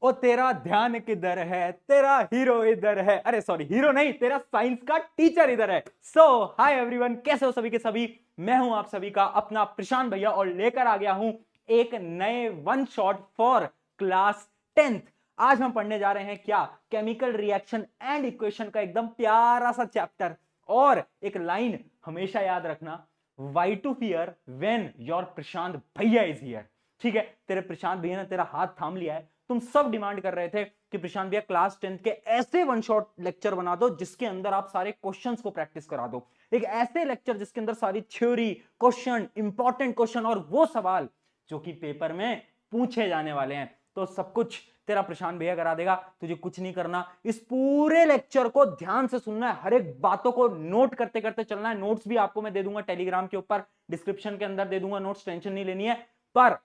ओ तेरा ध्यान किधर है, तेरा हीरो इधर है, अरे सॉरी हीरो नहीं, तेरा साइंस का टीचर इधर है। सो हाय एवरीवन, कैसे हो सभी के सभी। मैं हूं आप सभी का अपना प्रशांत भैया और लेकर आ गया हूं एक नए one shot for class 10th। आज हम पढ़ने जा रहे हैं क्या, केमिकल रिएक्शन एंड इक्वेशन का एकदम प्यारा सा चैप्टर। और एक लाइन हमेशा याद रखना, why to fear when your Prashant bhaiya is here. ठीक है, तेरे प्रशांत भैया ने तेरा हाथ थाम लिया है। तुम सब डिमांड कर रहे थे कि प्रशांत भैया क्लास 10th के ऐसे वन शॉट लेक्चर बना दो जिसके अंदर आप सारे क्वेश्चंस को प्रैक्टिस करा दो। एक ऐसे लेक्चर जिसके अंदर सारी थ्योरी, क्वेश्चन, इंपॉर्टेंट क्वेश्चन और वो सवाल जो कि पेपर में पूछे जाने वाले हैं। तो सब कुछ तेरा प्रशांत भैया करा देगा, तुझे कुछ नहीं करना। इस पूरे लेक्चर को ध्यान से सुनना है, हर एक बातों को नोट करते करते चलना है। नोट्स भी आपको मैं दे दूंगा टेलीग्राम के ऊपर, डिस्क्रिप्शन के अंदर दे दूंगा नोट्स, टेंशन नहीं लेनी है। पर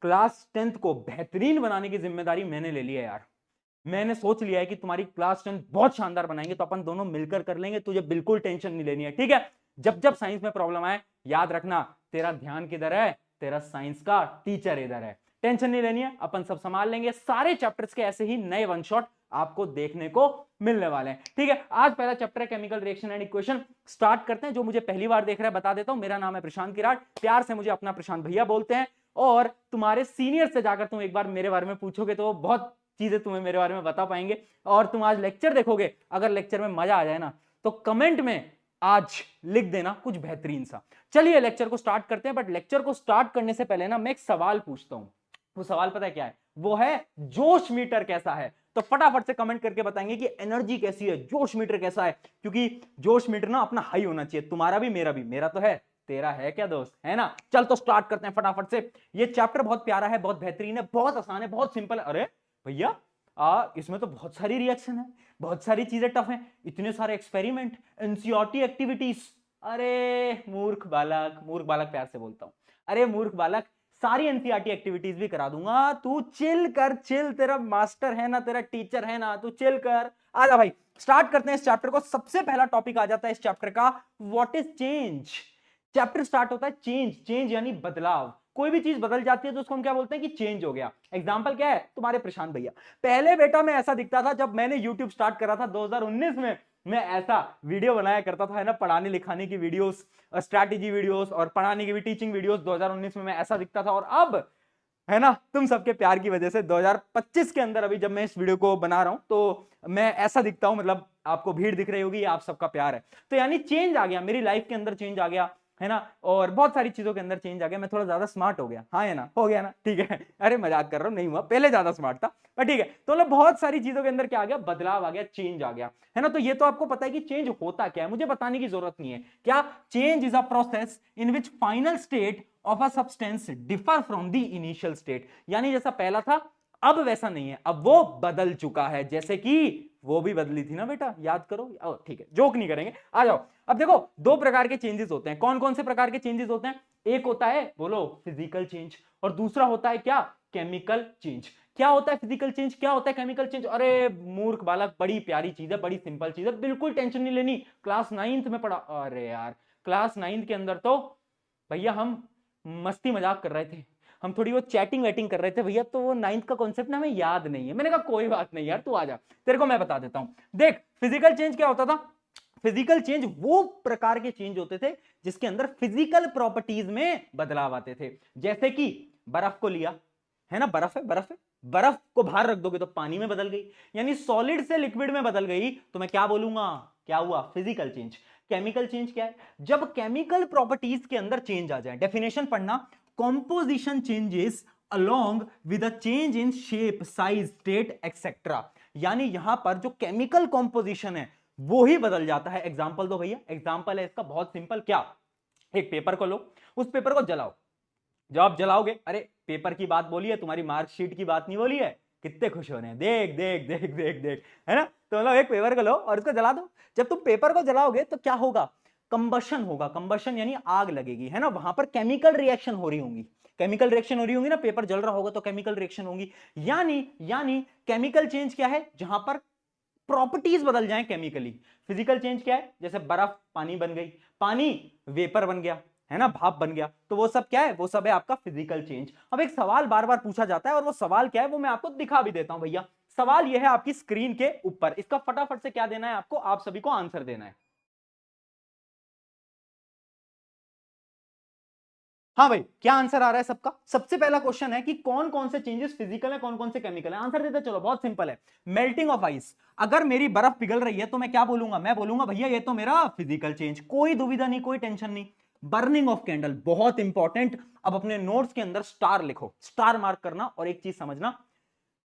क्लास 10th को बेहतरीन बनाने की जिम्मेदारी मैंने ले ली है यार। मैंने सोच लिया है कि तुम्हारी क्लास 10th बहुत शानदार बनाएंगे, तो अपन दोनों मिलकर कर लेंगे, तुझे बिल्कुल टेंशन नहीं लेनी है। ठीक है, जब जब साइंस में प्रॉब्लम आए याद रखना, तेरा ध्यान किधर है, तेरा साइंस का टीचर इधर है। टेंशन नहीं लेनी है, अपन सब संभाल लेंगे। सारे चैप्टर्स के ऐसे ही नए वन शॉट आपको देखने को मिलने वाले हैं। ठीक है, आज पहला चैप्टर है chemical reaction and equation. Start करते हैं। जो मुझे पहली बार देख रहा है बता देता हूं, मेरा नाम है प्रशांत किराट, प्यार से मुझे अपना प्रशांत भैया बोलते हैं। और तुम्हारे सीनियर से जाकर तुम एक बार मेरे बारे में पूछोगे तो बहुत चीजें तुम्हें मेरे बारे में बता पाएंगे। और तुम आज लेक्चर देखोगे, अगर लेक्चर में मजा आ जाए ना तो कमेंट में आज लिख देना कुछ बेहतरीन सा। चलिए लेक्चर को स्टार्ट करते हैं। बट लेक्चर को स्टार्ट करने से पहले ना मैं एक सवाल पूछता हूं। वो सवाल पता है क्या है? वो है जोश मीटर कैसा है। तो फटाफट से कमेंट करके बताएंगे कि एनर्जी कैसी है, जोश मीटर कैसा है। क्योंकि जोश मीटर ना अपना हाई होना चाहिए, तुम्हारा भी मेरा भी। मेरा तो है, तेरा है क्या दोस्त, है ना। चल तो स्टार्ट करते हैं फटाफट से। ये चैप्टर बहुत प्यारा है, बहुत बेहतरीन है, बहुत आसान है, बहुत सिंपल है। अरे भैया इसमें तो बहुत सारी रिएक्शन है, बहुत सारी चीजें टफ हैं, इतने सारे एक्सपेरिमेंट, एनसीईआरटी एक्टिविटीज। अरे मूर्ख बालक, मूर्ख बालक प्यार से बोलता हूं, अरे मूर्ख बालक, सारी एनसीईआरटी एक्टिविटीज भी करा दूंगा। तू चिल कर, चिल, तेरा मास्टर है ना, तेरा टीचर है ना, तू चिल कर। आजा भाई, स्टार्ट करते हैं इस चैप्टर को। सबसे पहला टॉपिक आ जाता है इस चैप्टर का, what is change. Chapter start होता है चेंज। चेंज यानी बदलाव। कोई भी चीज बदल जाती है तो उसको हम क्या बोलते हैं कि चेंज हो गया। एग्जांपल क्या है? तुम्हारे प्रशांत भैया। पहले बेटा मैं ऐसा दिखता था, जब मैंने यूट्यूब स्टार्ट करा था 2019 में, मैं ऐसा वीडियो बनाया करता था, है ना, पढ़ाने लिखाने की वीडियोस, स्ट्रैटेजी वीडियोस और पढ़ाने की भी टीचिंग वीडियोस। 2019 में मैं ऐसा दिखता था। और अब, है ना, तुम सबके प्यार की वजह से 2025 के अंदर अभी जब मैं इस वीडियो को बना रहा हूं तो मैं ऐसा दिखता हूं। मतलब आपको भीड़ दिख रही होगी, आप सबका प्यार है। तो यानी चेंज आ गया मेरी लाइफ के अंदर, चेंज आ गया, है ना। और बहुत सारी चीजों के अंदर चेंज आ गया। मैं थोड़ा ज्यादा स्मार्ट हो गया, हाँ है ना, हो गया ना, ठीक है। अरे मजाक कर रहा हूं, नहीं हुआ, पहले ज्यादा स्मार्ट था, पर ठीक है। तो मतलब बहुत सारी चीजों के अंदर क्या आ गया, बदलाव आ गया, चेंज आ गया, है ना। तो ये तो आपको पता है कि चेंज होता क्या है, मुझे बताने की जरूरत नहीं है। क्या? Change is a process in which final state of a substance differ from the initial state. यानी जैसा पहला था अब वैसा नहीं है, अब वो बदल चुका है। जैसे कि वो भी बदली थी ना बेटा, याद करो। ठीक है, जोक नहीं करेंगे, आ जाओ। अब देखो, दो प्रकार के चेंजेस होते हैं। कौन कौन से प्रकार के चेंजेस होते हैं? एक होता है, बोलो, फिजिकल चेंज, और दूसरा होता है क्या, केमिकल चेंज। क्या होता है फिजिकल चेंज, क्या होता है केमिकल चेंज? अरे मूर्ख बालक, बड़ी प्यारी चीज है, बड़ी सिंपल चीज है, बिल्कुल टेंशन नहीं लेनी। क्लास 9th में पढ़ा। अरे यार, क्लास 9th के अंदर तो भैया हम मस्ती मजाक कर रहे थे, हम थोड़ी वो चैटिंग वैटिंग कर रहे थे भैया। तो वो 9th का कॉन्सेप्ट ना हमें याद नहीं है। मैंने कहा कोई बात नहीं यार, तू आ जा, तेरे को मैं बता देता हूं। देख, फिजिकल चेंज क्या होता था? फिजिकल चेंज वो प्रकार के चेंज होते थे जिसके अंदर फिजिकल प्रॉपर्टीज में बदलाव आते थे। जैसे कि बर्फ को लिया, है ना, बर्फ है, बर्फ है, बर्फ को बाहर रख दोगे तो पानी में बदल गई, यानी सॉलिड से लिक्विड में बदल गई। तो मैं क्या बोलूंगा, क्या हुआ? Physical change. केमिकल चेंज क्या है? जब केमिकल प्रॉपर्टीज के अंदर चेंज आ जाए। डेफिनेशन पढ़ना, composition changes along with a change in shape, size, state, etc. यानी यहां पर जो केमिकल कॉम्पोजिशन है वो ही बदल जाता है। एग्जांपल दो भैया। एग्जांपल है इसका बहुत सिंपल। क्या? एक पेपर को लो, उस पेपर को जलाओ। जब आप जलाओगे, अरे पेपर की बात बोली है, तुम्हारी मार्कशीट की बात नहीं बोली है। कितने खुश हो रहे हैं, देख देख देख देख देख, है ना। तो मतलब एक पेपर को लो और उसको जला दो। जब तुम पेपर को जलाओगे तो क्या होगा? कंबशन होगा। कंबशन यानी आग लगेगी, है ना। वहां पर केमिकल रिएक्शन हो रही होंगी, केमिकल रिएक्शन हो रही होंगी ना। पेपर जल रहा होगा तो केमिकल रिएक्शन होगी। यानी केमिकल चेंज क्या है? जहां पर प्रॉपर्टीज बदल जाएं केमिकली। फिजिकल चेंज क्या है? जैसे बर्फ पानी बन गई, पानी वेपर बन गया, है ना, भाप बन गया, तो वो सब क्या है, वो सब है आपका फिजिकल चेंज। अब एक सवाल बार बार पूछा जाता है और वो सवाल क्या है वो मैं आपको दिखा भी देता हूं भैया। सवाल ये है आपकी स्क्रीन के ऊपर, इसका फटाफट से क्या देना है आपको, आप सभी को आंसर देना है। हाँ भाई, क्या आंसर आ रहा है सबका? सबसे पहला क्वेश्चन है कि कौन कौन से चेंजेस फिजिकल है, कौन कौन से केमिकल है। आंसर देते चलो, बहुत सिंपल है। मेल्टिंग ऑफ आइस, अगर मेरी बर्फ पिघल रही है तो मैं क्या बोलूंगा, मैं बोलूंगा भैया ये तो मेरा फिजिकल चेंज, कोई दुविधा नहीं, कोई टेंशन नहीं। बर्निंग ऑफ कैंडल, बहुत इंपॉर्टेंट, अब अपने नोट्स के अंदर स्टार लिखो, स्टार मार्क करना। और एक चीज समझना,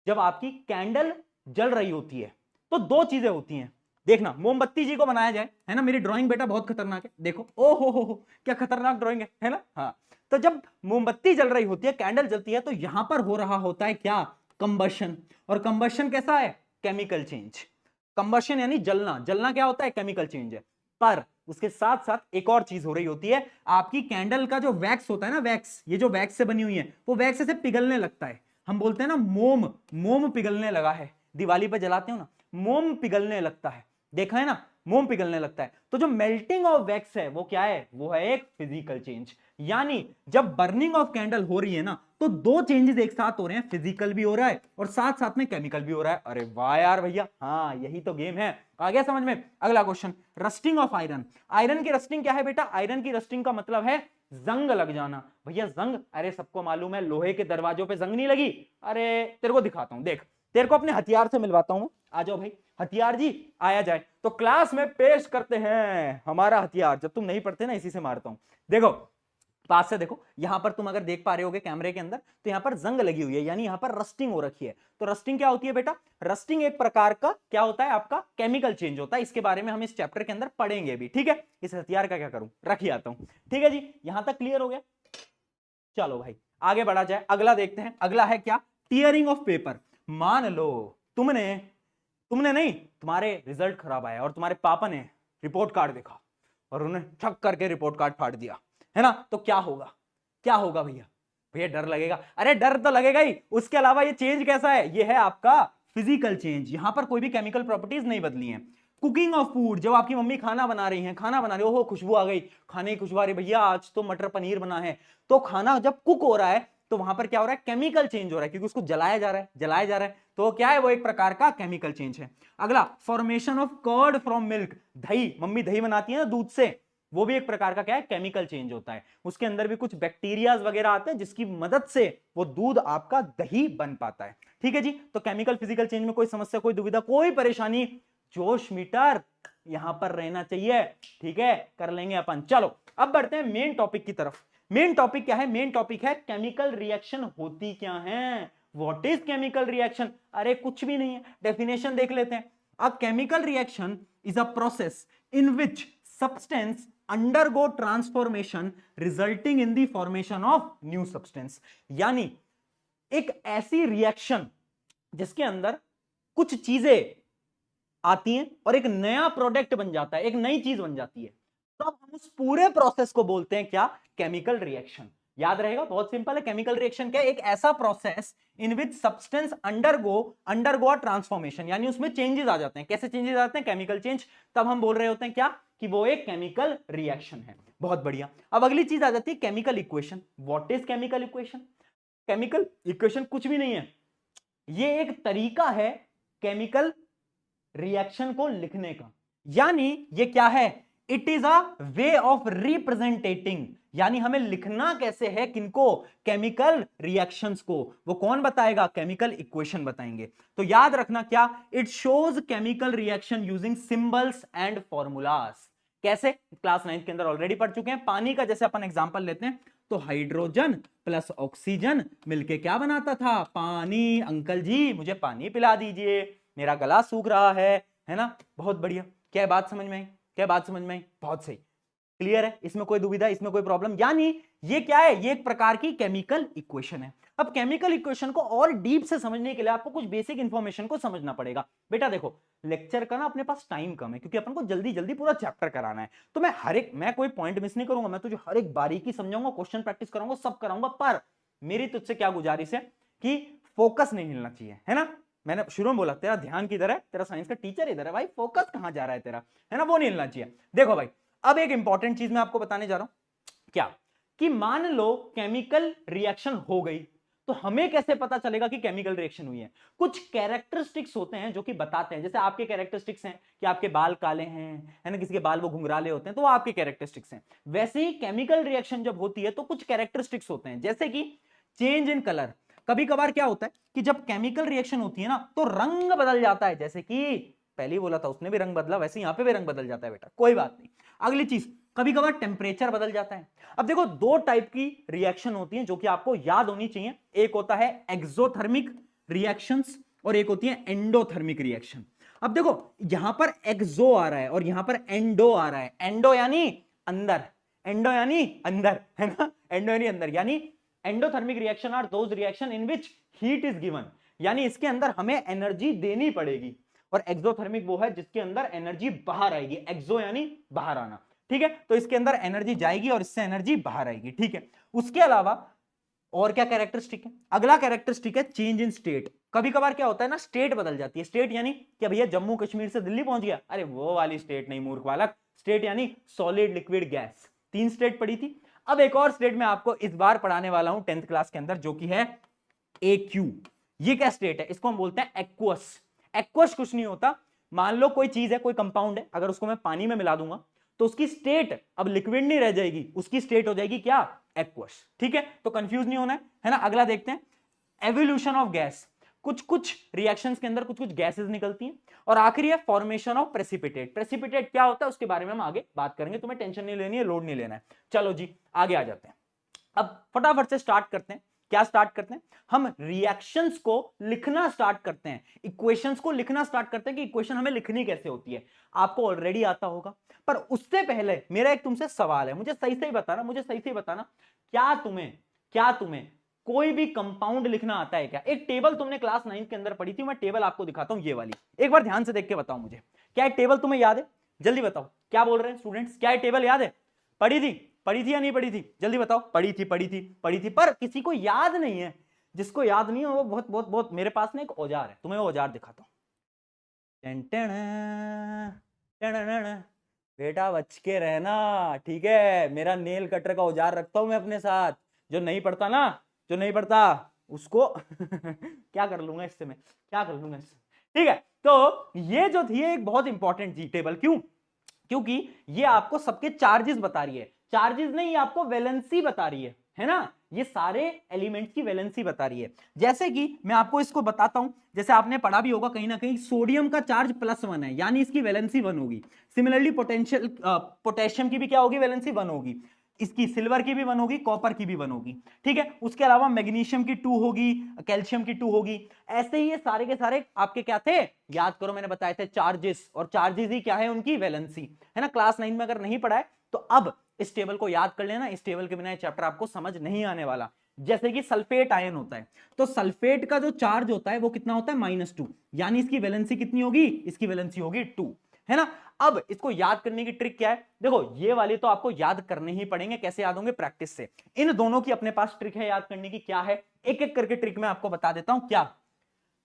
जब आपकी कैंडल जल रही होती है तो दो चीजें होती हैं, देखना, मोमबत्ती जी को बनाया जाए, है ना, मेरी ड्राइंग बेटा बहुत खतरनाक है, देखो, ओ हो, क्या खतरनाक ड्राइंग है ना। हाँ, तो जब मोमबत्ती जल रही होती है, कैंडल जलती है, तो यहां पर हो रहा होता है क्या, कंबशन। और कंबशन कैसा है, केमिकल चेंज। कंबशन यानी जलना, जलना क्या होता है, केमिकल चेंज है। पर उसके साथ साथ एक और चीज हो रही होती है, आपकी कैंडल का जो वैक्स होता है ना, वैक्स, ये जो वैक्स से बनी हुई है, वो वैक्स से पिघलने लगता है। हम बोलते हैं ना मोम, मोम पिघलने लगा है, दिवाली पे जलाते हो ना, मोम पिघलने लगता है, देखा है ना, मोम पिघलने लगता है। तो जो मेल्टिंग ऑफ वैक्स है वो क्या है, वो है एक फिजिकल चेंज। यानी जब बर्निंग ऑफ कैंडल हो रही है ना, तो दो चेंजेस एक साथ हो रहे हैं, फिजिकल भी हो रहा है और साथ साथ में केमिकल भी हो रहा है। अरे वाह यार भैया, हाँ यही तो गेम है, आ गया समझ में। अगला question, rusting of iron. Iron की रस्टिंग क्या है बेटा, आयरन की रस्टिंग का मतलब है जंग लग जाना। भैया जंग, अरे सबको मालूम है लोहे के दरवाजों पे जंग नहीं लगी। अरे तेरे को दिखाता हूं, देख, तेरे को अपने हथियार से मिलवाता हूं, आ जाओ भाई, हथियार जी आया जाए। तो क्लास में पेश करते हैं हमारा हथियार, जब तुम नहीं पढ़ते ना इसी से मारता हूं। देखो पास से देखो, यहां पर तुम अगर देख पा रहे होगे कैमरे के अंदर, तो यहां पर जंग लगी हुई है, यानी यहां पर रस्टिंग हो रखी है। तो रस्टिंग क्या होती है बेटा, रस्टिंग एक प्रकार का क्या होता है, आपका केमिकल चेंज होता है। इसके बारे में हम इस चैप्टर के अंदर पढ़ेंगे भी, ठीक है। इस हथियार का क्या करूं, रखी आता हूं, ठीक है जी। यहां तक क्लियर हो गया, चलो भाई आगे बढ़ा जाए, अगला देखते हैं। अगला है क्या, टीयरिंग ऑफ पेपर। मान लो तुमने तुमने नहीं, तुम्हारे रिजल्ट खराब आया और तुम्हारे पापा ने रिपोर्ट कार्ड देखा और उन्हें ठक करके रिपोर्ट कार्ड फाड़ दिया, है ना, तो क्या होगा, क्या होगा भैया, भैया डर लगेगा। अरे डर तो लगेगा ही, उसके अलावा ये चेंज कैसा है, ये है आपका फिजिकल चेंज। यहां पर कोई भी केमिकल प्रॉपर्टीज नहीं बदली हैं। कुकिंग ऑफ फूड, जब आपकी मम्मी खाना बना रही हैं, खाना बना रही, ओहो खुशबू आ गई, खाने की खुशबू आ रही, भैया आज तो मटर पनीर बना है। तो खाना जब कुक हो रहा है तो वहां पर क्या हो रहा है, केमिकल चेंज हो रहा है, क्योंकि उसको जलाया जा रहा है, जलाया जा रहा है, तो क्या है, वो एक प्रकार का केमिकल चेंज है। अगला, formation of curd from milk. दही, मम्मी दही बनाती है ना दूध से, वो भी एक प्रकार का क्या है, केमिकल चेंज होता है। उसके अंदर भी कुछ बैक्टीरियाज वगैरह आते हैं जिसकी मदद से वो दूध आपका दही बन पाता है, ठीक है जी। तो केमिकल फिजिकल चेंज में कोई समस्या, कोई दुविधा, कोई परेशानी, जोश मीटर यहां पर रहना चाहिए, ठीक है, कर लेंगे अपन। चलो अब बढ़ते हैं मेन टॉपिक की तरफ। मेन टॉपिक क्या है, मेन टॉपिक है केमिकल रिएक्शन होती क्या है, व्हाट इज केमिकल रिएक्शन। अरे कुछ भी नहीं है, डेफिनेशन देख लेते हैं। अ chemical reaction is a process in which substance undergo transformation resulting in the formation of new substance. यानी एक ऐसी रिएक्शन जिसके अंदर कुछ चीजें आती हैं और एक नया प्रोडक्ट बन जाता है, एक नई चीज बन जाती है, तब हम उस पूरे प्रोसेस को बोलते हैं क्या, केमिकल रिएक्शन। याद रहेगा, बहुत सिंपल है। केमिकल रिएक्शन क्या है, एक ऐसा process in which substance undergo transformation, यानी उसमें चेंजेस आ जाते हैं। कैसे चेंजेस आते हैं, केमिकल चेंज, तब हम बोल रहे होते हैं क्या, कि वो एक केमिकल रिएक्शन है। बहुत बढ़िया। अब अगली चीज आ जाती है chemical equation. What is chemical equation, chemical equation कुछ भी नहीं है, ये एक तरीका है केमिकल रिएक्शन को लिखने का। यानी ये क्या है, it is a way of representing, यानी हमें लिखना कैसे है, किनको, केमिकल रिएक्शंस को, वो कौन बताएगा, केमिकल इक्वेशन बताएंगे। तो याद रखना क्या, it shows chemical reaction using symbols and formulas. कैसे, क्लास 9 के अंदर ऑलरेडी पढ़ चुके हैं। पानी का जैसे अपन एग्जांपल लेते हैं, तो हाइड्रोजन प्लस ऑक्सीजन मिलके क्या बनाता था, पानी। अंकल जी मुझे पानी पिला दीजिए, मेरा गला सूख रहा है ना। बहुत बढ़िया, क्या बात समझ में आई, क्या बात समझ में आई, बहुत सही, क्लियर है, इसमें कोई दुविधा, इसमें कोई प्रॉब्लम। यानी ये क्या है, ये एक प्रकार की केमिकल इक्वेशन है। अब केमिकल इक्वेशन को और डीप से समझने के लिए आपको कुछ बेसिक इंफॉर्मेशन को समझना पड़ेगा। बेटा देखो, लेक्चर का ना अपने पास टाइम कम है, क्योंकि अपन को जल्दी जल्दी पूरा चैप्टर कराना है, तो मैं कोई पॉइंट मिस नहीं करूंगा, मैं तुझे हर एक बारीकी समझाऊंगा, क्वेश्चन प्रैक्टिस कराऊंगा, सब कराऊंगा। पर मेरी तुझसे क्या गुजारिश है कि फोकस नहीं हिलना चाहिए, है ना। मैंने शुरू में बोला तेरा ध्यान किधर है, तेरा साइंस का टीचर इधर है भाई, फोकस कहां जा रहा है तेरा, है ना, वो नहीं हिलना चाहिए। देखो भाई, अब एक इंपॉर्टेंट चीज मैं आपको बताने जा रहा हूं, क्या कि मान लो केमिकल रिएक्शन हो गई, तो हमें कैसे पता चलेगा कि केमिकल रिएक्शन हुई है? कुछ कैरेक्टरिस्टिक्स होते हैं जो कि बताते हैं, जैसे आपके कैरेक्टरिस्टिक्स हैं कि आपके बाल काले हैं, है ना, किसी के बाल वो घुंघराले होते हैं, तो वो आपके कैरेक्टरिस्टिक्स हैं। वैसे ही केमिकल रिएक्शन जब होती है तो कुछ कैरेक्टरिस्टिक्स होते हैं, जैसे कि चेंज इन कलर। कभी कभार क्या होता है कि जब केमिकल रिएक्शन होती है ना तो रंग बदल जाता है, जैसे कि पहले ही बोला था उसने भी रंग बदला, वैसे यहां पे भी रंग बदल जाता है बेटा, कोई बात नहीं। अगली चीज, कभी कभार टेम्परेचर बदल जाता है। अब देखो दो टाइप की रिएक्शन होती है जो कि आपको याद होनी चाहिए, एक होता है एक्सोथर्मिक रिएक्शंस और एक होती है एंडोथर्मिक रिएक्शन। अब देखो यहां पर एक्सो आ रहा है और यहां पर एंडो आ रहा है। एंडो यानी अंदर, एंडो यानी अंदर, है ना, एंडो यानी अंदर, यानी endothermic reaction are those reaction in which heat is given, यानी इसके अंदर हमें एनर्जी देनी पड़ेगी। और एक्सोथर्मिक वो है जिसके अंदर एनर्जी बाहर आएगी, एक्सो यानी बाहर आना, ठीक है। तो इसके अंदर एनर्जी जाएगी और इससे एनर्जी बाहर आएगी, ठीक है। उसके अलावा और क्या कैरेक्टरिस्टिक है? अगला कैरेक्टरिस्टिक है चेंज इन स्टेट। कभी कभार क्या होता है ना, स्टेट बदल जाती है। स्टेट यानी क्या भैया, जम्मू कश्मीर से दिल्ली पहुंच गया? अरे वो वाली स्टेट नहीं मूर्ख बालक, स्टेट यानी सॉलिड लिक्विड गैस। 3 स्टेट पढ़ी थी, अब एक और स्टेट में आपको इस बार पढ़ाने वाला हूं 10th क्लास के अंदर, जो कि है AQ। ये क्या स्टेट है? इसको हम बोलते हैं एक्वस। एक्वस कुछ नहीं होता, मान लो कोई चीज है, कोई कंपाउंड है, अगर उसको मैं पानी में मिला दूंगा तो उसकी स्टेट अब लिक्विड नहीं रह जाएगी, उसकी स्टेट हो जाएगी क्या? एक्वस, ठीक है। तो कंफ्यूज नहीं होना है ना। अगला देखते हैं एवोल्यूशन ऑफ गैस। कुछ कुछ रिएक्शंस के अंदर कुछ कुछ गैसेस निकलती हैं। और आखिरी है फॉर्मेशन ऑफ प्रेसिपिटेट। प्रेसिपिटेट क्या होता है उसके बारे में हम आगे बात करेंगे, तुम्हें टेंशन नहीं लेनी है, लोड नहीं लेना है। चलो जी आगे आ जाते हैं। अब फटाफट से स्टार्ट करते हैं। क्या स्टार्ट करते हैं? हम रिएक्शंस को लिखना स्टार्ट करते हैं, इक्वेशंस को लिखना स्टार्ट करते हैं कि इक्वेशन हमें लिखनी कैसे होती है। आपको ऑलरेडी आता होगा, पर उससे पहले मेरा एक तुमसे सवाल है, मुझे सही से ही बताना, मुझे सही से ही बताना, क्या तुम्हें कोई भी कंपाउंड लिखना आता है क्या? एक टेबल तुमने क्लास 9 के अंदर पढ़ी थी, मैं टेबल आपको दिखाता हूं, ये वाली, एक बार ध्यान से देख के बताओ मुझे, क्या टेबल तुम्हें याद है? जल्दी बताओ, क्या बोल रहे हैं स्टूडेंट्स, क्या टेबल याद है? पढ़ी थी या नहीं पढ़ी थी? जल्दी बताओ। पढ़ी थी, पर किसी को याद नहीं है। जिसको याद नहीं है वो बहुत बहुत बहुत, मेरे पास ना एक औजार है, तुम्हें वो औजार दिखाता हूं। बेटा बच के रहना, ठीक है। मेरा नेल कटर का औजार रखता हूं मैं अपने साथ, जो नहीं पढ़ता ना, जो नहीं पढ़ता उसको क्या कर लूंगा इससे, मैं क्या कर लूंगा इससे, ठीक है। तो ये जो थी एक बहुत इंपॉर्टेंट थी टेबल, क्यों? क्योंकि ये आपको सबके चार्जेस बता रही है, चार्जेस नहीं, आपको वैलेंसी बता रही है ना, ये सारे एलिमेंट्स की वैलेंसी बता रही है। जैसे कि मैं आपको इसको बताता हूं, जैसे आपने पढ़ा भी होगा कहीं ना कहीं, सोडियम का चार्ज +1 है, यानी इसकी वैलेंसी 1 होगी। सिमिलरली पोटेशियम की भी क्या होगी? वैलेंसी 1 होगी। इसकी सिल्वर की भी 1 होगी, कॉपर की भी 1 होगी, ठीक है। उसके अलावा मैग्नीशियम की 2 होगी, कैल्शियम की 2 होगी। ऐसे ही ये सारे के सारे आपके क्या थे, याद करो, मैंने बताए थे चार्जेस, और चार्जेस ही क्या है? उनकी वैलेंसी, है ना। क्लास 9 में अगर नहीं पढ़ा है तो अब इस टेबल को याद कर लेना, इस टेबल के बिना ये चैप्टर आपको समझ नहीं आने वाला। जैसे कि सल्फेट आयन होता है, तो सल्फेट का जो चार्ज होता है वो कितना होता है? -2, यानी इसकी वैलेंसी कितनी होगी? इसकी वैलेंसी होगी 2, है ना। अब इसको याद करने की ट्रिक क्या है? देखो ये वाली तो आपको याद करने ही पड़ेंगे, कैसे याद होंगे? प्रैक्टिस से। इन दोनों की अपने पास ट्रिक है याद करने की, क्या है? एक एक करके ट्रिक मैं आपको बता देता हूं। क्या?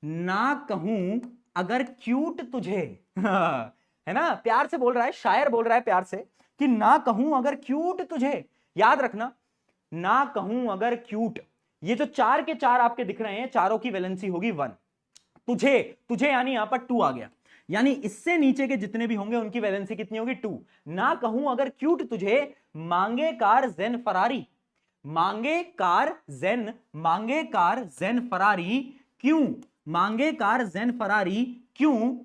ना कहूं अगर क्यूट तुझे है ना, प्यार से बोल रहा है, शायर बोल रहा है प्यार से कि ना कहूं अगर क्यूट तुझे। याद रखना, ना कहूं अगर क्यूट, ये जो 4 के 4 आपके दिख रहे हैं, चारों की वैलेंसी होगी 1। तुझे यानी यहां पर 2 आ गया, यानी इससे नीचे के जितने भी होंगे उनकी वैलेंसी कितनी होगी? 2। ना कहूं अगर क्यूट तुझे, मांगे कार जेन फरारी, मांगे कार जेन फरारी, क्यों? मांगे कार जेन फरारी क्यों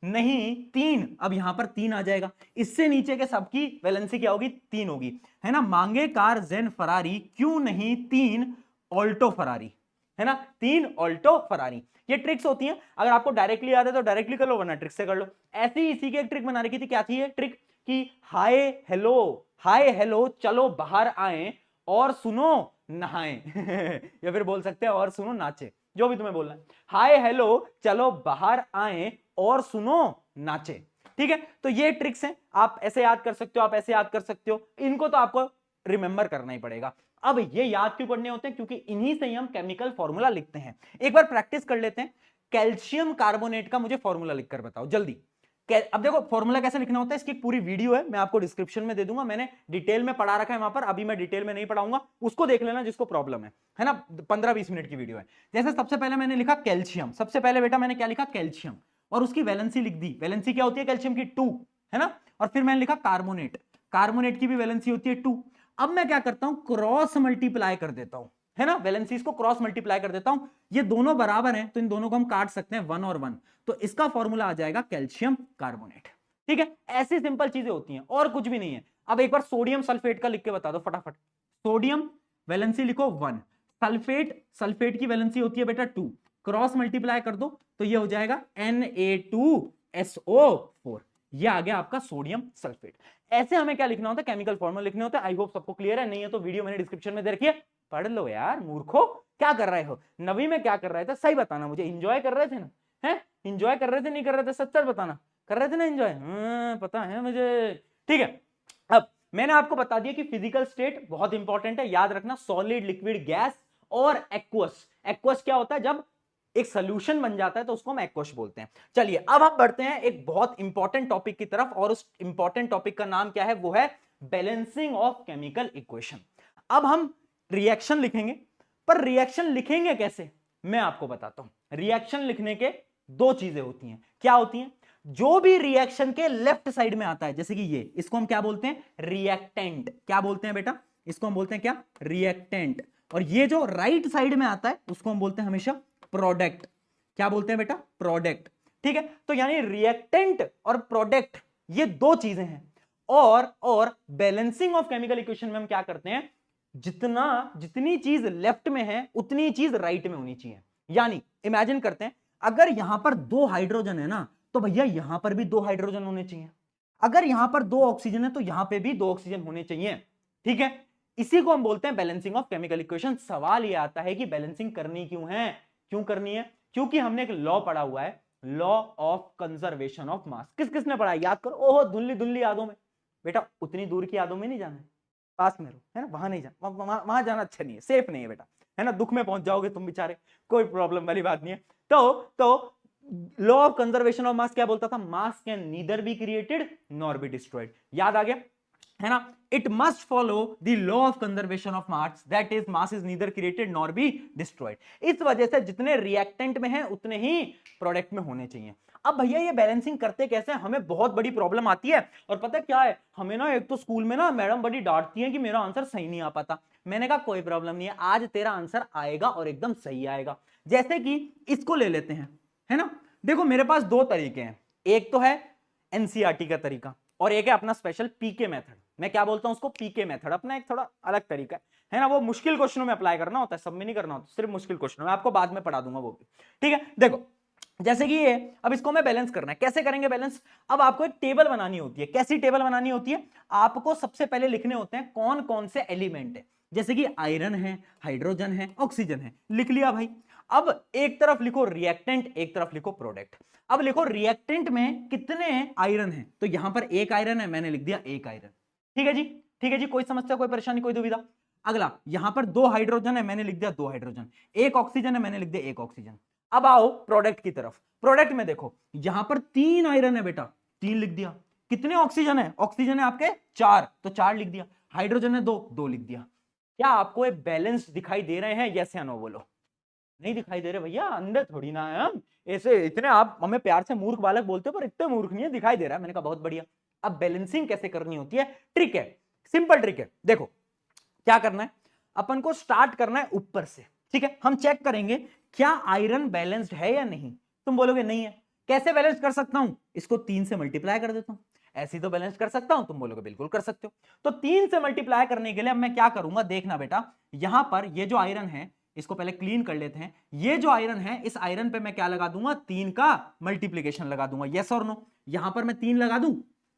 नहीं 3। अब यहां पर 3 आ जाएगा, इससे नीचे के सबकी वैलेंसी क्या होगी? 3 होगी, है ना। मांगे कार जेन फरारी क्यों नहीं 3 ऑल्टो फरारी, है ना, 3 ऑल्टो फरारी। ये ट्रिक्स होती हैं, अगर आपको डायरेक्टली याद है तो डायरेक्टली कर लो, वरना ट्रिक से कर लो। ऐसे ही इसी की एक ट्रिक बना रखी थी, क्या थी ये ट्रिक? कि हाय हेलो चलो बाहर आए और सुनो नहाए या फिर बोल सकते हैं और सुनो नाचे, जो भी तुम्हें बोलना है। हाय हेलो चलो बाहर आए और सुनो नाचे, ठीक है। तो ये ट्रिक्स हैं, आप ऐसे याद कर सकते हो, आप ऐसे याद कर सकते हो, इनको तो आपको रिमेंबर करना ही पड़ेगा। अब ये याद क्यों करने होते हैं? क्योंकि इन्हीं से ही हम केमिकल फॉर्मूला लिखते हैं। एक बार प्रैक्टिस कर लेते हैं। कैल्शियम कार्बोनेट का मुझे फॉर्मूला लिखकर बताओ जल्दी। अब देखो फॉर्मूला कैसे लिखना होता है, इसकी पूरी वीडियो है, मैं आपको डिस्क्रिप्शन में दे दूंगा, मैंने डिटेल में पढ़ा रखा है वहां पर, अभी मैं डिटेल में नहीं पढ़ाऊंगा, उसको देख लेना जिसको प्रॉब्लम है ना। 15-20 मिनट की वीडियो है। जैसे सबसे पहले मैंने लिखा कैल्शियम, सबसे पहले बेटा मैंने क्या लिखा, कैल्शियम, और उसकी वैलेंसी लिख दी। वैलेंसी क्या होती है कैल्शियम की, 2, है ना। और फिर मैंने लिखा कार्बोनेट, कार्बोनेट की भी वैलेंसी होती है 2। अब मैं क्या करता हूं, क्रॉस मल्टीप्लाई कर देता हूं, है ना, वैलेंसीज को क्रॉस मल्टीप्लाई कर देता हूं। ये दोनों बराबर हैं तो इन दोनों को हम काट सकते हैं 1 और 1, तो इसका फॉर्मूला आ जाएगा कैल्शियम कार्बोनेट। ठीक है, ऐसी सिंपल चीजें होती हैं और कुछ भी नहीं है। अब एक बार सोडियम सल्फेट का लिख के बता दो फटाफट। सोडियम वैलेंसी लिखो 1, सल्फेट, सल्फेट की वैलेंसी होती है बेटा 2, क्रॉस मल्टीप्लाई कर दो तो ये हो जाएगा Na2SO4, ये आ गया आपका सोडियम सल्फेट। ऐसे हमें क्या लिखना होता है, केमिकल फॉर्मूला लिखने होते हैं। आई होप सबको क्लियर है, नहीं है तो वीडियो मैंने डिस्क्रिप्शन में दे रखी है, पढ़ लो यार मूर्खो। क्या कर रहे हो, नवी में क्या कर रहे थे, सही बताना मुझे। एंजॉय कर रहे थे ना, हैं एंजॉय कर रहे थे, नहीं कर रहे थे, सच सच बताना। कर रहे थे ना एंजॉय, पता है मुझे। ठीक है, अब मैंने आपको बता दिया कि फिजिकल स्टेट बहुत इंपॉर्टेंट है, याद रखना, सॉलिड, लिक्विड, गैस और एक्वस। एक्वस क्या होता है, जब एक सोल्यूशन बन जाता है तो उसको हम एक्वस बोलते हैं। चलिए अब हम बढ़ते हैं एक बहुत इंपॉर्टेंट टॉपिक की तरफ, और उस इंपॉर्टेंट टॉपिक का नाम क्या है, वो है बैलेंसिंग ऑफ केमिकल इक्वेशन। अब हम रिएक्शन लिखेंगे, पर रिएक्शन लिखेंगे कैसे मैं आपको बताता हूं। रिएक्शन लिखने के दो चीजें होती हैं, क्या होती हैं, जो भी रिएक्शन के लेफ्ट साइड में आता है, जैसे कि ये, इसको हम क्या बोलते हैं, रिएक्टेंट। क्या बोलते हैं बेटा, इसको हम बोलते हैं क्या, रिएक्टेंट। और ये जो राइट साइड में आता है उसको हम बोलते हैं हमेशा प्रोडक्ट। क्या बोलते हैं बेटा, प्रोडक्ट। ठीक है, तो यानी रिएक्टेंट और प्रोडक्ट ये दो चीजें हैं। और बैलेंसिंग ऑफ केमिकल इक्वेशन में हम क्या करते हैं, जितनी चीज लेफ्ट में है उतनी चीज राइट में होनी चाहिए। यानी इमेजिन करते हैं, अगर यहां पर 2 हाइड्रोजन है ना, तो भैया यहां पर भी 2 हाइड्रोजन होने चाहिए। अगर यहां पर 2 ऑक्सीजन है तो यहां पे भी 2 ऑक्सीजन होने चाहिए। ठीक है, इसी को हम बोलते हैं बैलेंसिंग ऑफ केमिकल इक्वेशन। सवाल यह आता है कि बैलेंसिंग करनी क्यों है, क्यों करनी है, क्योंकि हमने एक लॉ पढ़ा हुआ है, law of conservation of mass. किसने पढ़ा है, याद करो। ओहो, धुंधली धुंधली यादों में, बेटा उतनी दूर की यादों में नहीं जाना है, पास में रहो, है ना, वहां नहीं जाना, वहां जाना अच्छा नहीं है, सेफ नहीं है बेटा, है ना, दुख में पहुंच जाओगे तुम बेचारे, कोई प्रॉब्लम वाली बात नहीं है। तो law of conservation of mass क्या बोलता था, मास can neither be created nor be destroyed. याद आ गया, है ना। It must follow the law of conservation of mass, that is mass is neither created nor be destroyed. इस वजह से जितने रिएक्टेंट में है उतने ही प्रोडक्ट में होने चाहिए। अब भैया ये बैलेंसिंग करते कैसे, हमें बहुत बड़ी प्रॉब्लम आती है। और पता है क्या है, हमें ना एक तो स्कूल में ना मैडम बड़ी डांटती है कि मेरा आंसर सही नहीं आ पाता। मैंने कहा कोई प्रॉब्लम नहीं है, आज तेरा आंसर आएगा और एकदम सही आएगा। जैसे कि इसको ले लेते हैं, है ना। देखो मेरे पास 2 तरीके हैं, एक तो है एनसीईआरटी का तरीका और एक है अपना स्पेशल पीके मेथड। मैं क्या बोलता हूं उसको, पीके मेथड, अपना एक थोड़ा अलग तरीका है ना। वो मुश्किल क्वेश्चनों में अप्लाई करना होता है, सब में नहीं करना होता, सिर्फ मुश्किल क्वेश्चनों में। आपको बाद में पढ़ा दूंगा वो भी, ठीक है। देखो जैसे कि ये, अब इसको मैं बैलेंस करना है, कैसे करेंगे बैलेंस। अब आपको एक टेबल बनानी होती है। कैसी टेबल बनानी होती है, आपको सबसे पहले लिखने होते हैं कौन कौन से एलिमेंट है। जैसे कि आयरन है, हाइड्रोजन है, ऑक्सीजन है, लिख लिया भाई। अब एक तरफ लिखो रिएक्टेंट, एक तरफ लिखो प्रोडक्ट। अब लिखो रिएक्टेंट में कितने आयरन है, तो यहां पर 1 आयरन है, मैंने लिख दिया 1 आयरन। ठीक है जी, ठीक है जी, कोई समस्या, कोई परेशानी, कोई दुविधा। अगला, यहां पर 2 हाइड्रोजन है, मैंने लिख दिया 2 हाइड्रोजन। 1 ऑक्सीजन है, मैंने लिख दिया 1 ऑक्सीजन। अब आओ प्रोडक्ट की तरफ। प्रोडक्ट में देखो यहां पर 3 आयरन है बेटा, 3 लिख दिया। कितने ऑक्सीजन है, ऑक्सीजन है आपके 4, तो 4 लिख दिया। हाइड्रोजन है 2, 2 लिख दिया। क्या आपको एक बैलेंस दिखाई दे रहे हैं, यस या नो बोलो। नहीं दिखाई दे रहे भैया, अंदर थोड़ी ना है हम ऐसे, इतने आप हमें प्यार से मूर्ख बालक बोलते हो पर इतने मूर्ख नहीं है, दिखाई दे रहा है। मैंने कहा बहुत बढ़िया। अब बैलेंसिंग कैसे करनी होती है, ट्रिक है, सिंपल ट्रिक है। देखो क्या करना है, अपन को स्टार्ट करना है ऊपर से। ठीक है, हम चेक करेंगे क्या आयरन बैलेंस्ड है या नहीं। तुम बोलोगे नहीं है, कैसे बैलेंस कर सकता हूं, इसको 3 से मल्टीप्लाई कर देता हूं, ऐसी तो बैलेंस कर सकता हूं। तुम बोलोगे बिल्कुल कर सकते हो। तो 3 से मल्टीप्लाई करने के लिए अब मैं क्या करूंगा, देखना बेटा, यहां पर ये जो आयरन है इसको पहले क्लीन कर लेते हैं। ये जो आयरन है, इस आयरन पे मैं क्या लगा दूंगा, 3 का मल्टीप्लीकेशन लगा दूंगा, यस और नो। यहां पर मैं 3 लगा दूं,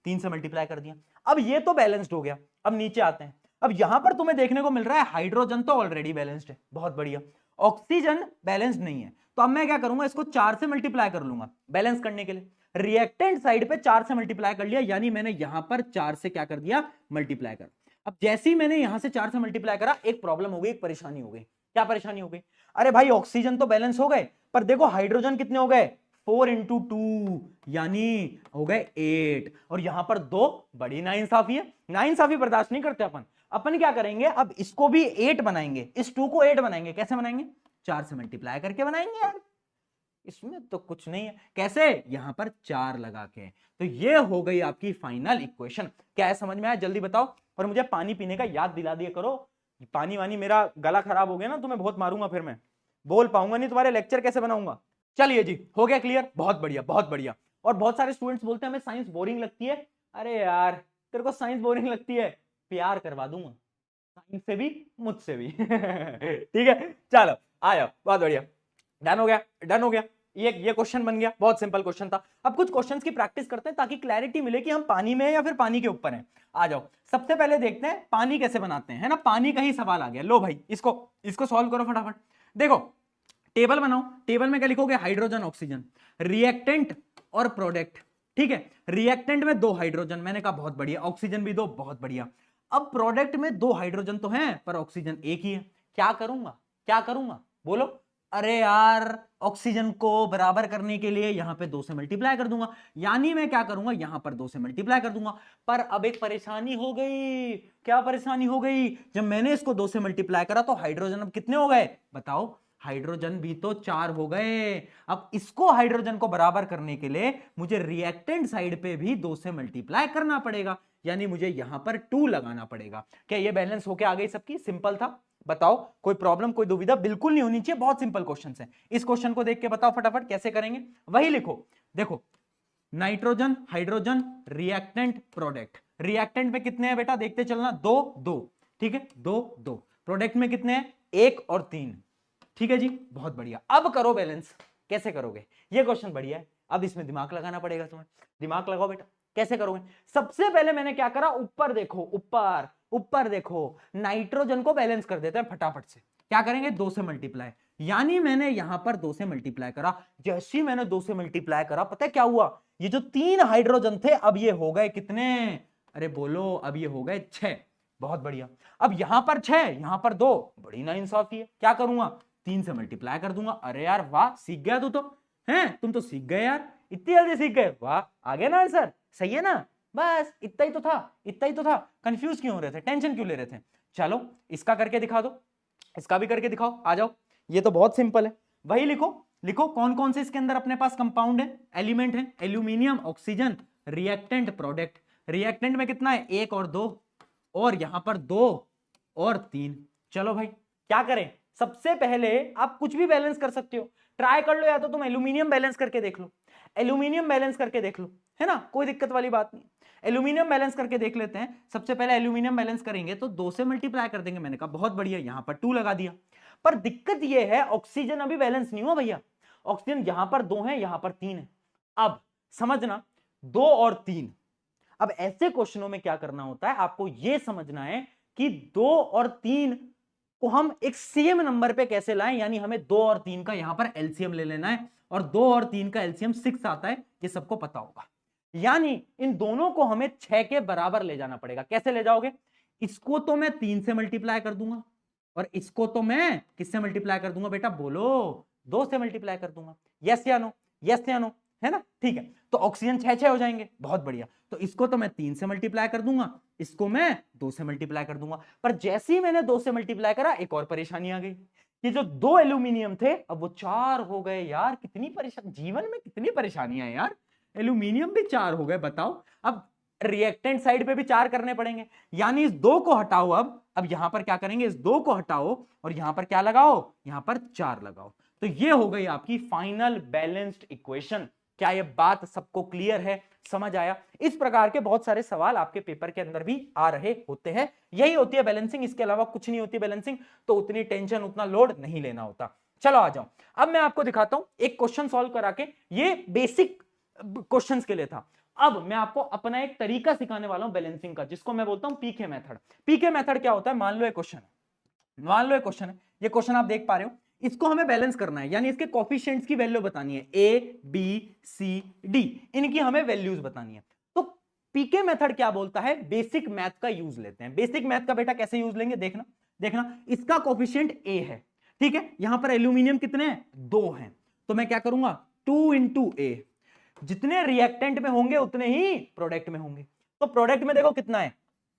3 से मल्टीप्लाई कर दिया। अब ये तो बैलेंस्ड हो गया। अब नीचे आते हैं। अब यहां पर तुम्हें देखने को मिल रहा है हाइड्रोजन तो ऑलरेडी बैलेंस्ड है, बहुत बढ़िया। ऑक्सीजन बैलेंस्ड नहीं है, तो अब मैं क्या करूंगा, इसको 4 से मल्टीप्लाई कर लूंगा बैलेंस करने के लिए। रिएक्टेंट साइड पे 4 से मल्टीप्लाई कर लिया, यानी मैंने यहां पर 4 से क्या कर दिया, मल्टीप्लाई कर। अब जैसे ही मैंने यहां से 4 से मल्टीप्लाई करा, एक प्रॉब्लम हो गई, एक परेशानी हो गई। क्या परेशानी हो गई, अरे भाई ऑक्सीजन तो बैलेंस हो गए, पर देखो हाइड्रोजन कितने हो गए, 4 इंटू 2 यानी हो गए 8, और यहां पर 2 बड़ी नाइंसाफी है, नाइंसाफी बर्दाश्त नहीं करते अपन क्या करेंगे, अब इसको भी 8 बनाएंगे, इस 2 को 8 बनाएंगे, कैसे बनाएंगे, 4 से मल्टीप्लाई करके बनाएंगे यार, इसमें तो कुछ नहीं है, कैसे, यहां पर 4 लगा के। तो ये हो गई आपकी फाइनल इक्वेशन। क्या है, समझ में आया, जल्दी बताओ, और मुझे पानी पीने का याद दिला दिया करो, पानी वानी, मेरा गला खराब हो गया ना तो मैं बहुत मारूंगा, फिर मैं बोल पाऊंगा नहीं, तुम्हारे लेक्चर कैसे बनाऊंगा। चलिए जी, हो गया क्लियर, बहुत बढ़िया बहुत बढ़िया। और बहुत सारे स्टूडेंट्स बोलते हैं हमें साइंस बोरिंग लगती है, अरे यार तेरे को साइंस बोरिंग लगती है, प्यार करवा दूंगा साइंस से भी, मुझसे भी ठीक है, चलो आ जाओ, बहुत बढ़िया, डन हो गया, डन हो गया। ये क्वेश्चन बन गया, बहुत सिंपल क्वेश्चन था। अब कुछ क्वेश्चंस की प्रैक्टिस करते हैं ताकि क्लैरिटी मिले कि हम पानी में हैं या फिर पानी के ऊपर हैं। आ जाओ, सबसे पहले देखते हैं पानी कैसे बनाते हैं, है ना, पानी का ही सवाल आ गया। लो भाई, इसको सॉल्व करो फटाफट। देखो टेबल बनाओ, टेबल में क्या लिखोगे, हाइड्रोजन ऑक्सीजन, रिएक्टेंट और प्रोडक्ट, ठीक है। रिएक्टेंट में 2 हाइड्रोजन, मैंने कहा बहुत बढ़िया, ऑक्सीजन भी 2, बहुत बढ़िया। अब प्रोडक्ट में 2 हाइड्रोजन तो हैं पर ऑक्सीजन एक ही है, क्या करूंगा बोलो, अरे यार ऑक्सीजन को बराबर करने के लिए यहां पे 2 से मल्टीप्लाई कर दूंगा, यानी मैं क्या करूंगा, यहां पर 2 से मल्टीप्लाई कर दूंगा। पर अब एक परेशानी हो गई, क्या परेशानी हो गई, जब मैंने इसको 2 से मल्टीप्लाई करा तो हाइड्रोजन अब कितने हो गए बताओ, हाइड्रोजन भी तो 4 हो गए। अब इसको हाइड्रोजन को बराबर करने के लिए मुझे रिएक्टेंट साइड पे भी 2 से मल्टीप्लाई करना पड़ेगा, यानी मुझे यहां पर 2 लगाना पड़ेगा। क्या ये बैलेंस होके आ गई सबकी, सिंपल था, बताओ, कोई प्रॉब्लम कोई दुविधा बिल्कुल नहीं होनी चाहिए, बहुत सिंपल क्वेश्चन है। इस क्वेश्चन को देख के बताओ फटाफट कैसे करेंगे, वही लिखो। देखो nitrogen, hydrogen, reactant, product, reactant में कितने हैं बेटा, देखते चलना, 2 2, ठीक है, 2 2, प्रोडक्ट में कितने हैं, 1 और 3, ठीक है जी, बहुत बढ़िया। अब करो बैलेंस, कैसे करोगे, ये क्वेश्चन बढ़िया है, अब इसमें दिमाग लगाना पड़ेगा तुम्हें, दिमाग लगाओ बेटा, कैसे करोगे। सबसे पहले मैंने क्या करा, ऊपर देखो, ऊपर देखो, नाइट्रोजन को बैलेंस कर देते हैं फटाफट से, क्या करेंगे, 2 से मल्टीप्लाई, यानी मैंने यहां पर 2 से मल्टीप्लाई करा, जैसे ही मैंने 2 से मल्टीप्लाई करा, पता है क्या हुआ, ये जो 3 हाइड्रोजन थे अब ये हो गए कितने, अरे बोलो, अब ये हो गए 6, बहुत बढ़िया। अब यहां पर 6, यहां पर 2, बड़ी नाइंसाफी है, क्या करूंगा, 3 से मल्टीप्लाई कर दूंगा। अरे यार वाह, सीख गया तू तो, हैं तुम तो सीख गए यार, इतनी जल्दी सीख गए, वाह, आ गया ना आंसर, सही है ना, बस इतना ही तो था, कंफ्यूज क्यों हो रहे थे, टेंशन क्यों ले रहे थे। चलो इसका करके दिखा दो, इसका भी करके दिखाओ, आ जाओ, ये तो बहुत सिंपल है, वही लिखो कौन कौन से इसके अंदर अपने पास कंपाउंड है, एलिमेंट है, aluminium, oxygen, reactant, product. Reactant में कितना है, 1 और 2, और यहां पर 2 और 3। चलो भाई क्या करें, सबसे पहले आप कुछ भी बैलेंस कर सकते हो, ट्राई कर लो, या तो तुम एल्यूमिनियम बैलेंस करके देख लो, एल्यूमिनियम बैलेंस करके देख लो, है ना, कोई दिक्कत वाली बात नहीं। एल्यूमिनियम बैलेंस करके देख लेते हैं। सबसे पहले एल्यूमिनियम बैलेंस करेंगे तो 2 से मल्टीप्लाई कर देंगे, मैंने कहा बहुत बढ़िया, यहां पर 2 लगा दिया। पर दिक्कत यह है ऑक्सीजन अभी बैलेंस नहीं हुआ भैया, ऑक्सीजन यहां पर 2 है, यहां पर 3 है। अब समझना, 2 और 3, अब ऐसे क्वेश्चनों में क्या करना होता है, आपको यह समझना है कि 2 और 3 को हम एक सेम नंबर पे कैसे लाएं, यानी हमें 2 और 3 का यहां पर एलसीएम ले लेना है, और 2 और 3 का एलसीएम 6 आता है, ये सबको पता होगा। यानी इन दोनों को हमें 6 के बराबर ले जाना पड़ेगा। कैसे ले जाओगे, इसको तो मैं 3 से मल्टीप्लाई कर दूंगा, और इसको तो मैं किससे मल्टीप्लाई कर दूंगा बेटा, बोलो, 2 से मल्टीप्लाई कर दूंगा। यस या नो, यस या नो, है ना, ठीक है। तो ऑक्सीजन 6 हो जाएंगे, बहुत बढ़िया। तो इसको तो मैं 3 से मल्टीप्लाई कर दूंगा, इसको मैं 2 से मल्टीप्लाई कर दूंगा। पर जैसे ही मैंने 2 से मल्टीप्लाई करा, एक और परेशानी आ गई, ये जो 2 एल्यूमिनियम थे अब वो 4 हो गए। यार कितनी परेशानी, जीवन में कितनी परेशानियां हैं यार, एल्यूमिनियम भी 4 हो गए, बताओ। अब रिएक्टेंट साइड पे भी 4 करने पड़ेंगे, यानी इस 2 को हटाओ, अब यहां पर क्या करेंगे, इस 2 को हटाओ और यहां पर क्या लगाओ, यहां पर 4 लगाओ। तो ये हो गई आपकी फाइनल बैलेंस्ड इक्वेशन। क्या ये बात सबको क्लियर है, समझ आया। इस प्रकार के बहुत सारे सवाल आपके पेपर के अंदर भी आ रहे होते हैं, यही होती है बैलेंसिंग, इसके अलावा कुछ नहीं होती बैलेंसिंग। तो उतनी टेंशन, उतना लोड नहीं लेना होता। चलो आ जाओ, अब मैं आपको दिखाता हूं एक क्वेश्चन सॉल्व करा के, ये बेसिक क्वेश्चंस के लिए था। अब मैं आपको अपना एक तरीका सिखाने वाला हूं बैलेंसिंग का, जिसको मैं बोलता हूं पीके मेथड। पीके मेथड क्या होता है, मान लो एक क्वेश्चन है, ये क्वेश्चन आप देख पा रहे हो, इसको हमें बैलेंस करना है, यानी इसके कोफिशिएंट्स की वैल्यू बतानी है, ए बी सी डी, इनकी हमें वैल्यूज बतानी है। तो पीके मेथड क्या बोलता है, बेसिक मैथ का यूज लेते हैं। बेसिक मैथ का बेटा कैसे यूज लेंगे, देखना इसका कोफिशिएंट ए है, ठीक है, यहां पर एल्यूमिनियम कितने हैं, 2 हैं, तो मैं क्या करूंगा, 2 इंटू ए, जितने रिएक्टेंट में होंगे उतने ही प्रोडक्ट में होंगे। तो प्रोडक्ट में देखो कितना है,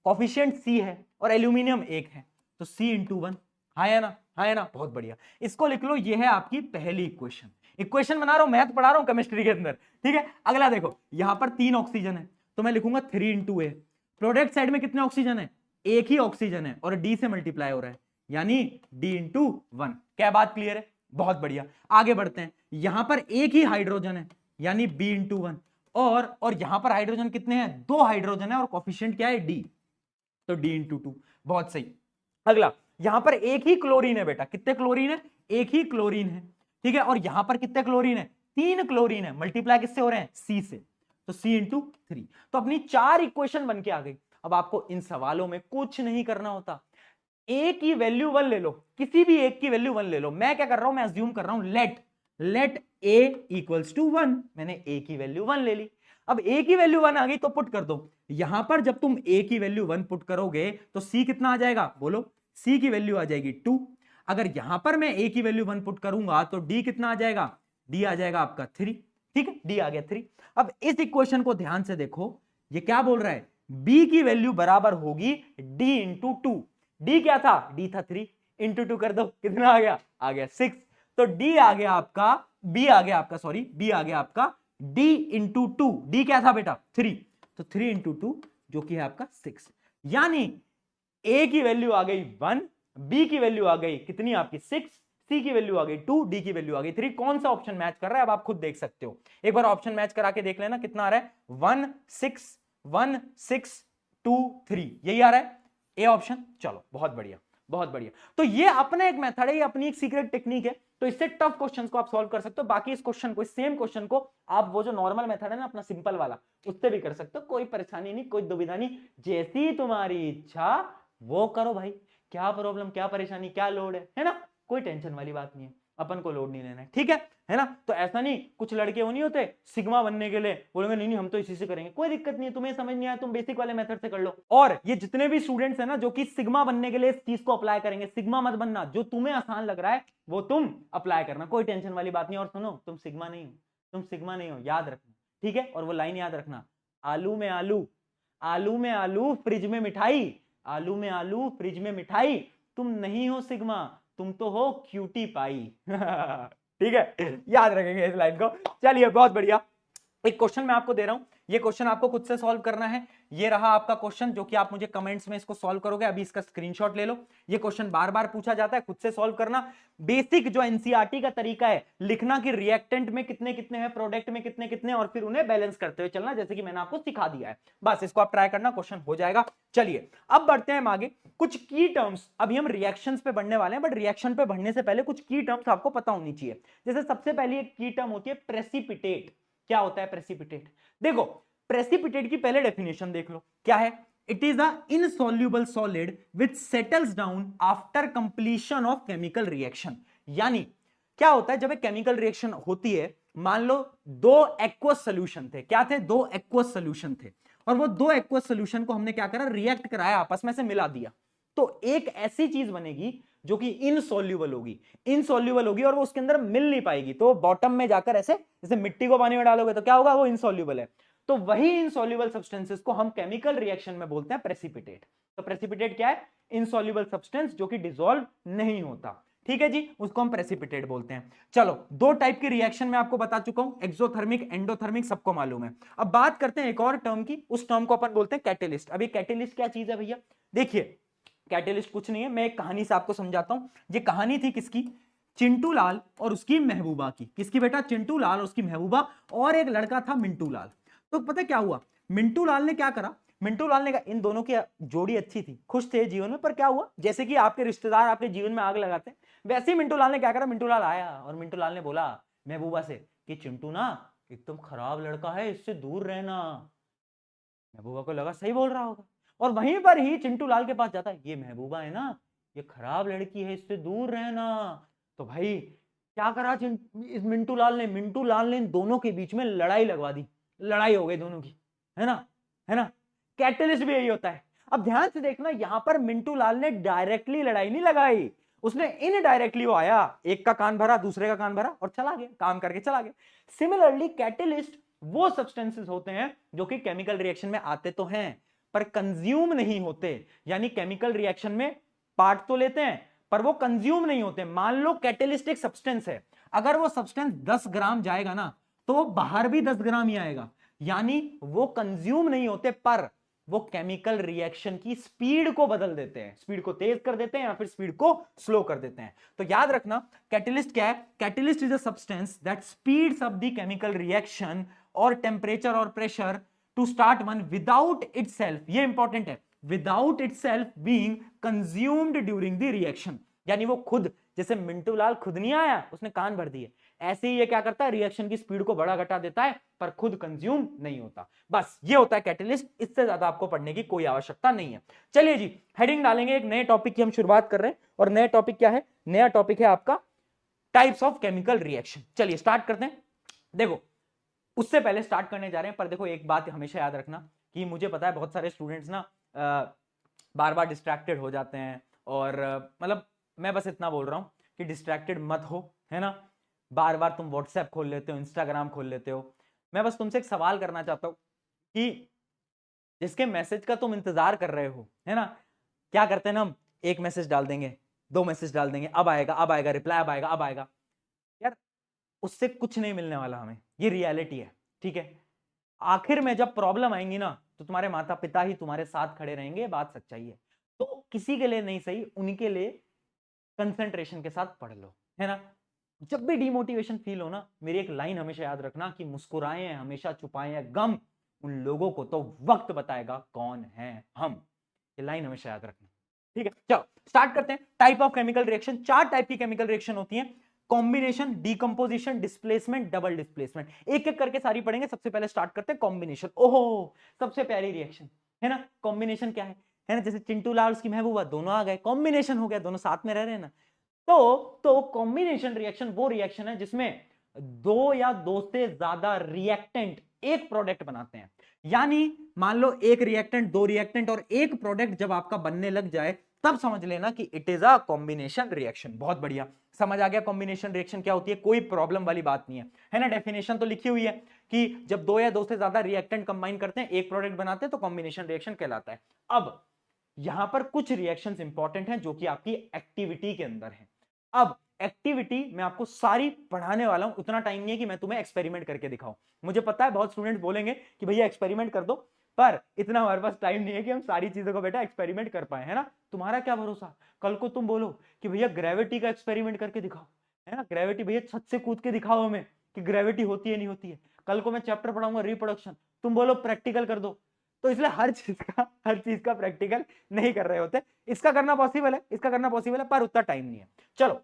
कोफिशिएंट सी है और एल्यूमिनियम 1 है, तो सी इंटू 1, हाँ है ना, हाँ है ना, बहुत बढ़िया। इसको लिख लो, ये है आपकी पहली इक्वेशन। इक्वेशन बना रहा हूं, मैथ पढ़ा रहा हूं केमिस्ट्री के अंदर, ठीक है। अगला देखो, यहां पर 3 ऑक्सीजन है, तो मैं लिखूंगा 3 इंटू ए। प्रोडक्ट साइड में कितने ऑक्सीजन है, एक ही ऑक्सीजन है और डी से मल्टीप्लाई हो रहा है, यानी डी इंटू 1। क्या बात क्लियर है, बहुत बढ़िया। आगे बढ़ते हैं, यहां पर एक ही हाइड्रोजन है, यानी बी इंटू 1, और यहां पर हाइड्रोजन कितने हैं, 2 हाइड्रोजन है और कोफिशिएंट क्या है, डी, तो डी इंटू 2, बहुत सही। अगला, यहां पर एक ही क्लोरीन है बेटा, कितने क्लोरीन है, एक ही क्लोरीन है, ठीक है। और यहां पर कितने क्लोरीन है, 3 क्लोरीन है, मल्टीप्लाई किससे हो रहे हैं, सी से, तो सी इंटू 3। तो अपनी 4 इक्वेशन बन के आ गई। अब आपको इन सवालों में कुछ नहीं करना होता, ए की वैल्यू 1 ले लो, किसी भी एक की वैल्यू 1 ले लो। मैं क्या कर रहा हूं, मैं अज्यूम कर रहा हूं लेट ए इक्वल्स टू 1, मैंने ए की वैल्यू 1 ले ली। अब ए की वैल्यू 1 आ गई तो पुट कर दो। यहां पर जब तुम ए की वैल्यू 1 पुट करोगे तो सी कितना आ जाएगा, बोलो, सी की वैल्यू आ जाएगी 2। अगर यहां पर मैं ए की वैल्यू 1 पुट करूंगा तो डी कितना आ जाएगा, डी आ जाएगा आपका 3, ठीक है, डी आ गया 3। अब इस इक्वेशन को ध्यान से देखो, ये क्या बोल रहा है, बी की वैल्यू बराबर होगी डी इंटू 2। डी क्या था, डी था 3, इंटू 2 कर दो, कितना आ गया 6। तो डी आ गया आपका, बी आ गया आपका, सॉरी बी आ गया आपका डी इंटू 2। डी क्या था बेटा, 3, तो 3 इंटू 2 जो कि है आपका 6। यानी ए की वैल्यू आ गई 1, बी की वैल्यू आ गई कितनी आपकी 6, सी की वैल्यू आ गई 2, डी की वैल्यू आ गई 3। कौन सा ऑप्शन मैच कर रहा है, अब आप खुद देख सकते हो। एक बार ऑप्शन मैच करा के देख लेना कितना आ रहा है, 1 6 1 6 2 3, यही आ रहा है ए ऑप्शन। चलो बहुत बढ़िया, बहुत बढ़िया। तो ये अपना एक मेथड है, ये अपनी एक सीक्रेट टेक्निक है, तो इससे टफ क्वेश्चंस को आप सॉल्व कर सकते हो। बाकी इस क्वेश्चन को, सेम क्वेश्चन को आप वो जो नॉर्मल मेथड है ना अपना सिंपल वाला, उससे भी कर सकते हो, कोई परेशानी नहीं, कोई दुविधा नहीं, जैसी तुम्हारी इच्छा वो करो भाई। क्या प्रॉब्लम, क्या परेशानी, क्या लोड है ना, कोई टेंशन वाली बात नहीं है, अपन को लोड नहीं लेना है, ठीक है ना। तो ऐसा नहीं, कुछ लड़के वो नहीं होते सिग्मा बनने के लिए बोलेंगे नहीं नहीं हम तो इसी से करेंगे, कोई दिक्कत नहीं है, तुम्हें समझ नहीं आया तुम बेसिक वाले मेथड से कर लो। और ये जितने भी स्टूडेंट्स हैं ना जो कि सिग्मा बनने के लिए इस चीज को अप्लाई करेंगे, सिग्मा मत बनना, जो तुम्हें आसान लग रहा है वो तुम अप्लाई करना, कोई टेंशन वाली बात नहीं। और सुनो, तुम सिग्मा नहीं हो, तुम सिग्मा नहीं हो, याद रखना, ठीक है। और वो लाइन याद रखना, आलू में आलू, आलू में आलू फ्रिज में मिठाई, आलू में आलू फ्रिज में मिठाई, तुम नहीं हो सिग्मा, तुम तो हो क्यूटी पाई। ठीक है, याद रखेंगे इस लाइन को। चलिए बहुत बढ़िया, एक क्वेश्चन मैं आपको दे रहा हूं, ये क्वेश्चन आपको खुद से सॉल्व करना है। ये रहा आपका क्वेश्चन जो कि आप मुझे कमेंट्स में इसको सॉल्व करोगे, अभी इसका स्क्रीनशॉट ले लो। ये क्वेश्चन बार बार पूछा जाता है, खुद से सॉल्व करना। बेसिक जो एनसीईआरटी का तरीका है लिखना कि रिएक्टेंट में कितने कितने हैं, प्रोडक्ट में कितने कितने, और फिर उन्हें बैलेंस करते हुए चलना, जैसे कि मैंने आपको सिखा दिया है। बस इसको आप ट्राई करना, क्वेश्चन हो जाएगा। चलिए अब बढ़ते हैं आगे। कुछ की टर्म्स, अभी हम रिएक्शंस पे बढ़ने वाले हैं, बट रिएक्शन पे बढ़ने से पहले कुछ की टर्म्स आपको पता होनी चाहिए। जैसे सबसे पहली एक की टर्म होती है प्रेसिपिटेट। क्या होता है प्रेसिपिटेट, देखो प्रेसिपिटेट की पहले डेफिनेशन देख लो, क्या है, it is a insoluble solid which settles down after completion of chemical reaction. यानी क्या होता है, जब एक केमिकल रिएक्शन होती है, मान लो 2 एक्वस सोल्यूशन थे, क्या थे, 2 एक्वस सोल्यूशन थे, और वो 2 एक्वस सोल्यूशन को हमने क्या करा, रिएक्ट कराया, आपस में से मिला दिया, तो एक ऐसी चीज बनेगी जो कि इनसॉल्युबल होगी, इनसॉल्युबल होगी और वो उसके अंदर मिल नहीं पाएगी, तो बॉटम में जाकर ऐसे, जैसे मिट्टी को पानी में डालोगे तो क्या होगा, वो इनसॉल्युबल है। तो वही इनसॉल्युबल सब्सटेंसेस को हम केमिकल रिएक्शन में बोलते हैं प्रेसिपिटेट। तो प्रेसिपिटेट क्या है, इनसॉल्युबल सब्सटेंस जो कि डिसॉल्व नहीं होता, ठीक है जी, उसको हम प्रेसिपिटेट बोलते हैं। चलो 2 टाइप की रिएक्शन में आपको बता चुका हूं, एक्सोथर्मिक, एंडोथर्मिक, सबको मालूम है। अब बात करते हैं एक और टर्म की, उस टर्म को अपन बोलते हैं कैटेलिस्ट। अभी कैटेलिस्ट क्या चीज है भैया, देखिए कैटेलिस्ट कुछ नहीं है, मैं एक कहानी से आपको समझाता हूं। ये कहानी थी किसकी, चिंटू लाल और उसकी महबूबा की। किसकी बेटा, चिंटू लाल और उसकी महबूबा, और एक लड़का था मिंटू लाल। तो पता क्या हुआ, मिंटू लाल ने क्या करा, मिंटू लाल ने कहा, इन दोनों की जोड़ी अच्छी थी, खुश थे जीवन में, पर क्या हुआ, जैसे कि आपके रिश्तेदार आपके जीवन में आग लगाते हैं, वैसे ही मिंटू लाल ने क्या करा, मिंटू लाल आया और मिंटू लाल ने बोला महबूबा से कि चिंटू ना एकदम खराब लड़का है, इससे दूर रहना। महबूबा को लगा सही बोल रहा होगा, और वहीं पर ही चिंटू लाल के पास जाता है, ये महबूबा है ना, ये खराब लड़की है, इससे दूर रहना। तो भाई क्या करा इस मिंटू लाल ने इन दोनों के बीच में लड़ाई लगवा दी, लड़ाई हो गई दोनों की, है ना। कैटलिस्ट भी यही होता है। अब ध्यान से देखना, यहां पर मिंटू लाल ने डायरेक्टली लड़ाई नहीं लगाई, उसने इनडायरेक्टली वो आया, एक का कान भरा, दूसरे का कान भरा और चला गया, काम करके चला गया। सिमिलरली कैटलिस्ट वो सब्सटेंसेस होते हैं जो कि केमिकल रिएक्शन में आते तो हैं पर कंज्यूम नहीं होते, यानी केमिकल रिएक्शन में पार्ट तो लेते हैं पर वो कंज्यूम नहीं होते। मान लो कैटलिस्ट एक सब्सटेंस है, अगर वो सब्सटेंस 10 ग्राम जाएगा ना तो वो बाहर भी 10 ग्राम ही आएगा, यानी वो कंज्यूम नहीं होते पर वो केमिकल रिएक्शन की स्पीड को बदल देते हैं, स्पीड को तेज कर देते हैं या फिर स्पीड को स्लो कर देते हैं। तो याद रखना कैटलिस्ट क्या है, catalyst is a substance that speeds up the chemical reaction और टेम्परेचर और pressure to start one without itself, ये इंपॉर्टेंट है, without itself being consumed during the reaction. यानी वो खुद, जैसे मिंटू लाल खुद नहीं आया उसने कान भर दिए, ऐसे ही ये क्या करता है, रिएक्शन की स्पीड को बड़ा घटा देता है पर खुद कंज्यूम नहीं होता। बस ये होता है कैटलिस्ट, इससे ज्यादा आपको पढ़ने की कोई आवश्यकता नहीं है। चलिए जी, हेडिंग डालेंगे, एक नए टॉपिक की हम शुरुआत कर रहे हैं और नया टॉपिक क्या है, नया टॉपिक है आपका टाइप्स ऑफ केमिकल रिएक्शन। चलिए स्टार्ट करते हैं। देखो उससे पहले स्टार्ट करने जा रहे हैं पर देखो एक बात हमेशा याद रखना कि मुझे पता है बहुत सारे स्टूडेंट्स ना बार बार डिस्ट्रैक्टेड हो जाते हैं और मतलब मैं बस इतना बोल रहा हूं कि डिस्ट्रैक्टेड मत हो, है ना। बार बार तुम व्हाट्सएप खोल लेते हो, इंस्टाग्राम खोल लेते हो। मैं बस तुमसे एक सवाल करना चाहता हूं कि जिसके मैसेज का तुम इंतजार कर रहे हो, है ना, क्या करते हैं ना, हम एक मैसेज डाल देंगे, दो मैसेज डाल देंगे, अब आएगा रिप्लाई, अब आएगा। यार उससे कुछ नहीं मिलने वाला हमें, ये रियलिटी है, ठीक है। आखिर में जब प्रॉब्लम आएंगी ना तो तुम्हारे माता पिता ही तुम्हारे साथ खड़े रहेंगे, बात सच्चाई है। तो किसी के लिए नहीं सही, उनके लिए कंसंट्रेशन के साथ पढ़ लो, है ना। जब भी डिमोटिवेशन फील हो ना, मेरी एक लाइन हमेशा याद रखना कि मुस्कुराए हैं हमेशा, छुपाए हैं गम, उन लोगों को तो वक्त बताएगा कौन है हम। ये लाइन हमेशा याद रखना, ठीक है। चलो स्टार्ट करते हैं। Type of chemical reaction, 4 type की केमिकल रिएक्शन होती है, combination, decomposition, displacement, double displacement. एक एक करके सारी पढ़ेंगे। सबसे पहले स्टार्ट करते हैं कॉम्बिनेशन। ओहो सबसे प्यारी रिएक्शन, है ना। कॉम्बिनेशन क्या है ना, जैसे चिंटू लाल उसकी महबूबा दोनों आ गए, कॉम्बिनेशन हो गया, दोनों साथ में रह रहे हैं ना। तो कॉम्बिनेशन रिएक्शन वो रिएक्शन है जिसमें दो या दो से ज्यादा रिएक्टेंट एक प्रोडक्ट बनाते हैं। यानी मान लो एक रिएक्टेंट, दो रिएक्टेंट और एक प्रोडक्ट जब आपका बनने लग जाए तब समझ लेना कि it is a combination reaction. बहुत बढ़िया, समझ आ गया कॉम्बिनेशन रिएक्शन क्या होती है, कोई प्रॉब्लम वाली बात नहीं है ना। डेफिनेशन तो लिखी हुई है कि जब दो या दो से ज्यादा रिएक्टेंट कंबाइन करते हैं एक प्रोडक्ट बनाते हैं तो कॉम्बिनेशन रिएक्शन कहलाता है। अब यहां पर कुछ रिएक्शंस इंपॉर्टेंट हैं जो कि आपकी एक्टिविटी के अंदर है। अब एक्टिविटी मैं आपको सारी पढ़ाने वाला हूं, उतना टाइम नहीं है कि मैं तुम्हें एक्सपेरिमेंट करके दिखाऊं। मुझे पता है बहुत स्टूडेंट बोलेंगे कि भैया एक्सपेरिमेंट कर दो, पर इतना हमारे पास टाइम नहीं है कि हम सारी चीजों को बेटा एक्सपेरिमेंट कर पाए, है ना। तुम्हारा क्या भरोसा, कल को तुम बोलो कि भैया ग्रेविटी का एक्सपेरिमेंट करके दिखाओ, है ना। ग्रेविटी भैया छत से कूद के दिखाओ हमें कि ग्रेविटी होती है नहीं होती है। कल को मैं चैप्टर पढ़ाऊंगा रिप्रोडक्शन, तुम बोलो प्रैक्टिकल कर दो। तो इसलिए हर चीज का प्रैक्टिकल नहीं कर रहे होते। इसका करना पॉसिबल है, इसका करना पॉसिबल है, पर उतना टाइम नहीं है। चलो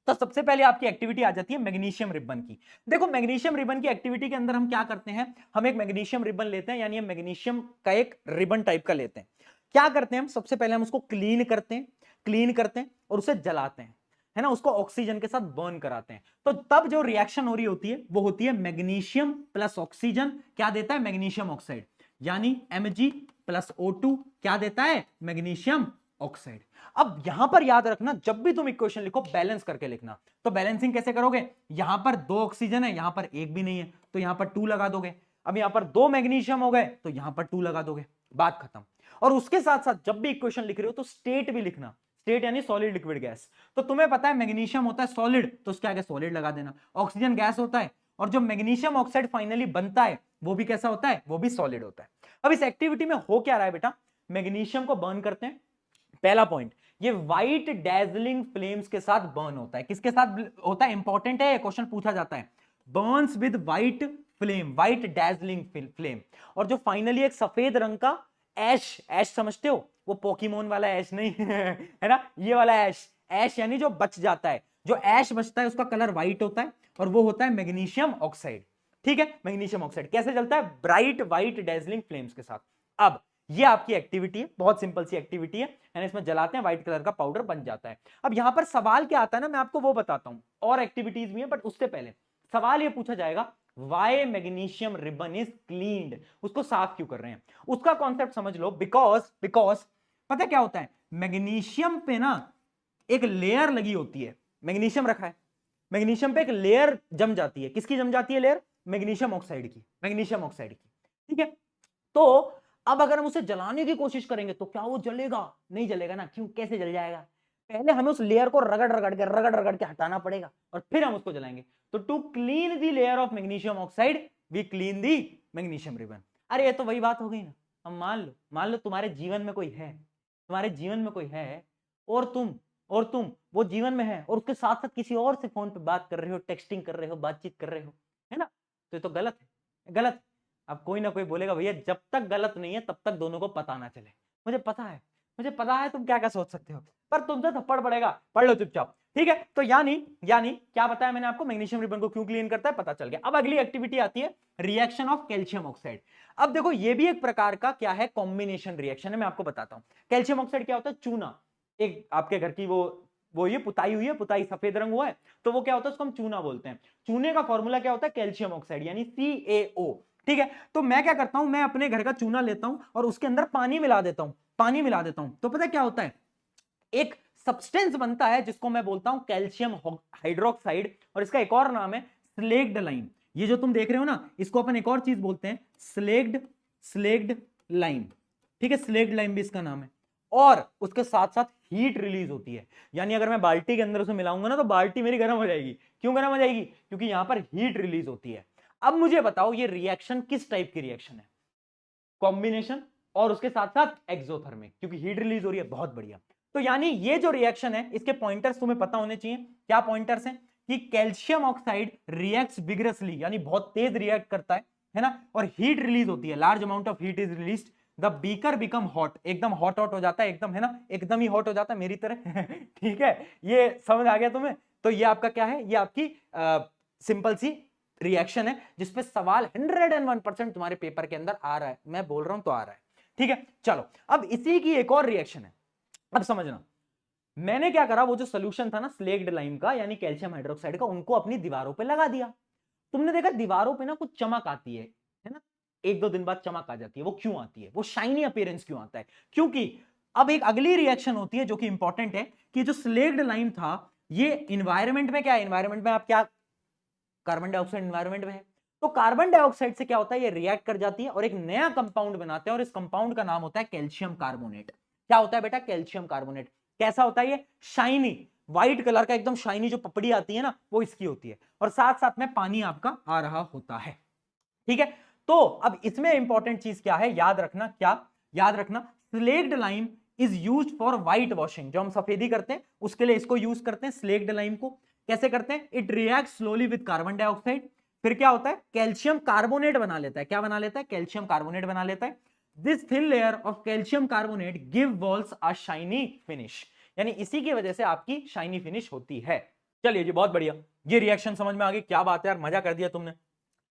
तो सबसे पहले आपकी एक्टिविटी आ जाती है मैग्नीशियम रिबन की। देखो मैग्नीशियम रिबन की एक्टिविटी के अंदर हम क्या करते हैं, हम एक मैग्नीशियम रिबन लेते हैं, यानी हम मैग्नीशियम का एक रिबन टाइप का लेते हैं। क्या करते हैं हम, सबसे पहले हम उसको क्लीन करते हैं और उसे जलाते हैं, है ना, उसको ऑक्सीजन के साथ बर्न कराते हैं। तो तब जो रिएक्शन हो रही होती है वो होती है मैग्नीशियम प्लस ऑक्सीजन क्या देता है, मैग्नीशियम ऑक्साइड, यानी Mg प्लस O2 क्या देता है, मैग्नीशियम ऑक्साइड। अब यहां पर याद रखना जब भी तुम इक्वेशन लिखो बैलेंस करके लिखना। तो बैलेंसिंग कैसे करोगे, यहां पर दो ऑक्सीजन है, यहां पर एक भी नहीं है तो यहां पर 2 लगा दोगे। अब यहां पर दो मैग्नीशियम हो गए तो यहां पर 2 लगा दोगे, बात खत्म। और उसके साथ साथ जब भी इक्वेशन लिख रहे हो तो स्टेट भी लिखना, स्टेट यानी सॉलिड लिक्विड गैस। तो तुम्हें पता है मैग्नीशियम होता है सॉलिड, तो उसके आगे सॉलिड लगा देना। ऑक्सीजन गैस होता है और जो मैग्नीशियम ऑक्साइड फाइनली बनता है वो भी कैसा होता है, वो भी सॉलिड होता है। अब इस एक्टिविटी में हो क्या रहा है बेटा, मैग्नीशियम को बर्न करते हैं। पहला पॉइंट, ये व्हाइट डैजलिंग फ्लेम्स के साथ बर्न होता है। किसके साथ होता है, इंपॉर्टेंट है, क्वेश्चन पूछा जाता है। Burns with white flame, white dazzling flame. और जो फाइनली एक सफेद रंग का ऐश, ऐश समझते हो, वो पोकेमोन वाला ऐश नहीं है ना, ये वाला ऐश, ऐश यानी जो बच जाता है, जो ऐश बचता है उसका कलर व्हाइट होता है और वो होता है मैग्नीशियम ऑक्साइड। ठीक है, मैग्नीशियम ऑक्साइड कैसे जलता है, ब्राइट व्हाइट डैजलिंग फ्लेम्स के साथ। अब ये आपकी एक्टिविटी है, बहुत सिंपल सी एक्टिविटी है, यानी इसमें जलाते हैं, व्हाइट कलर का पाउडर बन जाता है। अब यहां पर सवाल क्या आता है ना, मैं आपको वो बताता हूं, और एक्टिविटीज भी है, बट उससे पहले सवाल ये पूछा जाएगा why magnesium ribbon is cleaned, उसको साफ क्यों कर रहे हैं, उसका कॉन्सेप्ट समझ लो। बिकॉज पता क्या होता है, मैग्नीशियम पे ना एक लेयर लगी होती है, मैग्नीशियम रखा है, मैग्नीशियम पे एक लेयर जम जाती है, किसकी जम जाती है लेयर? मैग्नीशियम ऑक्साइड की, मैग्नीशियम ऑक्साइड की, ठीक है। तो अब अगर हम उसे जलाने की कोशिश करेंगे तो क्या वो जलेगा? नहीं जलेगा ना। क्यों? कैसे जल जाएगा? पहले हमें उस लेयर को रगड़ के हटाना पड़ेगा और फिर हम उसको जलाएंगे। तो to clean the layer of magnesium oxide we clean the magnesium ribbon. अरे ये तो वही बात हो गई ना। अब मान लो तुम्हारे जीवन में कोई है, तुम्हारे जीवन में कोई है और तुम वो जीवन में है और उसके साथ साथ किसी और से फोन पे बात कर रहे हो, टेक्सटिंग कर रहे हो, बातचीत कर रहे हो, है ना? तो ये तो गलत है, गलत है। अब कोई ना कोई बोलेगा भैया जब तक गलत नहीं है तब तक दोनों को पता ना चले। मुझे पता है तुम क्या क्या सोच सकते हो, पर तुमसे थप्पड़ पड़ेगा, पढ़ लो चुपचाप, ठीक है। तो यानी क्या बताया मैंने आपको? मैग्नीशियम रिबन को क्यों क्लीन करता है पता चल गया। अब अगली एक्टिविटी आती है रिएक्शन ऑफ कैल्शियम ऑक्साइड। अब देखो ये भी एक प्रकार का क्या है, कॉम्बिनेशन रिएक्शन है। मैं आपको बताता हूं कैल्शियम ऑक्साइड क्या होता है। चूना, एक आपके घर की वो ये पुताई हुई है, पुताई सफेद रंग हुआ है तो वो क्या होता है, उसको हम चूना बोलते हैं। चूने का फॉर्मूला क्या होता है? कैल्शियम ऑक्साइड यानी CaO, ठीक है। तो मैं क्या करता हूं, मैं अपने घर का चूना लेता हूं और उसके अंदर पानी मिला देता हूं, तो पता क्या होता है, एक सब्सटेंस बनता है जिसको मैं बोलता हूं कैल्शियम हाइड्रोक्साइड, और इसका एक और नाम है स्लेग्ड लाइम। ये जो तुम देख रहे हो ना, इसको अपन एक और चीज बोलते हैं स्लेग्ड लाइम, ठीक है, स्लेग्ड लाइम भी इसका नाम है। और उसके साथ साथ हीट रिलीज होती है, यानी अगर मैं बाल्टी के अंदर उसे मिलाऊंगा ना तो बाल्टी मेरी गर्म हो जाएगी। क्यों गर्म हो जाएगी? क्योंकि यहां पर हीट रिलीज होती है। अब मुझे बताओ ये रिएक्शन किस टाइप की रिएक्शन है? कॉम्बिनेशन और उसके साथ साथ एक्सोथर्मिक, क्योंकि हीट रिलीज हो रही है। बहुत बढ़िया। तो यानी ये जो रिएक्शन है इसके पॉइंटर्स तुम्हें पता होने चाहिए। क्या पॉइंटर्स हैं? कि कैल्शियम ऑक्साइड रिएक्ट्स विग्रसली, यानी बहुत तेज रिएक्ट करता है ना, और हीट रिलीज होती है, large amount of heat is released, the beaker become hot, एकदम हॉट हो जाता है, एकदम, है ना, एकदम ही हॉट हो जाता है मेरी तरह ठीक है, ये समझ आ गया तुम्हें? तो ये आपका क्या है, ये आपकी सिंपल सी रिएक्शन है जिसपे सवाल 101% तुम्हारे पेपर के अंदर आ रहा है। मैं बोल रहा हूं तो आ रहा है, ठीक है। चलो अब इसी की एक और रिएक्शन है। अब समझना, मैंने क्या करा, वो जो सोल्यूशन था ना स्लेग्ड लाइम का यानी कैल्शियम हाइड्रोक्साइड का, उनको अपनी दीवारों पे लगा दिया। तुमने देखा दीवारों पे ना कुछ चमक आती है ना, एक दो दिन बाद चमक आ जाती है। वो क्यों आती है? वो शाइनी अपीयरेंस क्यों आता है? क्योंकि अब एक अगली रिएक्शन होती है जो कि इंपॉर्टेंट है, कि जो स्लेग्ड लाइम था ये इन्वायरमेंट में क्या है, इन्वायरमेंट में आप क्या, कार्बन डाइऑक्साइड इन्वायरमेंट में है, तो कार्बन डाइऑक्साइड से क्या होता है, ये रिएक्ट कर जाती है और एक नया कंपाउंड बनाते हैं, और इस कंपाउंड का नाम होता है कैल्शियम कार्बोनेट। क्या होता है बेटा? Calcium carbonate. कैसा होता है ये? शाइनी, व्हाइट कलर का, एकदम शाइनी, जो पपड़ी आती है ना वो इसकी होती है, और साथ साथ में पानी आपका आ रहा होता है, ठीक है। तो अब इसमें इंपॉर्टेंट चीज क्या है, याद रखना, क्या याद रखना, slaked lime is used for white washing, जो हम सफेदी करते हैं उसके लिए इसको यूज करते हैं, स्लेग्ड लाइम को। कैसे करते हैं? It react slowly with carbon dioxide, फिर क्या होता है, कैल्शियम कार्बोनेट बना लेता है। क्या बना लेता है? कैल्शियम कार्बोनेट बना लेता है। This thin layer of calcium carbonate give walls a shiny finish, यानी इसी की वजह से आपकी शाइनी फिनिश होती है। चलिए जी, बहुत बढ़िया, ये रिएक्शन समझ में आ गई। क्या बात है यार, मजा कर दिया तुमने,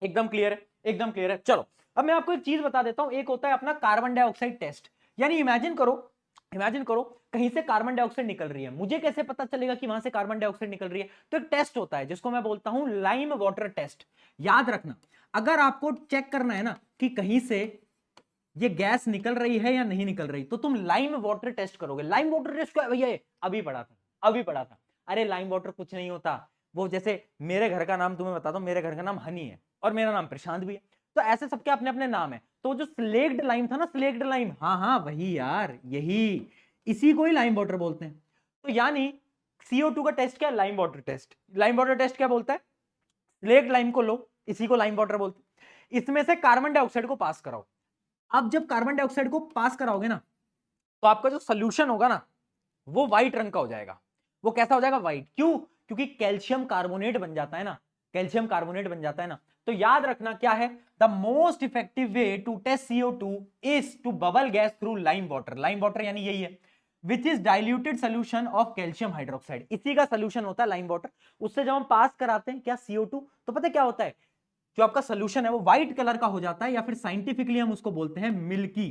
एकदम क्लियर है, एकदम क्लियर है। चलो अब मैं आपको एक चीज बता देता हूं, एक होता है अपना कार्बन डाइऑक्साइड टेस्ट। यानी इमेजिन करो कहीं से कार्बन डाइऑक्साइड निकल रही है, मुझे कैसे पता चलेगा कि वहां से कार्बन डाइऑक्साइड निकल रही है? तो एक टेस्ट होता है जिसको मैं बोलता हूं लाइम वाटर टेस्ट। याद रखना, अगर आपको चेक करना है ना कि कहीं से ये गैस निकल रही है या नहीं निकल रही, तो तुम लाइम वाटर टेस्ट करोगे। लाइम वाटर टेस्ट क्या है भैया? अभी पढ़ा था। अरे लाइम वाटर कुछ नहीं होता, वो जैसे मेरे घर का नाम तुम्हें बता दो, मेरे घर का नाम हनी है और मेरा नाम प्रशांत भी है, तो ऐसे सबके अपने अपने नाम है। तो जो स्लेग्ड लाइम था ना, स्लेग्ड लाइम, हाँ हाँ वही यार, यही, इसी को ही लाइम वाटर बोलते हैं। तो यानी CO2 का टेस्ट क्या है? Lime water test. Lime water test क्या बोलता है? स्लेग्ड लाइम को लो, इसी को लाइम वाटर बोलते हैं, इसमें से कार्बन डाइऑक्साइड को पास कराओ। अब जब कार्बन डाइऑक्साइड को पास कराओगे ना, तो आपका जो सोल्यूशन होगा ना वो व्हाइट रंग का हो जाएगा। वो कैसा हो जाएगा? व्हाइट। क्यों? क्योंकि कैल्शियम कार्बोनेट बन जाता है ना, कैल्शियम कार्बोनेट बन जाता है ना। तो याद रखना क्या है, the most effective way to test CO2 is to bubble gas through lime water. Lime water यानी यही है, which is diluted solution of calcium hydroxide, इसी का सोल्यूशन होता है लाइम वाटर। उससे जब हम पास कराते हैं क्या, CO2, तो पता है क्या होता है, जो आपका सोल्यूशन है वो व्हाइट कलर का हो जाता है, या फिर साइंटिफिकली हम उसको बोलते हैं milky.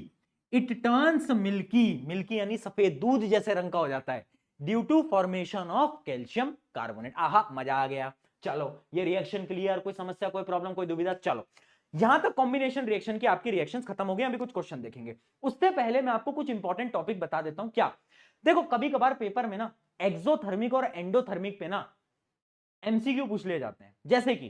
It turns milky, milky यानी सफेद दूध जैसे रंग का हो जाता है, due to formation of calcium carbonate. आहा, मजा आ गया। चलो ये रिएक्शन क्लियर, कोई समस्या, कोई प्रॉब्लम, कोई दुविधा? चलो यहां तक कॉम्बिनेशन रिएक्शन की आपकी रिएक्शंस खत्म हो गए, अभी कुछ क्वेश्चन देखेंगे। उससे पहले मैं आपको कुछ इंपॉर्टेंट टॉपिक बता देता हूं। क्या? देखो कभी कभार पेपर में ना एक्सोथर्मिक और एंडोथर्मिक पे ना एमसीक्यू पूछ लिए जाते हैं, जैसे कि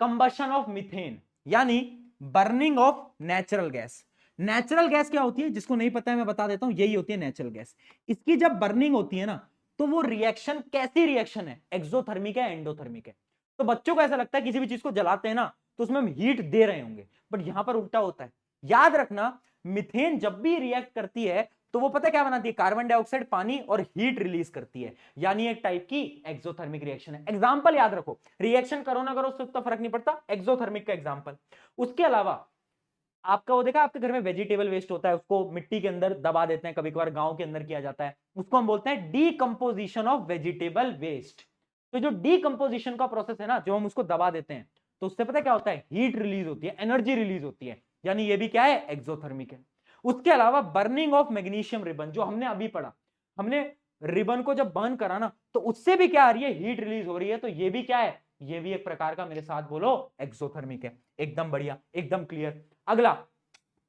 कंबशन ऑफ मीथेन यानी burning of natural gas. Natural gas क्या होती है, जिसको नहीं पता है मैं बता देता हूं, यही होती है नेचुरल गैस। इसकी जब बर्निंग होती है ना, तो वो रिएक्शन कैसी रिएक्शन है, एक्सोथर्मिक है एंडोथर्मिक है। तो बच्चों को ऐसा लगता है किसी भी चीज को जलाते हैं ना तो उसमें हम हीट दे रहे होंगे, बट यहां पर उल्टा होता है। याद रखना, मिथेन जब भी रिएक्ट करती है तो वो पता क्या बनाती है, कार्बन डाइऑक्साइड, पानी और हीट रिलीज करती है, यानी एक टाइप की एक्सोथर्मिक रिएक्शन है। एग्जांपल याद रखो, रिएक्शन करो ना करो उससे तो फर्क नहीं पड़ता, एक्सोथर्मिक का एग्जांपल। उसके अलावा आपका वो देखा, आपके घर में वेजिटेबल वेस्ट होता है, उसको मिट्टी के अंदर दबा देते हैं, कभी कभार गांव के अंदर किया जाता है, उसको हम बोलते हैं डीकंपोजिशन ऑफ वेजिटेबल वेस्ट। तो जो डीकंपोजिशन का प्रोसेस है ना, जो हम उसको दबा देते हैं, तो उससे पता क्या होता है, हीट रिलीज होती है, एनर्जी रिलीज होती है, यानी ये भी क्या है, एक्सोथर्मिक है। उसके अलावा बर्निंग ऑफ मैग्नीशियम रिबन, जो हमने अभी पढ़ा, हमने रिबन को जब बर्न करा ना तो उससे भी क्या आ रही है, हीट रिलीज हो रही है, तो ये भी क्या है, ये भी एक प्रकार का, मेरे साथ बोलो, एक्सोथर्मिक है। एकदम बढ़िया, एकदम क्लियर। अगला,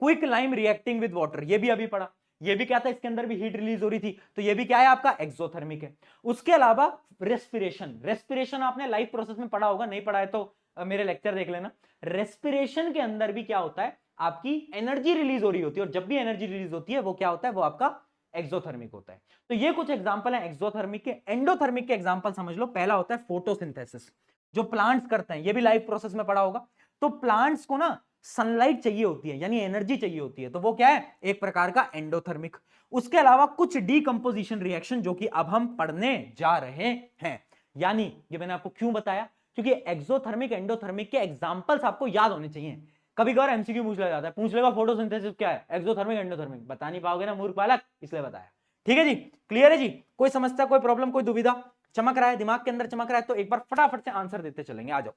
quick lime reacting with water, ये भी अभी पढ़ा, ये भी क्या था, इसके अंदर भी हीट रिलीज हो रही थी, तो ये भी क्या है आपका, एक्सोथर्मिक है। उसके अलावा रेस्पिरेशन, रेस्पिरेशन आपने लाइफ प्रोसेस में पढ़ा होगा, नहीं पढ़ा है तो मेरे लेक्चर देख लेना। रेस्पिरेशन के अंदर भी क्या होता है, आपकी एनर्जी रिलीज हो रही होती है, और जब भी एनर्जी रिलीज होती है वो क्या होता है, वो आपका एक्सोथर्मिक होता है। तो ये कुछ एग्जांपल हैं एक्सोथर्मिक के। एंडोथर्मिक के एग्जांपल समझ लो, पहला होता है फोटोसिंथेसिस, जो प्लांट्स करते हैं, ये भी लाइफ प्रोसेस में पढ़ा होगा। तो प्लांट्स को ना सनलाइट चाहिए होती है, यानी एनर्जी चाहिए होती है, तो वो क्या है, एक प्रकार का एंडोथर्मिक। उसके अलावा कुछ डीकंपोजिशन रिएक्शन जो कि अब हम पढ़ने जा रहे हैं, यानी ये मैंने आपको क्यों बताया, क्योंकि एक्सोथर्मिक एंडोथर्मिक के एग्जांपल्स आपको याद होने चाहिए। कभी कभार एमसीक्यू पूछ लिया जाता है, पूछ लेगा फोटोसिंथेसिस क्या है, एक्सोथर्मिक एंडोथर्मिक, बता नहीं पाओगे ना मूर्ख बालक, इसलिए बताया। ठीक है जी, क्लियर है जी, कोई समस्या, कोई प्रॉब्लम, कोई दुविधा, चमक रहा है दिमाग के अंदर, चमक रहा है तो एक बार फटाफट से आंसर देते चलेंगे। आ जाओ,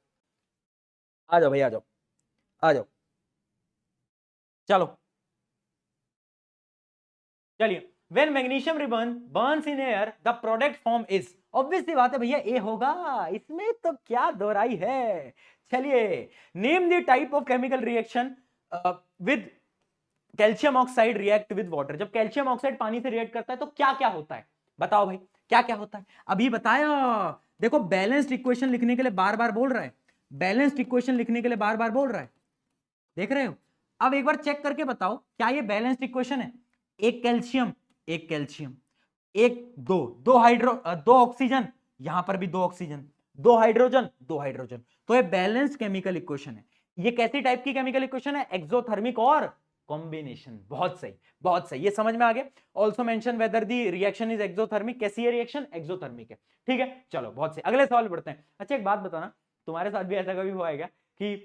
आ जाओ भाई, आ जाओ, आ जाओ, चलो चलिए। When magnesium ribbon burns in air, the product form is, obvious सी बात है भैया, ए होगा, इसमें तो क्या दोहराई है। चलिए, name the type of chemical reaction with calcium oxide react with water. जब कैल्शियम ऑक्साइड पानी से रिएक्ट करता है तो क्या क्या होता है, बताओ भाई, क्या क्या होता है, अभी बताया। देखो, बैलेंस्ड इक्वेशन लिखने के लिए बार बार बोल रहा है, बैलेंस्ड इक्वेशन लिखने के लिए बार बार बोल रहा है, देख रहे हो। अब एक बार चेक करके बताओ, क्या ये बैलेंस्ड इक्वेशन है, एक कैल्शियम, एक कैल्शियम, एक दो, दो ऑक्सीजन, यहां पर भी दो ऑक्सीजन, दो हाइड्रोजन, दो हाइड्रोजन, तो ये बैलेंस्ड केमिकल इक्वेशन है। ये कैसी टाइप की केमिकल इक्वेशन है, एक्सोथर्मिक और कॉम्बिनेशन। बहुत सही, बहुत सही, ये समझ में आ गया। Also mention weather the reaction is exothermic, कैसी है रिएक्शन, एक्सोथर्मिक है। ठीक है, चलो बहुत सही, अगले सवाल बढ़ते हैं। अच्छा एक बात बताना, तुम्हारे साथ भी ऐसा कभी हुआ है क्या कि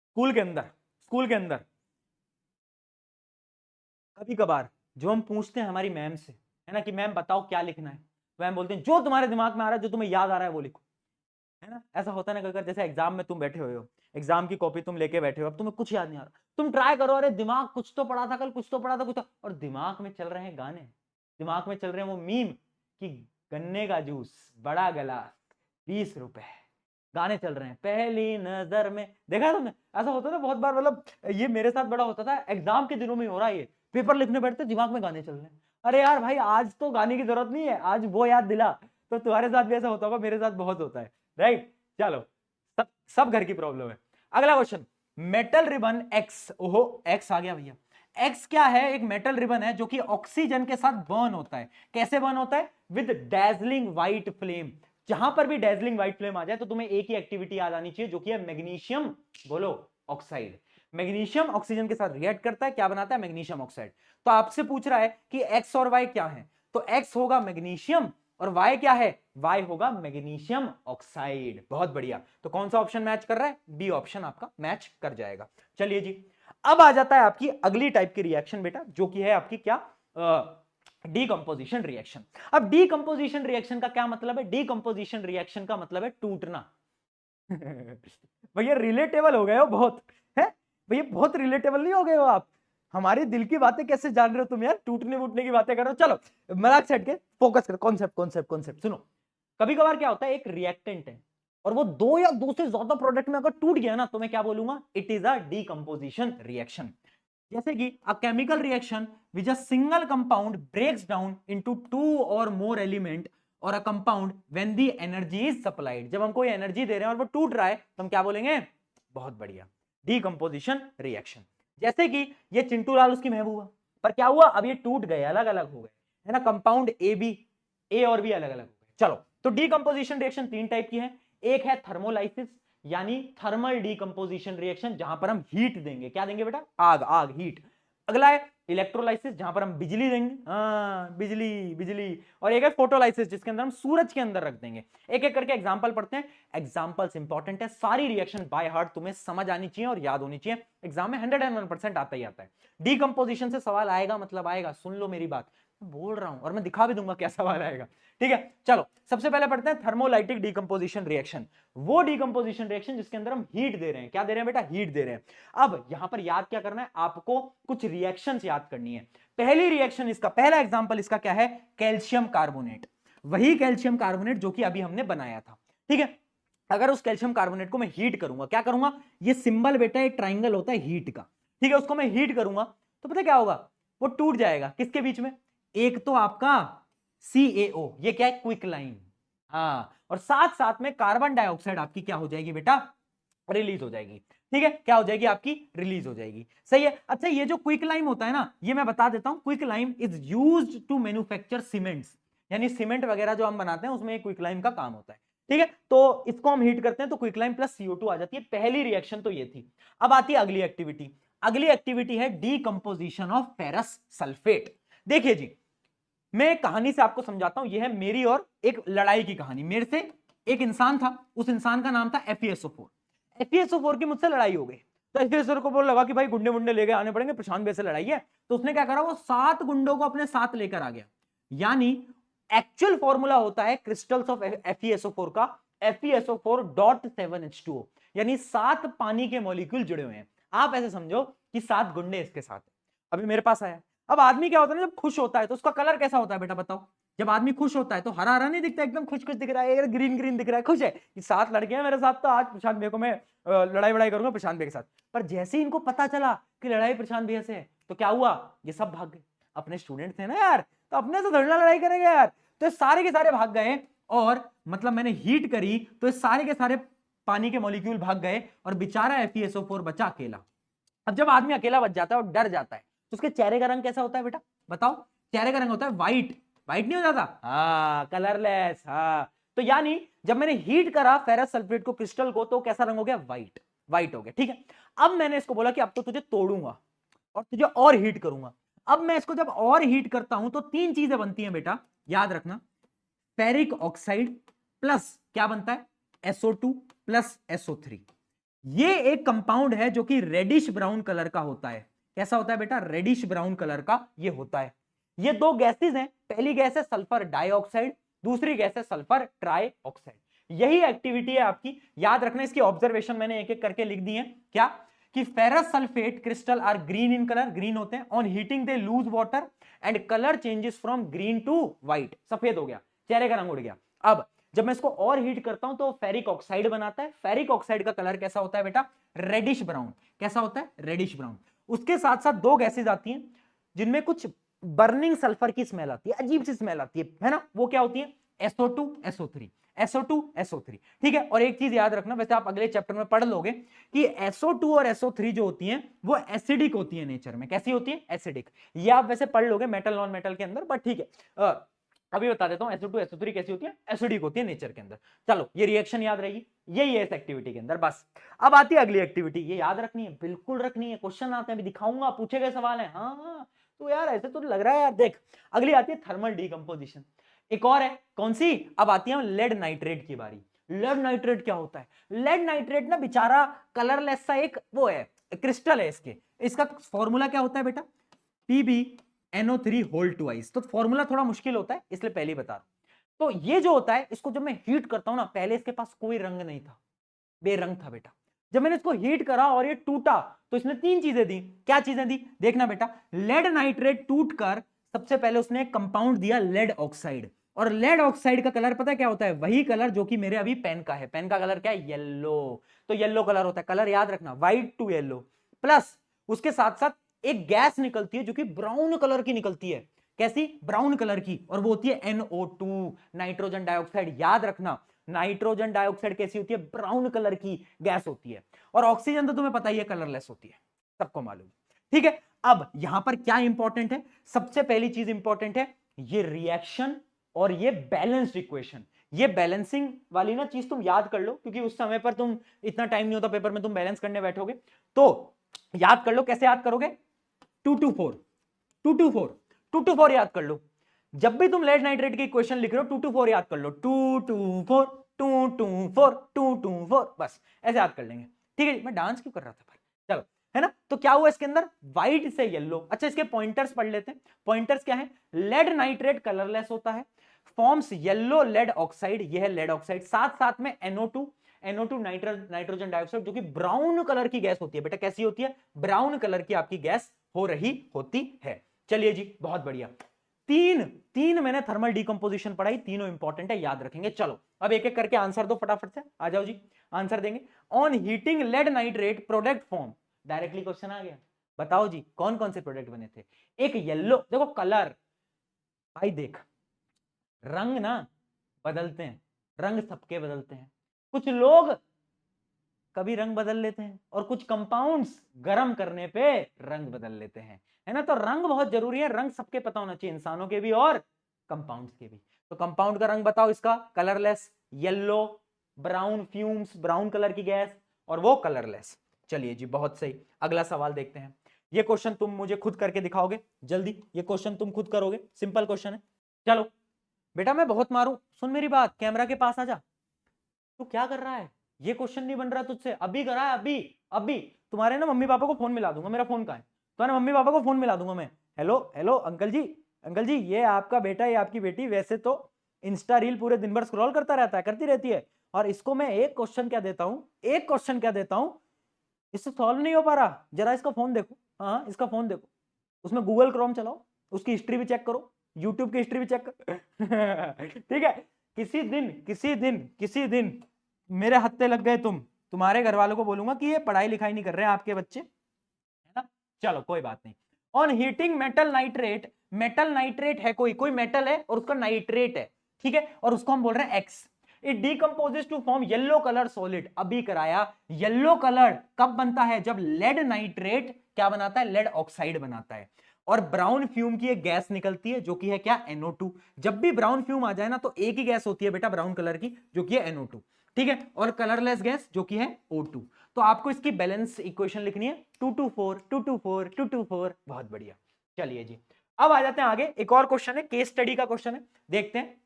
स्कूल के अंदर कभी कभार जो हम पूछते हैं हमारी मैम से, है ना, कि मैम बताओ क्या लिखना है, मैम बोलते हैं जो तुम्हारे दिमाग में आ रहा है, जो तुम्हें याद आ रहा है वो लिखो, है ना। ऐसा होता है ना, अगर जैसे एग्जाम में तुम बैठे हुए हो, एग्जाम की कॉपी तुम लेके बैठे हो, अब तुम्हें कुछ याद नहीं आ रहा, तुम ट्राई करो, अरे दिमाग कुछ तो पढ़ा था कल, कुछ तो पढ़ा था, कुछ तो, और दिमाग में चल रहे हैं गाने, दिमाग में चल रहे हैं वो मीम कि गन्ने का जूस बड़ा गिलास 20 रुपए, गाने चल रहे हैं, पहली नजर में, देखा है तुमने, ऐसा होता है ना बहुत बार, मतलब ये मेरे साथ बड़ा होता था, एग्जाम के दिनों में हो रहा है, ये पेपर लिखने बैठते दिमाग में गाने चल रहे हैं, अरे यार भाई आज तो गाने की जरूरत नहीं है, आज वो याद दिला। तो तुम्हारे साथ भी ऐसा होता होगा, मेरे साथ बहुत होता है, राइट। चलो, सब घर की प्रॉब्लम है। अगला क्वेश्चन, मेटल रिबन एक्स, ओहो एक्स आ गया भैया। एक्स क्या है, एक मेटल रिबन है जो कि ऑक्सीजन के साथ बर्न होता है। कैसे बर्न होता है, विद डैजलिंग व्हाइट फ्लेम। जहां पर भी डैजलिंग व्हाइट फ्लेम आ जाए तो तुम्हें एक ही एक्टिविटी याद आनी चाहिए, जो कि है मैग्नीशियम, बोलो, ऑक्साइड। मैग्नीशियम ऑक्सीजन के साथ रिएक्ट करता है, क्या बनाता है, मैग्नीशियम ऑक्साइड। तो आपसे पूछ रहा है कि एक्स और वाई क्या है, तो एक्स होगा मैग्नीशियम और वाई क्या है, वाई होगा मैग्नीशियम ऑक्साइड। बहुत बढ़िया, तो कौन सा ऑप्शन मैच कर रहा है, बी ऑप्शन आपका मैच कर जाएगा। चलिए जी, अब आ जाता है आपकी अगली टाइप की रिएक्शन बेटा, जो कि है आपकी क्या, डीकंपोजिशन रिएक्शन। अब डीकंपोजिशन रिएक्शन का क्या मतलब है, डीकंपोजिशन रिएक्शन का मतलब है टूटना। भैया रिलेटेबल हो गए हो बहुत, है भैया, बहुत रिलेटेबल नहीं हो गए हो आप, हमारे दिल की बातें कैसे जान रहे हो तुम यार, टूटने वूटने की बातें करो। चलो मजाक छट के फोकस करो, कॉन्सेप्ट कॉन्सेप्ट कॉन्सेप्ट सुनो। कभी कभार क्या होता है, एक रिएक्टेंट है और वो दो या दो से ज्यादा प्रोडक्ट में अगर टूट गया ना, तो मैं क्या बोलूंगा, it is a decomposition reaction. जैसे कि a chemical reaction which a single compound breaks down into two और मोर एलिमेंट और a compound when the energy is supplied. जब हम कोई एनर्जी दे रहे हैं और वो टूट रहा है तो हम क्या बोलेंगे? बहुत बढ़िया, डीकंपोजिशन रिएक्शन। जैसे कि ये चिंटू लाल उसकी महबूबा, पर क्या हुआ? अब ये टूट गए, अलग अलग हो गए, है ना, कंपाउंड ए बी, ए और बी अलग अलग हो गए। चलो, तो डीकंपोजिशन रिएक्शन तीन टाइप की है। एक है थर्मोलाइसिस यानी थर्मल डीकंपोजिशन रिएक्शन, जहां पर हम हीट देंगे। क्या देंगे बेटा? आग, आग, हीट। अगला है इलेक्ट्रोलाइसिस, जहां पर हम बिजली देंगे, बिजली बिजली। और एक है फोटोलाइसिस, जिसके अंदर हम सूरज के अंदर रख देंगे। एक एक करके एग्जांपल पढ़ते हैं। एग्जांपल्स इंपॉर्टेंट है, सारी रिएक्शन बाय हार्ट तुम्हें समझ आनी चाहिए और याद होनी चाहिए। एग्जाम में 101% आता ही आता है। डीकंपोजिशन से सवाल आएगा, मतलब आएगा, सुन लो मेरी बात, बोल रहा हूं और मैं दिखा भी दूंगा क्या सवाल आएगा। ठीक है, चलो सबसे पहले पढ़ते हैं थर्मोलाइटिक डीकंपोजिशन रिएक्शन। वो डीकंपोजिशन रिएक्शन जिसके अंदर हम हीट दे रहे हैं। क्या दे रहे हैं बेटा? हीट दे रहे हैं। अब यहां पर याद क्या करना है आपको? कुछ रिएक्शंस याद करनी है। पहली रिएक्शन, इसका पहला एग्जांपल इसका क्या है? Calcium carbonate. वही कैल्शियम कार्बोनेट जो कि अभी हमने बनाया था। ठीक है, अगर उस कैल्शियम कार्बोनेट को मैं हीट करूंगा, क्या करूंगा? ये सिंबल बेटा एक ट्राइंगल होता है हीट का। ठीक है, उसको मैं हीट करूंगा तो पता क्या होगा? वो टूट जाएगा। किसके बीच में? एक तो आपका CaO, ये क्या है? Quick line. हाँ, और साथ साथ में कार्बन डाइऑक्साइड आपकी क्या हो जाएगी बेटा? रिलीज हो जाएगी। ठीक है, क्या हो जाएगी आपकी? रिलीज हो जाएगी। सही है। अच्छा, ये जो क्विक लाइम होता है ना, ये मैं बता देता हूं, quick lime is used to manufacture cements, यानी सीमेंट वगैरह जो हम बनाते हैं उसमें क्विक लाइम का काम होता है। ठीक है, तो इसको हम हीट करते हैं तो क्विक लाइम प्लस CO2 आ जाती है। पहली रिएक्शन तो ये थी। अब आती है अगली एक्टिविटी। अगली एक्टिविटी है डीकंपोजिशन ऑफ फेरस सल्फेट। देखिए जी, मैं एक कहानी से आपको समझाता हूं। यह है मेरी और एक लड़ाई की कहानी। मेरे से एक इंसान था, उस इंसान का नाम था FeSO4। FeSO4 की मुझसे लड़ाई हो गई, तो FeSO4 को बोल लगा कि भाई गुंडे मुंडे लेके आने पड़ेंगे, प्रशांत भाई से लड़ाई है। तो उसने क्या करा? वो 7 गुंडों को अपने साथ लेकर आ गया। यानी एक्चुअल फॉर्मूला होता है क्रिस्टल्स ऑफ FeSO4 का FeSO4.7H2O, यानी 7 पानी के मॉलिक्यूल जुड़े हुए हैं। आप ऐसे समझो कि 7 गुंडे इसके साथ है। अभी मेरे पास आया। अब आदमी क्या होता है ना, जब खुश होता है तो उसका कलर कैसा होता है बेटा? बताओ। जब आदमी खुश होता है तो हरा हरा नहीं दिखता, एकदम खुश खुश दिख रहा है, ग्रीन ग्रीन दिख रहा है, खुश है कि 7 लड़के हैं मेरे साथ, तो आज प्रशांत भैया को मैं लड़ाई वड़ाई करूंगा प्रशांत भैया के साथ। पर जैसे ही इनको पता चला कि लड़ाई प्रशांत भैया से है, तो क्या हुआ? ये सब भाग गए। अपने स्टूडेंट थे ना यार, तो अपने से थोड़ी ना लड़ाई करेंगे यार। तो सारे के सारे भाग गए, और मतलब मैंने हीट करी तो सारे के सारे पानी के मॉलिक्यूल भाग गए और बेचारा FeSO4 बचा अकेला। अब जब आदमी अकेला बच जाता है और डर जाता है तो उसके चेहरे का रंग कैसा होता है बेटा? बताओ। चेहरे का रंग होता है व्हाइट। व्हाइट नहीं हो जाता? हाँ, कलरलेस। हाँ, तो यानी जब मैंने हीट करा फेरस सल्फेट को, क्रिस्टल को, तो कैसा रंग हो गया? व्हाइट। व्हाइट हो गया। ठीक है, अब मैंने इसको बोला कि अब तो तुझे तोड़ूंगा और तुझे और हीट करूंगा। अब मैं इसको जब और हीट करता हूं तो 3 चीजें बनती हैं बेटा, याद रखना। फेरिक ऑक्साइड प्लस क्या बनता है? SO2 plus SO3। ये एक कंपाउंड है जो कि रेडिश ब्राउन कलर का होता है। कैसा होता है बेटा? रेडिश ब्राउन कलर का ये होता है। ये 2 गैसेस हैं। पहली गैस है सल्फर डाइऑक्साइड, दूसरी गैस है सल्फर ट्राइऑक्साइड। यही एक्टिविटी है आपकी, याद रखना। इसकी ऑब्जर्वेशन मैंने एक एक करके लिख दी है। क्या? कि ferrous sulphate crystal are green in colour, green होते हैं। On heating they lose water and colour changes from green to white, सफेद हो गया, चेहरे का रंग उड़ गया। अब जब मैं इसको और हीट करता हूं तो फेरिक ऑक्साइड बनाता है। फेरिक ऑक्साइड का कलर कैसा होता है बेटा? Reddish brown. कैसा होता है? Reddish brown. उसके साथ साथ 2 गैसेज आती हैं जिनमें कुछ बर्निंग सल्फर की स्मेल आती है, अजीब सी स्मेल आती है ना? वो क्या होती है? SO2 SO3, SO2 SO3। ठीक है, और एक चीज याद रखना, वैसे आप अगले चैप्टर में पढ़ लोगे कि SO2 और SO3 जो होती हैं वो एसिडिक होती है नेचर में। कैसी होती है? एसिडिक। ये आप वैसे पढ़ लोगे मेटल नॉन मेटल के अंदर, बट ठीक है, अभी बता देता हूं SO2 SO3 कैसी होती है, एसिडिक होती है नेचर के अंदर। चलो, ये रिएक्शन याद रहेगी, यही है इस एक्टिविटी के अंदर। बस अब आती है अगली एक्टिविटी। ये याद रखनी है, बिल्कुल रखनी है। क्वेश्चन आते हैं, अभी दिखाऊंगा, पूछे गए सवाल है। हाँ, तो यार ऐसे तो लग रहा है यार। देख, अगली आती है थर्मल डीकंपोजिशन। एक और है, कौन सी? अब आती है लेड नाइट्रेट की बारी। लेड नाइट्रेट क्या होता है? लेड नाइट्रेट ना बेचारा कलरलेस सा एक वो है, क्रिस्टल है। इसका फॉर्मूला क्या होता है बेटा? PbNO3 whole twice. तो फॉर्मूला थोड़ा मुश्किल होता है, इसलिए पहले ही बता रहा हूं। तो ये जो होता है, इसको जब मैं हीट करता हूं ना, पहले इसके पास कोई रंग नहीं था, बेरंग था बेटा। जब मैंने इसको हीट करा और ये टूटा तो इसने 3 चीजें दी। क्या चीजें दी? देखना बेटा। लेड नाइट्रेट टूटकर सबसे पहले उसने एक कंपाउंड दिया, लेड ऑक्साइड। और लेड ऑक्साइड का कलर पता है क्या होता है? वही कलर जो कि मेरे अभी पेन का है। पेन का कलर क्या है? येलो। तो येलो कलर होता है। कलर याद रखना, व्हाइट टू येलो। प्लस उसके साथ साथ एक गैस निकलती है जो कि ब्राउन कलर की निकलती है। कैसी? ब्राउन कलर की, और वो होती है NO2, नाइट्रोजन डाइऑक्साइड। याद रखना, नाइट्रोजन डाइऑक्साइड कैसी होती है? ब्राउन कलर की गैस होती है। और ऑक्सीजन तो तुम्हें पता ही है कलरलेस होती है, सबको मालूम। ठीक है, अब यहां पर क्या इंपॉर्टेंट है? सबसे पहली चीज इंपॉर्टेंट है ये रिएक्शन और ये बैलेंस्ड इक्वेशन। ये बैलेंसिंग वाली ना चीज तुम याद कर लो, क्योंकि उस समय पर तुम इतना टाइम नहीं होता पेपर में तुम बैलेंस करने बैठोगे, तो याद कर लो। कैसे याद करोगे? 2 to 4 याद कर लो। जब भी तुम लेड नाइट्रेट की इक्वेशन लिख रहे हो 2 to 4 याद कर लो। 2 to 4 2 to 4 2 to 4, बस ऐसे याद कर लेंगे। ठीक है, मैं डांस क्यों कर रहा था पर, चलो, है ना। तो क्या हुआ इसके अंदर? व्हाइट से येलो। अच्छा, इसके पॉइंटर्स पढ़ लेते हैं। पॉइंटर्स क्या है? लेड नाइट्रेट कलरलेस होता है, फॉर्म्स येलो लेड ऑक्साइड, यह है लेड ऑक्साइड। साथ साथ में NO2 नाइट्रोजन डाइऑक्साइड, जो कि ब्राउन कलर की गैस होती है। बेटा कैसी होती है? ब्राउन कलर की आपकी गैस हो रही होती है। चलिए जी, बहुत बढ़िया। तीन मैंने थर्मल डिकंपोजिशन पढ़ाई, तीनों इंपॉर्टेंट है, याद रखेंगे। चलो अब एक एक करके आंसर दो फटाफट से, आ जाओ जी, आंसर देंगे। On heating lead nitrate product form, directly question आ गया। बताओ जी कौन कौन से प्रोडक्ट बने थे? एक येलो, देखो कलर, भाई देख, रंग ना बदलते हैं, रंग सबके बदलते हैं। कुछ लोग कभी रंग बदल लेते हैं, और कुछ कंपाउंड्स गर्म करने पे रंग बदल लेते हैं, है ना। तो रंग बहुत जरूरी है, रंग सबके पता होना चाहिए, इंसानों के भी और कंपाउंड्स के भी। तो कंपाउंड का रंग बताओ इसका, colourless, yellow, brown fumes, brown colour की गैस, और वो कलरलेस। चलिए जी, बहुत सही। अगला सवाल देखते हैं। ये क्वेश्चन तुम मुझे खुद करके दिखाओगे जल्दी, ये क्वेश्चन तुम खुद करोगे, सिंपल क्वेश्चन है। चलो बेटा, मैं बहुत मारूं, सुन मेरी बात, कैमरा के पास आ जा। तू क्या कर रहा है? ये क्वेश्चन नहीं बन रहा तुझसे, अभी करा है, अभी अभी। तुम्हारे ना मम्मी पापा को फोन मिला दूंगा, मेरा फोन कहाँ है? तुम्हारे मम्मी पापा को फोन मिला दूंगा मैं। हेलो हेलो अंकल जी, अंकल जी, ये आपका बेटा, ये आपकी बेटी वैसे तो इंस्टा रील पूरे दिन भर स्क्रॉल करता रहता है, करती रहती है, और इसको मैं एक क्वेश्चन क्या देता हूँ, एक क्वेश्चन क्या देता हूँ, इससे सॉल्व नहीं हो पा रहा। जरा इसका फोन देखो, हाँ इसका फोन देखो, उसमें गूगल क्रोम चलाओ, उसकी हिस्ट्री भी चेक करो, यूट्यूब की हिस्ट्री भी चेक करो। ठीक है, किसी दिन मेरे हत्थे लग गए, तुम्हारे घर वालों को बोलूंगा कि ये पढ़ाई लिखाई नहीं कर रहे हैं आपके बच्चे, है ना। चलो कोई बात नहीं। On heating metal nitrate, metal nitrate है, कोई मेटल है और उसका नाइट्रेट है, ठीक है, और उसको हम बोल रहे हैं X. It decomposes to form yellow colour solid, अभी कराया। येलो कलर कब बनता है? जब लेड नाइट्रेट क्या बनाता है? लेड ऑक्साइड बनाता है, और ब्राउन फ्यूम की एक गैस निकलती है जो कि है क्या? NO2। जब भी ब्राउन फ्यूम आ जाए ना, तो एक ही गैस होती है बेटा ब्राउन कलर की, जो कि है NO2, ठीक है, और कलरलेस गैस जो कि है O2। तो आपको इसकी बैलेंस इक्वेशन लिखनी है 2 to 4 2 to 4 2 to 4। बहुत बढ़िया। चलिए जी, अब आ जाते हैं आगे। एक और क्वेश्चन है, केस स्टडी का क्वेश्चन है, देखते हैं।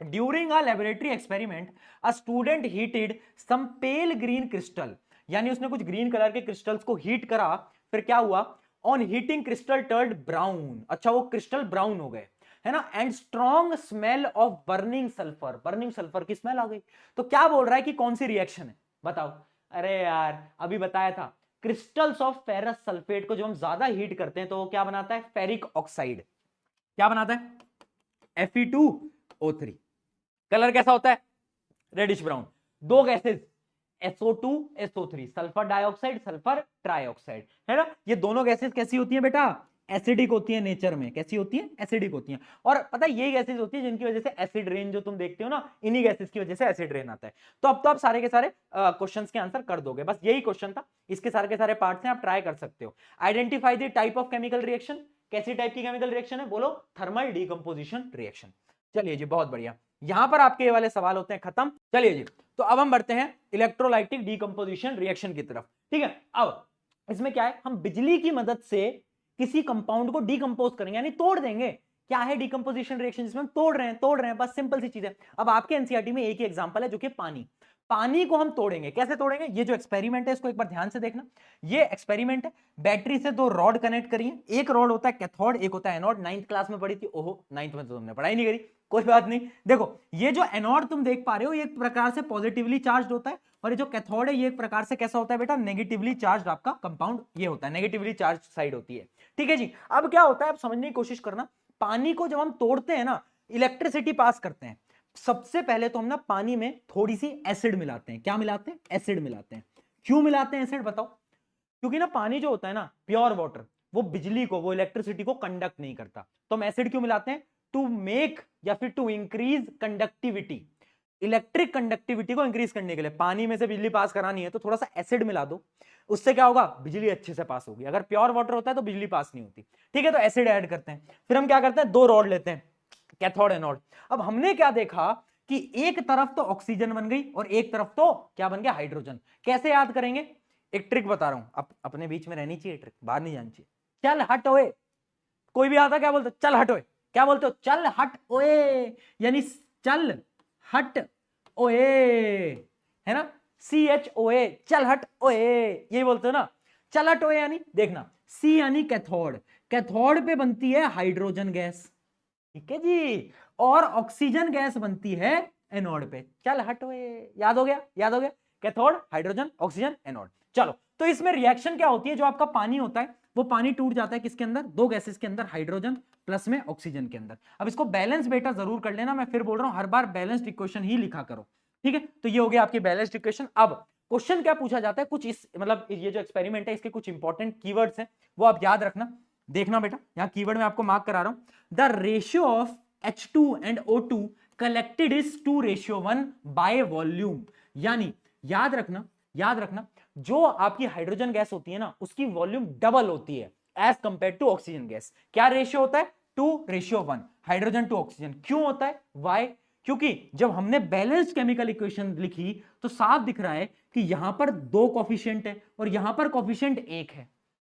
During a laboratory experiment a student heated some pale green crystal, यानी उसने कुछ ग्रीन कलर के क्रिस्टल्स को हीट करा, फिर क्या हुआ? On heating crystal turned brown, अच्छा वो क्रिस्टल ब्राउन हो गए, है ना। And strong smell of burning sulphur, burning sulphur की स्मेल आ गई। तो क्या बोल रहा है कि कौन सी रिएक्शन है? बताओ। अरे यार अभी बताया था, क्रिस्टल्स ऑफ फेरस सल्फेट को जब हम ज्यादा हीट करते हैं तो वो क्या बनाता है? Ferric oxide. क्या बनाता है? Fe2O3। कलर कैसा होता है? Reddish brown. दो gases SO2 SO3, sulphur dioxide sulphur trioxide, है ना। ये दोनों गैसेस कैसी होती हैं बेटा? एसिडिक होती है नेचर में। कैसी होती है? एसिडिक होती हैं। और पता है यही गैसेस होती है जिनकी वजह से एसिड रेन जो तुम देखते हो ना, इन्हीं गैसेस की वजह से एसिड रेन आता है। तो अब तो आप सारे के सारे क्वेश्चंस के आंसर कर दोगे, बस यही क्वेश्चन था, इसके सारे के सारे पार्ट्स हैं, आप ट्राई कर सकते हो। Identify the type of chemical reaction, कैसी टाइप की केमिकल रिएक्शन है? बोलो, थर्मल डिकम्पोजिशन रिएक्शन। चलिए जी, बहुत बढ़िया। यहां पर आपके ये वाले सवाल होते हैं खत्म। चलिए जी, तो अब हम बढ़ते हैं इलेक्ट्रोलाइटिक डिकम्पोजिशन रिएक्शन की तरफ, ठीक है। अब इसमें क्या है? हम बिजली की मदद से किसी कंपाउंड को डिकम्पोज करेंगे, यानी तोड़ देंगे। क्या है डिकम्पोजिशन रिएक्शन? जिसमें हम तोड़ रहे हैं, बस सिंपल सी चीज है। अब आपके एनसीईआरटी में एक ही एग्जांपल है, जो कि पानी को हम तोड़ेंगे। कैसे तोड़ेंगे? ये जो एक्सपेरिमेंट है इसको एक बार ध्यान से देखना। ये एक्सपेरिमेंट है, बैटरी से दो रॉड कनेक्ट करिए, एक रॉड होता है कैथोड, एक होता है एनोड। 9th क्लास में पढ़ी थी। ओहो, 9th में तो तुमने पढ़ाई नहीं करी, कोई बात नहीं। देखो, ये जो एनोड तुम देख पा रहे हो, ये एक प्रकार से पॉजिटिवली चार्ज होता है, और ये जो कैथोड है ये एक प्रकार से कैसा होता है बेटा? नेगेटिवली चार्ज आपका कंपाउंड ये होता है, नेगेटिवली चार्ज साइड होती है, ठीक है जी। अब क्या होता है, आप समझने की कोशिश करना। पानी को जब हम तोड़ते हैं ना, इलेक्ट्रिसिटी पास करते हैं, सबसे पहले तो हम ना पानी में थोड़ी सी एसिड मिलाते हैं। क्या मिलाते हैं? एसिड मिलाते हैं। क्यों मिलाते हैं एसिड? बताओ। क्योंकि ना पानी जो होता है ना, प्योर वाटर, वो बिजली को, वो इलेक्ट्रिसिटी को कंडक्ट नहीं करता। तो हम एसिड क्यों मिलाते हैं? टू मेक या फिर to increase conductivity, electric conductivity को इंक्रीज करने के लिए। पानी में से बिजली पास करानी है तो थोड़ा सा एसिड मिला दो, उससे क्या होगा? बिजली अच्छे से पास होगी। अगर प्योर वाटर होता है तो बिजली पास नहीं होती। ठीक है, तो एसिड ऐड करते हैं। फिर हम क्या करते हैं? 2 रॉड लेते हैं, कैथोड एनोड। अब हमने क्या देखा कि एक तरफ तो ऑक्सीजन बन गई और एक तरफ तो क्या बन गया? हाइड्रोजन। कैसे याद करेंगे? एक ट्रिक बता रहा हूं, अपने बीच में रहनी चाहिए ट्रिक, बाहर नहीं जानी चाहिए। चल हट ओए, कोई भी आता क्या बोलते? चल हट ओए। क्या बोलते हो? चल हट ओए, यानी चल हट ओए, है ना? CHOA, चल हट ओए, यही बोलते हो ना। चल हट ओए यानी देखना, C यानी कैथोड, कैथोड पे बनती है हाइड्रोजन गैस, ठीक है जी, और ऑक्सीजन गैस बनती है एनोड पे। चल हट ओए, याद हो गया? याद हो गया? Cathode, hydrogen, oxygen, anode. चलो, तो इसमें रिएक्शन क्या होती है? जो आपका पानी होता है वो पानी टूट जाता है किसके अंदर? 2 गैसेस के अंदर, हाइड्रोजन प्लस में ऑक्सीजन के अंदर। अब इसको बैलेंस बेटा जरूर कर लेना, मैं फिर बोल रहा हूं हर बार बैलेंस्ड इक्वेशन ही लिखा करो, ठीक है? तो ये हो गया आपकी बैलेंस्ड इक्वेशन। अब क्वेश्चन क्या पूछा जाता है? कुछ इस मतलब ये जो एक्सपेरिमेंट है इसके कुछ इंपॉर्टेंट कीवर्ड्स हैं, वो आप याद रखना। देखना बेटा, यहां कीवर्ड में आपको मार्क करा रहा हूं। The ratio of H2 and O2 collected is 2:1 by volume. यानी याद रखना, याद रखना, जो आपकी हाइड्रोजन गैस होती है ना उसकी वॉल्यूम डबल होती है as compare to oxygen gas. क्या रेशियो होता है? 2:1, हाइड्रोजन टू ऑक्सीजन। क्यों होता है? वाई? क्योंकि जब हमने बैलेंस्ड केमिकल इक्वेशन लिखी तो साफ दिख रहा है कि यहां पर 2 कोफिशिएंट है और यहां पर कोफिशिएंट 1 है,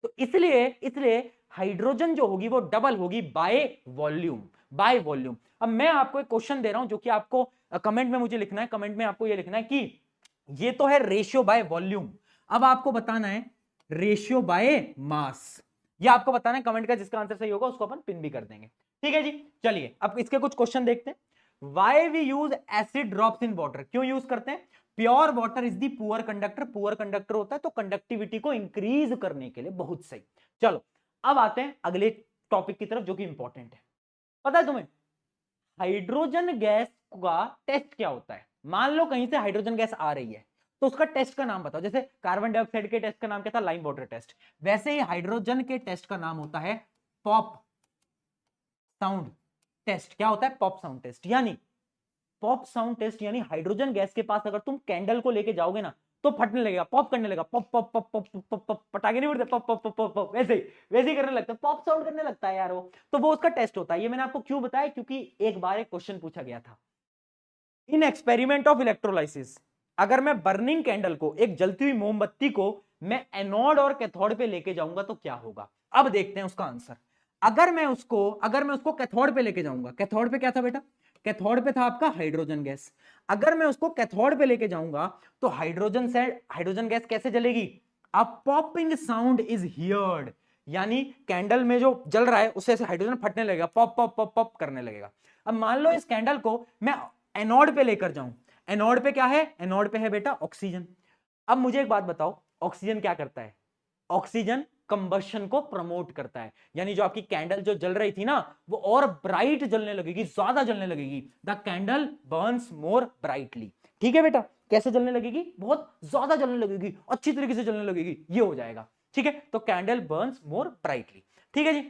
तो इसलिए हाइड्रोजन जो होगी वो डबल होगी बाय वॉल्यूम, बाय वॉल्यूम। अब मैं आपको एक क्वेश्चन दे रहा हूं जो कि आपको कमेंट में मुझे लिखना है, कमेंट में आपको ये लिखना है कि ये तो है रेशियो बाय वॉल्यूम, अब आपको बताना है रेशियो बाय मास। ये आपको बताना है कमेंट का, जिसका आंसर सही होगा उसको अपन पिन भी कर देंगे, ठीक है जी। चलिए अब इसके कुछ क्वेश्चन देखते हैं। Why we use acid drops in water? क्यों यूज करते हैं? Pure water is the poor conductor, poor conductor होता है तो कंडक्टिविटी को इंक्रीज करने के लिए। बहुत सही। चलो अब आते हैं अगले टॉपिक की तरफ जो कि इंपॉर्टेंट है। पता है तुम्हें हाइड्रोजन गैस का टेस्ट क्या होता है? मान लो कहीं से हाइड्रोजन गैस आ रही है तो उसका टेस्ट का नाम बताओ। जैसे कार्बन डाइऑक्साइड के टेस्ट का नाम क्या था? Lime water test. वैसे ही हाइड्रोजन के टेस्ट का नाम होता है पॉप साउंड टेस्ट। क्या होता है? Pop sound test. यानी पॉप साउंड टेस्ट यानी हाइड्रोजन गैस के पास अगर तुम कैंडल को लेके जाओगे ना तो फटने लगेगा, पॉप करने लगेगा, pop pop pop pop pop pop, पटाखे नहीं उड़ते, पॉप पॉप पॉप पॉप, वैसे ही करने लगता है, पॉप साउंड करने लगता है यार वो। तो वो उसका टेस्ट होता है। ये मैंने आपको क्यों बताया? क्योंकि एक बार एक क्वेश्चन पूछा गया था इन एक्सपेरिमेंट ऑफ इलेक्ट्रोलाइसिस। अगर मैं बर्निंग कैंडल को, एक जलती हुई मोमबत्ती को मैं एनोड और कैथोड पे लेके जाऊंगा तो क्या होगा? अब देखते हैं उसका आंसर। अगर मैं उसको कैथोड पे लेके जाऊंगा, कैथोड पे क्या था बेटा? कैथोड पे था आपका हाइड्रोजन गैस। अगर मैं उसको कैथोड पे लेके जाऊंगा तो हाइड्रोजन गैस कैसे जलेगी? अ पॉपिंग साउंड इज हियर्ड, यानी कैंडल में जो जल रहा है उससे हाइड्रोजन फटने लगेगा, पॉप पॉप पॉप पॉप करने लगेगा। अब मान लो इस कैंडल को मैं एनोड पे लेकर जाऊं, एनोड पे क्या है? एनोड पे है बेटा ऑक्सीजन। अब मुझे एक बात बताओ, ऑक्सीजन क्या करता है? ऑक्सीजन कंबशन को प्रमोट करता है, यानी जो आपकी कैंडल जो जल रही थी ना वो और ब्राइट जलने लगेगी, ज्यादा जलने लगेगी। The candle Burns more brightly. ठीक है बेटा, कैसे जलने लगेगी? बहुत ज्यादा जलने लगेगी, अच्छी तरीके से जलने लगेगी, ये हो जाएगा। ठीक है, तो कैंडल बर्न्स मोर ब्राइटली। ठीक है जी,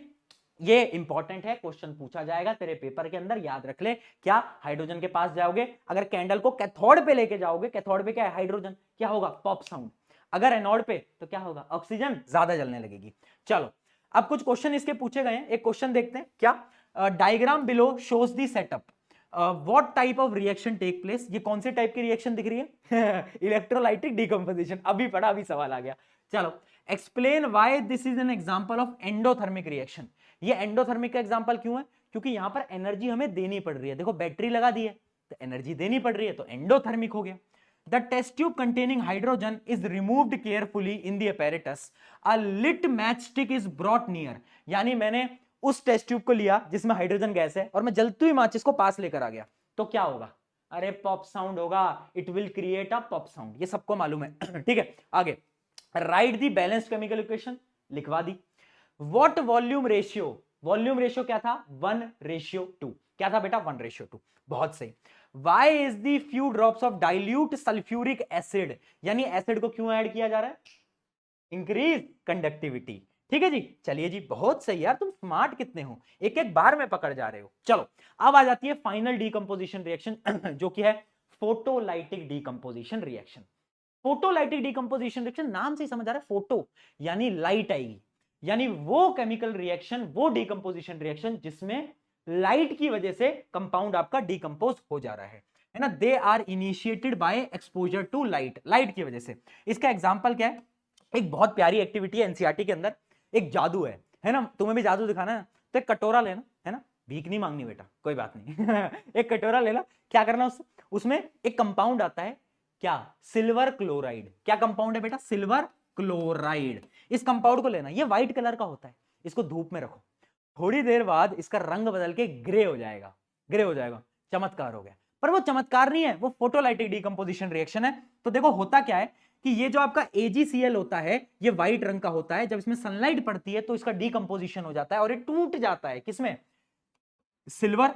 ये इंपॉर्टेंट है, क्वेश्चन पूछा जाएगा तेरे पेपर के अंदर, याद रख ले। क्या हाइड्रोजन के पास जाओगे, अगर कैंडल को कैथोड पे लेके जाओगे, कैथोड पे क्या है? हाइड्रोजन, क्या होगा? Pop sound. अगर एनोड पे तो क्या होगा? ऑक्सीजन ज्यादा जलने लगेगी। चलो अब कुछ क्वेश्चन इसके पूछे गए हैं, एक क्वेश्चन देखते हैं। क्या diagram below shows the setup, what type of reaction take place? ये कौन से टाइप की रिएक्शन दिख रही है? Electrolytic decomposition. अभी पढ़ा, अभी सवाल आ गया। चलो explain why this is an example of endothermic reaction. ये एंडोथर्मिक का एग्जांपल क्यों है? क्योंकि यहां पर एनर्जी हमें देनी पड़ रही है। देखो बैटरी लगा दी है तो एनर्जी देनी पड़ रही है, तो एंडोथर्मिक हो गया। The test tube containing hydrogen is removed carefully in the apparatus. A lit matchstick is brought near. यानी मैंने उस टेस्ट ट्यूब को लिया जिसमें हाइड्रोजन गैस है और मैं जलती हुई माचिस को पास लेकर आ गया, तो क्या होगा? अरे पॉप साउंड होगा, it will create a pop sound, ये सबको मालूम है। ठीक है, आगे write the balanced chemical equation, लिखवा दी। What volume ratio? Volume ratio क्या था? 1:2। क्या था बेटा? 1:2। बहुत सही। Why is the few drops of dilute sulfuric acid, यानी एसिड को क्यों ऐड किया जा रहा है? Increase conductivity. ठीक है जी, चलिए जी, बहुत सही यार, तुम स्मार्ट कितने हो, एक एक बार में पकड़ जा रहे हो। चलो अब आ जाती है फाइनल डीकंपोजिशन रिएक्शन जो कि है photolytic decomposition reaction. Photolytic decomposition reaction नाम से ही समझ आ रहा है, फोटो यानी लाइट आएगी, यानी वो केमिकल रिएक्शन, वो डीकंपोजिशन रिएक्शन जिसमें लाइट की वजह से कंपाउंड आपका डीकंपोज हो जा रहा है ना। They are initiated by exposure to light, light की वजह से। इसका एग्जांपल क्या है, एक बहुत प्यारी एक्टिविटी है एनसीईआरटी के अंदर, एक जादू है ना, तुम्हें भी जादू दिखाना है तो एक कटोरा लेना है ना, भीख नहीं मांगनी बेटा, कोई बात नहीं एक कटोरा लेना, क्या करना उसमें एक कंपाउंड आता है, क्या, सिल्वर क्लोराइड। क्या कंपाउंड है बेटा, सिल्वर क्लोराइड। इस कंपाउंड को लेना, ये व्हाइट कलर का होता है, इसको धूप में रखो, थोड़ी देर बाद इसका रंग बदल के ग्रे हो जाएगा, ग्रे हो जाएगा, चमत्कार हो गया। पर वो चमत्कार नहीं है, वो फोटोलाइटिक डीकंपोजिशन रिएक्शन है। तो देखो होता क्या है कि ये जो आपका AgCl होता है ये व्हाइट रंग का होता है, जब इसमें सनलाइट पड़ती है तो इसका डीकंपोजिशन हो जाता है और ये टूट जाता है, किसमें, सिल्वर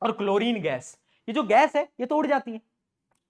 और क्लोरीन गैस। ये जो गैस है ये तो उड़ जाती है,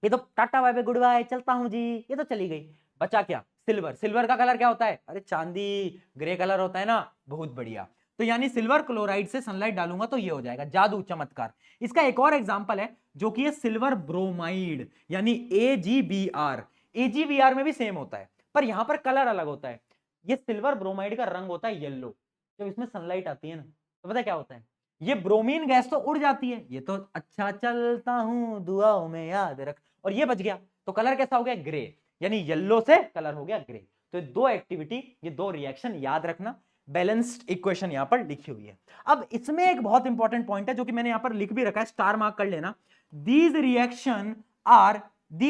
ये तो टाटा बाय बाय गुड बाय, चलता हूं जी, ये तो चली गई, बचा क्या, सिल्वर। सिल्वर का कलर क्या होता है, अरे चांदी, ग्रे कलर होता है ना, बहुत बढ़िया। तो यानी सिल्वर क्लोराइड से सनलाइट डालूंगा तो ये हो जाएगा, जादू, चमत्कार। इसका एक और एग्जांपल है जो कि है सिल्वर ब्रोमाइड यानी AgBr। AgBr में भी सेम होता है पर यहां पर कलर अलग होता है। ये सिल्वर ब्रोमाइड का रंग होता है येलो, जब इसमें सनलाइट आती है ना तो पता क्या होता है, ये ब्रोमीन गैस तो उड़ जाती है, ये तो अच्छा चलता हूं दुआओं में याद रख, और ये बच गया, तो कलर कैसा हो गया, ग्रे, यानी येलो से कलर हो गया ग्रे। तो दो एक्टिविटी, ये दो रिएक्शन याद रखना, बैलेंस्ड इक्वेशन यहां पर लिखी हुई है। अब इसमें एक बहुत इंपॉर्टेंट पॉइंट है जो कि मैंने यहां पर लिख भी रखा है, स्टार मार्क कर लेना, these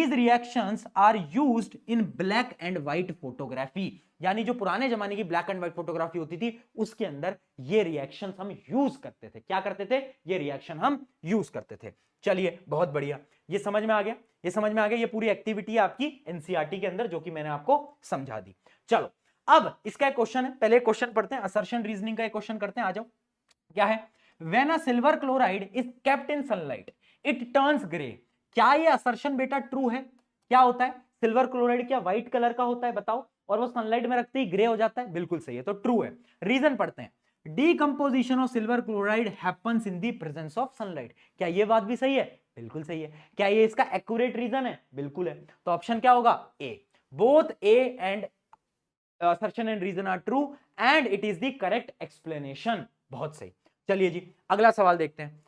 reactions are used in black and white photography। यानी जो पुराने जमाने की ब्लैक एंड व्हाइट फोटोग्राफी होती थी उसके अंदर ये रिएक्शन हम यूज करते थे। क्या करते थे, ये रिएक्शन हम यूज करते थे। चलिए बहुत बढ़िया, ये समझ में आ गया, ये समझ में आ गया, ये पूरी एक्टिविटी है आपकी एनसीईआरटी के अंदर जो कि मैंने आपको समझा दी। चलो अब इसका एक क्वेश्चन है, पहले क्वेश्चन पढ़ते हैं, असर्शन रीजनिंग का एक क्वेश्चन करते हैं, आ जाओ। क्या है, when a silver chloride is kept in sunlight it turns grey. क्या ये असर्शन बेटा ट्रू है, क्या होता है, सिल्वर क्लोराइड क्या व्हाइट कलर का होता है बताओ, और वो सनलाइट में रखते ही ग्रे हो जाता है, बिल्कुल सही है, तो ट्रू है। रीजन पढ़ते हैं, decomposition of silver chloride happens in the presence of sunlight. क्या ये बात भी सही है, बिल्कुल सही है। क्या ये इसका एक्यूरेट रीजन है, बिल्कुल है। तो ऑप्शन क्या होगा, A, both A and assertion and reason are true and it is the correct explanation। बहुत सही। चलिए जी अगला सवाल देखते हैं,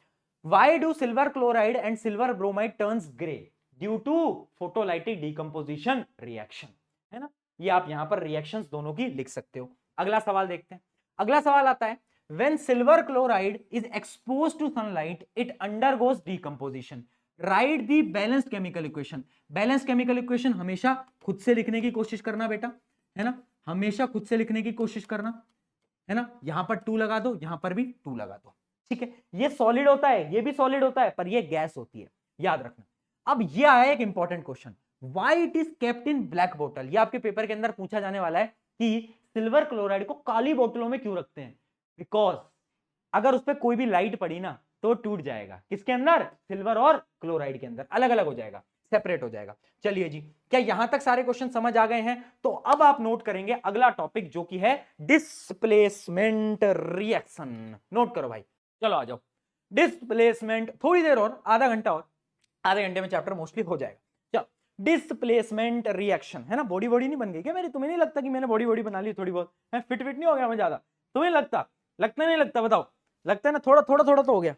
why do silver chloride and silver bromide turns gray due to photolytic decomposition reaction, है ना। ये आप यहां पर रिएक्शंस दोनों की लिख सकते हो। अगला सवाल देखते हैं, अगला सवाल आता है, when silver chloride is exposed to sunlight it undergoes decomposition, write the balanced chemical equation। balanced chemical equation हमेशा खुद से लिखने की कोशिश करना बेटा, है ना, हमेशा खुद से लिखने की कोशिश करना, है ना। यहां पर 2 लगा दो, यहां पर भी 2 लगा दो, ठीक है। ये सॉलिड होता है, ये भी सॉलिड होता है, पर ये गैस होती है, याद रखना। अब ये आया एक important question, why it is kept in black बोतल। ये आपके पेपर के अंदर पूछा जाने वाला है कि सिल्वर क्लोराइड को काली बोतलों में क्यों रखते हैं, बिकॉज अगर उस पर कोई भी लाइट पड़ी ना तो टूट जाएगा, किसके अंदर, सिल्वर और क्लोराइड के अंदर, अलग अलग हो जाएगा, सेपरेट हो जाएगा। चलिए जी, क्या यहां तक सारे क्वेश्चन समझ आ गए हैं, तो अब आप नोट करेंगे अगला टॉपिक जो कि है डिस्प्लेसमेंट रिएक्शन। नोट करो भाई, चलो आ जाओ, डिस्प्लेसमेंट, थोड़ी देर और, आधा घंटा और, आधे घंटे में चैप्टर मोस्टली हो जाएगा। चलो डिस्प्लेसमेंट रिएक्शन, है ना। बॉडी नहीं बन गई क्या मेरी, तुम्हें नहीं लगता कि मैंने बॉडी बना ली थोड़ी बहुत, है फिट नहीं हो गया मैं ज्यादा, तुम्हें लगता नहीं लगता, बताओ, लगता है ना, थोड़ा तो हो गया,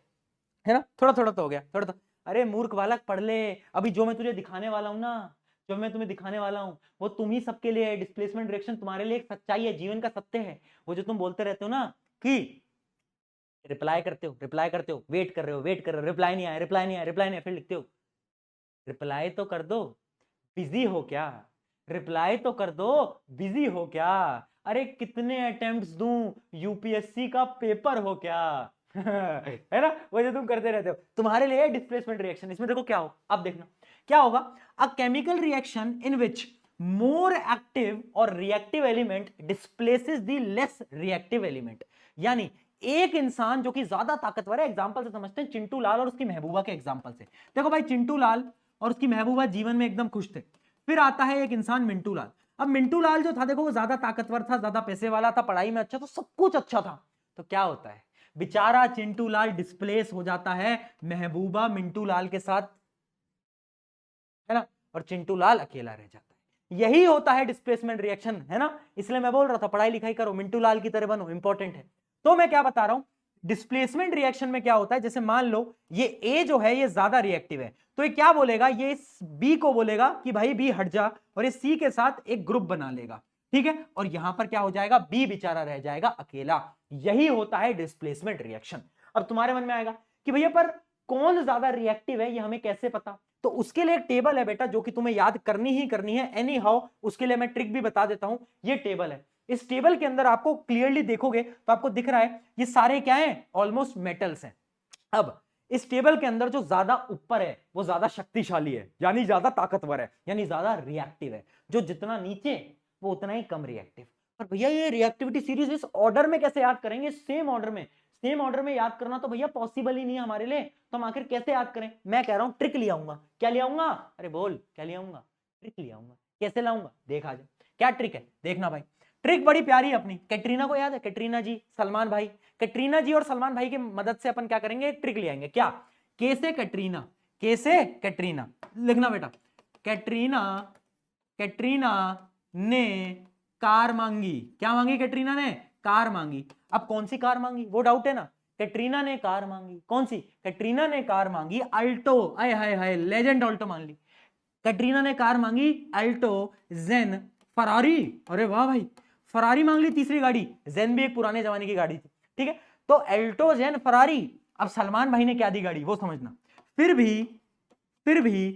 है ना, थोड़ा तो हो गया, थोड़ा तो। अरे मूर्ख बालक पढ़ ले, अभी जो मैं तुझे दिखाने वाला हूं ना, जो मैं तुम्हें दिखाने वाला हूं वो तुम ही सबके लिए है। डिस्प्लेसमेंट रिएक्शन तुम्हारे लिए एक सच्चाई है, जीवन का सत्य है। वो जो तुम बोलते रहते हो ना कि रिप्लाई करते हो, वेट कर रहे हो, रिप्लाई नहीं आया, फिर लिखते हो रिप्लाई तो कर दो, बिजी हो क्या, रिप्लाई तो कर दो, बिजी हो क्या, अरे कितने अटेम्प्ट्स दूं, यूपीएससी का पेपर हो क्या है ना, वो जो तुम करते रहते हो, तुम्हारे लिए डिस्प्लेसमेंट रिएक्शन। इसमें देखो क्या हो, अब देखना क्या होगा, a chemical reaction in which more active और reactive element displaces the less reactive element. यानी एक इंसान जो कि ज्यादा ताकतवर है, एग्जांपल से समझते हैं चिंटू लाल और उसकी महबूबा के एग्जांपल से। देखो भाई चिंटू लाल और उसकी महबूबा जीवन में एकदम खुश थे, फिर आता है एक इंसान मिंटू लाल। अब मिंटू लाल जो था देखो वो ज्यादा ताकतवर था, ज्यादा पैसे वाला था, पढ़ाई में अच्छा, तो सब कुछ अच्छा था। तो क्या होता है, बेचारा चिंटू लाल डिस्प्लेस हो जाता है महबूबा मिंटू लाल के साथ, है ना, और चिंटू लाल अकेला रह जाता है। यही होता है डिस्प्लेसमेंट रिएक्शन, है ना। इसलिए मैं बोल रहा था पढ़ाई लिखाई करो, मिंटू लाल की तरह बनो, इंपॉर्टेंट है। तो मैं क्या बता रहा हूं, डिस्प्लेसमेंट रिएक्शन में क्या होता है, जैसे मान लो ये ए जो है ये ज्यादा रिएक्टिव है, तो ये क्या बोलेगा, ये बी को बोलेगा कि भाई बी हट जा, और ये सी के साथ एक ग्रुप बना लेगा, ठीक है, और यहां पर क्या हो जाएगा, बी बेचारा रह जाएगा अकेला। यही होता है डिस्प्लेसमेंट रिएक्शन। अब तुम्हारे मन में आएगा कि भैया पर कौन ज्यादा रिएक्टिव है, ये हमें कैसे पता। तो उसके लिए एक टेबल है बेटा जो कि तुम्हें याद करनी ही करनी है एनी हाउ, उसके लिए मैं ट्रिक भी बता देता हूं। ये टेबल है, इस टेबल के अंदर आपको क्लियरली देखोगे तो आपको दिख रहा है ये सारे क्या हैं, ऑलमोस्ट मेटल्स हैं। अब इस टेबल के अंदर जो ज्यादा ऊपर है वो ज्यादा शक्तिशाली है, यानी ज्यादा ताकतवर है, यानी ज्यादा रिएक्टिव है। जो जितना नीचे वो उतना ही कम रिएक्टिव। पर भैया ये रिएक्टिविटी सीरीज इस ऑर्डर में कैसे याद करेंगे, सेम ऑर्डर में, सेम ऑर्डर में याद करना तो भैया पॉसिबल ही नहीं है हमारे लिए। तो हम आखिर कैसे याद करें, मैं कह रहा हूं ट्रिक ले आऊंगा। क्या ले आऊंगा, अरे बोल क्या ले आऊंगा, ट्रिक ले आऊंगा। कैसे लाऊंगा, देख आ जा, क्या ट्रिक है, देखना भाई। ट्रिक बड़ी प्यारी है अपनी, कैटरीना को याद है, कैटरीना जी, सलमान भाई, कैटरीना जी और सलमान भाई की मदद से अपन क्या करेंगे, एक ट्रिक ले आएंगे। क्या, कैसे कैटरीना, कैसे कैटरीना, लिखना बेटा, कैटरीना, कैटरीना ने कार मांगी, क्या मांगी कैटरीना ने, कार मांगी। अब कौन सी कार मांगी वो डाउट है ना, कैटरीना ने कार मांगी, कौन सी, कैटरीना ने कार मांगी अल्टो, आय हाय हाय लेजेंड अल्टो मान ली। कैटरीना ने कार मांगी अल्टो, जेन, फरारी, अरे वाह भाई, फरारी मांग ली तीसरी गाड़ी, जेन भी एक पुराने जमाने की गाड़ी थी, ठीक है। तो अल्टो, जेन, फरारी। अब सलमान भाई ने क्या दी गाड़ी वो समझना। फिर भी, फिर भी,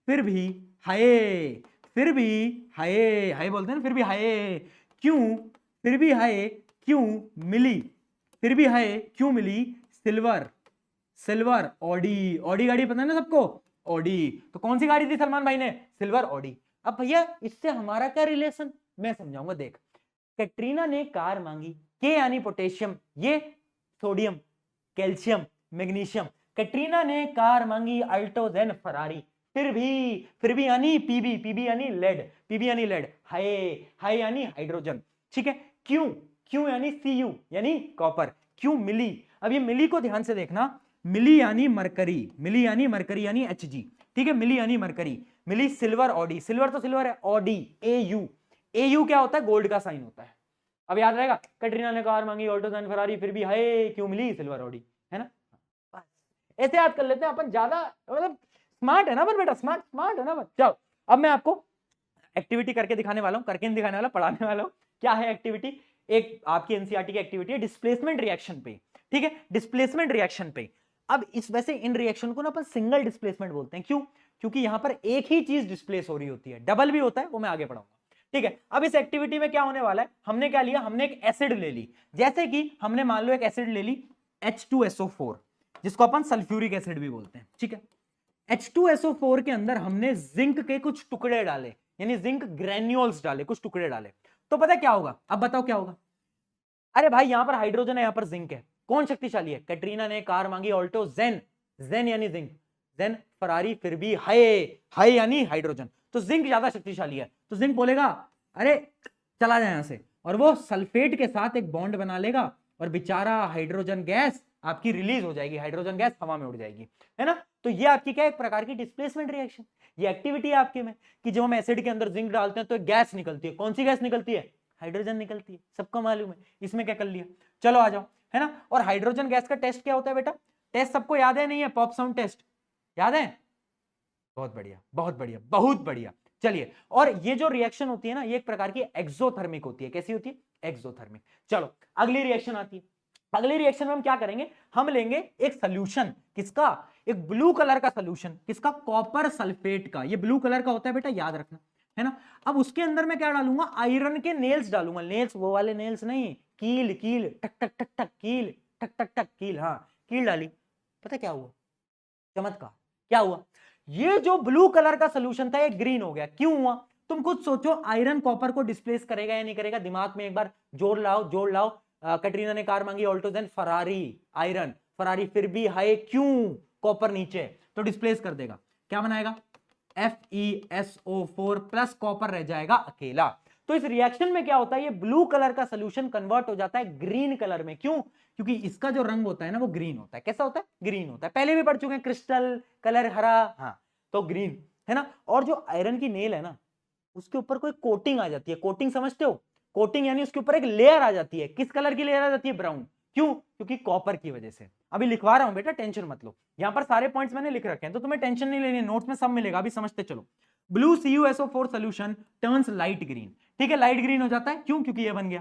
फिर भी हाय, फिर भी हाय, हाय बोलते हैं ना, फिर भी हाय क्यों, फिर भी हाय क्यों मिली, फिर भी हाय क्यों मिली सिल्वर, सिल्वर ऑडी, ऑडी गाड़ी पता है ना सबको, ऑडी। तो कौन सी गाड़ी थी सलमान भाई ने, सिल्वर ऑडी। अब भैया इससे हमारा क्या रिलेशन, मैं समझाऊंगा देख। कैटरीना ने कार मांगी, के यानी पोटेशियम, ये सोडियम, कैल्शियम, मैग्नीशियम। कैटरीना ने कार मांगी अल्टो, जेन, फरारी। फिर भी यानी पीबी, पीबी यानी लेड, पीबी यानी लेड, हाय, हाय यानी हाइड्रोजन, ठीक है। क्यों, क्यों यानी सीयू यानी कॉपर, क्यों मिली। अब ये मिली को ध्यान से देखना, मिली यानी मरकरी, मिली यानी मरकरी यानी Hg, ठीक है, मिली यानी मरकरी, मिली सिल्वर ऑडी, सिल्वर तो सिल्वर है, ऑडी Au, Au क्या होता है, गोल्ड का साइन होता है। अब याद रहेगा, कैटरीना ने कार मांगी ऑल्टो, जेन, फरारी, फिर भी हाय क्यों मिली सिल्वर ऑडी, है ना। बस ऐसे याद कर लेते हैं अपन, ज्यादा मतलब स्मार्ट है ना अपन बेटा, स्मार्ट स्मार्ट है ना अपन। चलो अब मैं आपको एक्टिविटी करके दिखाने वाला हूं, करके नहीं दिखाने वाला, पढ़ाने वाला हूं। क्या है एक्टिविटी, एक आपकी एनसीईआरटी की एक्टिविटी है डिस्प्लेसमेंट रिएक्शन पे, ठीक है, डिस्प्लेसमेंट रिएक्शन पे। अब इस वैसे इन रिएक्शन को ना अपन सिंगल डिस्प्लेसमेंट बोलते हैं, क्यों, क्योंकि यहां पर एक ही चीज डिस्प्लेस हो रही होती है, डबल भी होता है वो मैं आगे पढ़ाऊंगा, ठीक है। अब इस एक्टिविटी में क्या होने वाला है, हमने क्या लिया, हमने एक एसिड ले ली, जैसे कि हमने मान लो एक एसिड ले ली H2SO4, जिसको अपन सल्फ्यूरिक एसिड भी बोलते हैं, ठीक है। H2SO4 के अंदर हमने जिंक के कुछ टुकड़े डाले, यानी जिंक ग्रेन्यूल्स डाले, कुछ टुकड़े डाले। तो पता क्या होगा, अब बताओ क्या होगा। अरे भाई यहां पर हाइड्रोजन है, यहां पर जिंक है, कौन शक्तिशाली है, कैटरीना ने कार मांगी ऑल्टो, जेन, जेन यानी जिंक, जेन, फरारी, फिर भी हाय, हाय यानी हाइड्रोजन, तो जिंक ज्यादा शक्तिशाली है। तो जिंक बोलेगा अरे चला जाए यहां से, और वो सल्फेट के साथ एक बॉन्ड बना लेगा, और बेचारा हाइड्रोजन गैस आपकी रिलीज हो जाएगी, हाइड्रोजन गैस हवा में उड़ जाएगी, है ना। तो ये आपकी क्या, एक प्रकार की डिस्प्लेसमेंट रिएक्शन, ये एक्टिविटी है आपके में, कि जब हम एसिड के अंदर जिंक डालते हैं तो गैस निकलती है, कौन सी गैस निकलती है, हाइड्रोजन निकलती है, सबको मालूम है। इसमें क्या कर लिया, चलो आ जाओ, है ना। और हाइड्रोजन गैस का टेस्ट क्या होता है बेटा, टेस्ट सबको याद है नहीं है, पॉप साउंड टेस्ट याद है, बहुत बढ़िया बहुत बढ़िया बहुत बढ़िया। चलिए, और ये जो रिएक्शन होती है ना, ये एक प्रकार की एक्सोथर्मिक होती है, कैसी होती है, एक्सोथर्मिक। चलो अगली रिएक्शन आती है, अगली रिएक्शन में हम क्या करेंगे, हम लेंगे एक सोल्यूशन, किसका, एक ब्लू कलर का सोल्यूशन, किसका, कॉपर सल्फेट का, ये ब्लू कलर का होता है बेटा, याद रखना, है ना। अब उसके अंदर मैं क्या डालूंगा, आयरन के नेल्स डालूंगा, नेल्स वो वाले नेल्स नहीं, कील, कील, टक टक टक टक कील, टक टक टक कील, हाँ कील डाली। पता क्या हुआ, चमत्कार, क्या हुआ, ये जो ब्लू कलर का सोल्यूशन था ये ग्रीन हो गया, क्यों हुआ, तुम खुद सोचो, आयरन कॉपर को डिस्प्लेस करेगा या नहीं करेगा, दिमाग में एक बार जोड़ लाओ, जोड़ लाओ। कैटरीना ने कार मांगी ऑल्टो, जेन, फरारी, आयरन, फरारी, फिर भी हाय क्यों, कॉपर नीचे, तो डिस्प्लेस कर देगा, क्या बनाएगा, FeSO4 प्लस कॉपर रह जाएगा अकेला। तो इस रिएक्शन में क्या होता है, ये ब्लू कलर का सोल्यूशन कन्वर्ट हो जाता है ग्रीन कलर में। क्यों? क्योंकि इसका जो रंग होता है ना वो ग्रीन होता है। कैसा होता है? ग्रीन होता है। पहले भी पढ़ चुके हैं, क्रिस्टल कलर हरा, हाँ, तो ग्रीन है ना। और जो आयरन की नेल है ना, उसके ऊपर कोई कोटिंग आ जाती है। कोटिंग समझते हो? कोटिंग यानी उसके ऊपर एक लेयर आ जाती है। किस कलर की लेयर आ जाती है? ब्राउन। क्यों? क्योंकि कॉपर की वजह से। अभी लिखवा रहा हूं बेटा, टेंशन मत लो, यहां पर सारे पॉइंट्स मैंने लिख रखे हैं, तो तुम्हें टेंशन नहीं लेनी है, नोट्स में सब मिलेगा, अभी समझते चलो। Blue CuSO4 solution turns light green. ठीक है, लाइट ग्रीन हो जाता है। क्यों? क्योंकि ये बन गया।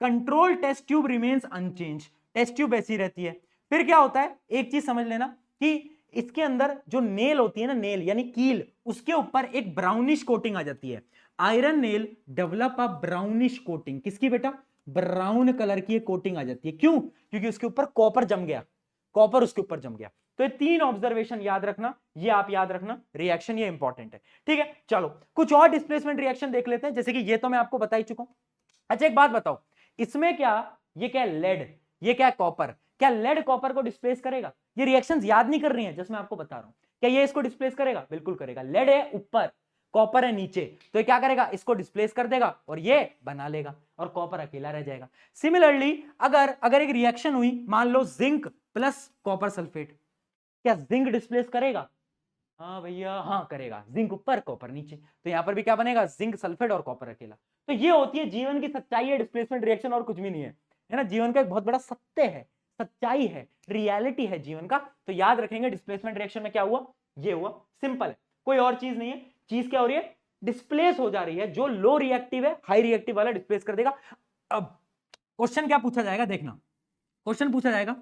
Control test tube remains unchange, test tube ऐसी रहती है। फिर क्या होता है, एक चीज समझ लेना कि इसके अंदर जो नेल होती है ना, नेल यानी कील, उसके ऊपर एक ब्राउनिश कोटिंग आ जाती है। Iron nail develop a brownish coating. किसकी बेटा? ब्राउन कलर की कोटिंग आ जाती है। क्यों? क्योंकि उसके ऊपर कॉपर जम गया, कॉपर उसके ऊपर जम गया। तो ये 3 ऑब्जर्वेशन याद रखना, ये आप याद रखना, रिएक्शन ये इंपॉर्टेंट है। ठीक है, चलो कुछ और डिस्प्लेसमेंट रिएक्शन देख लेते हैं, जैसे कि ये तो मैं आपको बता ही चुका हूं। अच्छा एक बात बताओ, इसमें क्या, ये क्या है? लेड, ये क्या है? कॉपर। क्या लेड कॉपर को डिस्प्लेस करेगा? ये रिएक्शंस याद नहीं कर रही हैं, जैसे मैं आपको बता रहा हूं। क्या ये इसको डिस्प्लेस करेगा? बिल्कुल करेगा। लेड है ऊपर, कॉपर है नीचे, तो ये क्या करेगा? इसको डिस्प्लेस कर देगा और ये बना लेगा और कॉपर अकेला रह जाएगा। सिमिलरली अगर एक रिएक्शन हुई, मान लो जिंक प्लस कॉपर सल्फेट, क्या जिंक डिस्प्लेस करेगा? हाँ भैया, हाँ करेगा। जिंक ऊपर कॉपर नीचे, तो यहां पर भी क्या बनेगा? जिंक सल्फेट और कॉपर अकेला। तो ये होती है जीवन की सच्चाई है, डिस्प्लेसमेंट रिएक्शन और कुछ भी नहीं है ना। जीवन का एक बहुत बड़ा सत्य है, सच्चाई है, रियलिटी है जीवन का। तो याद रखेंगे डिस्प्लेसमेंट रिएक्शन में क्या हुआ, ये हुआ। सिंपल है, कोई और चीज नहीं है। चीज क्या हो रही है? डिस्प्लेस हो जा रही है। जो लो रिएक्टिव है, हाई रिएक्टिव वाला डिस्प्लेस कर देगा। अब क्वेश्चन क्या पूछा जाएगा, देखना। क्वेश्चन पूछा जाएगा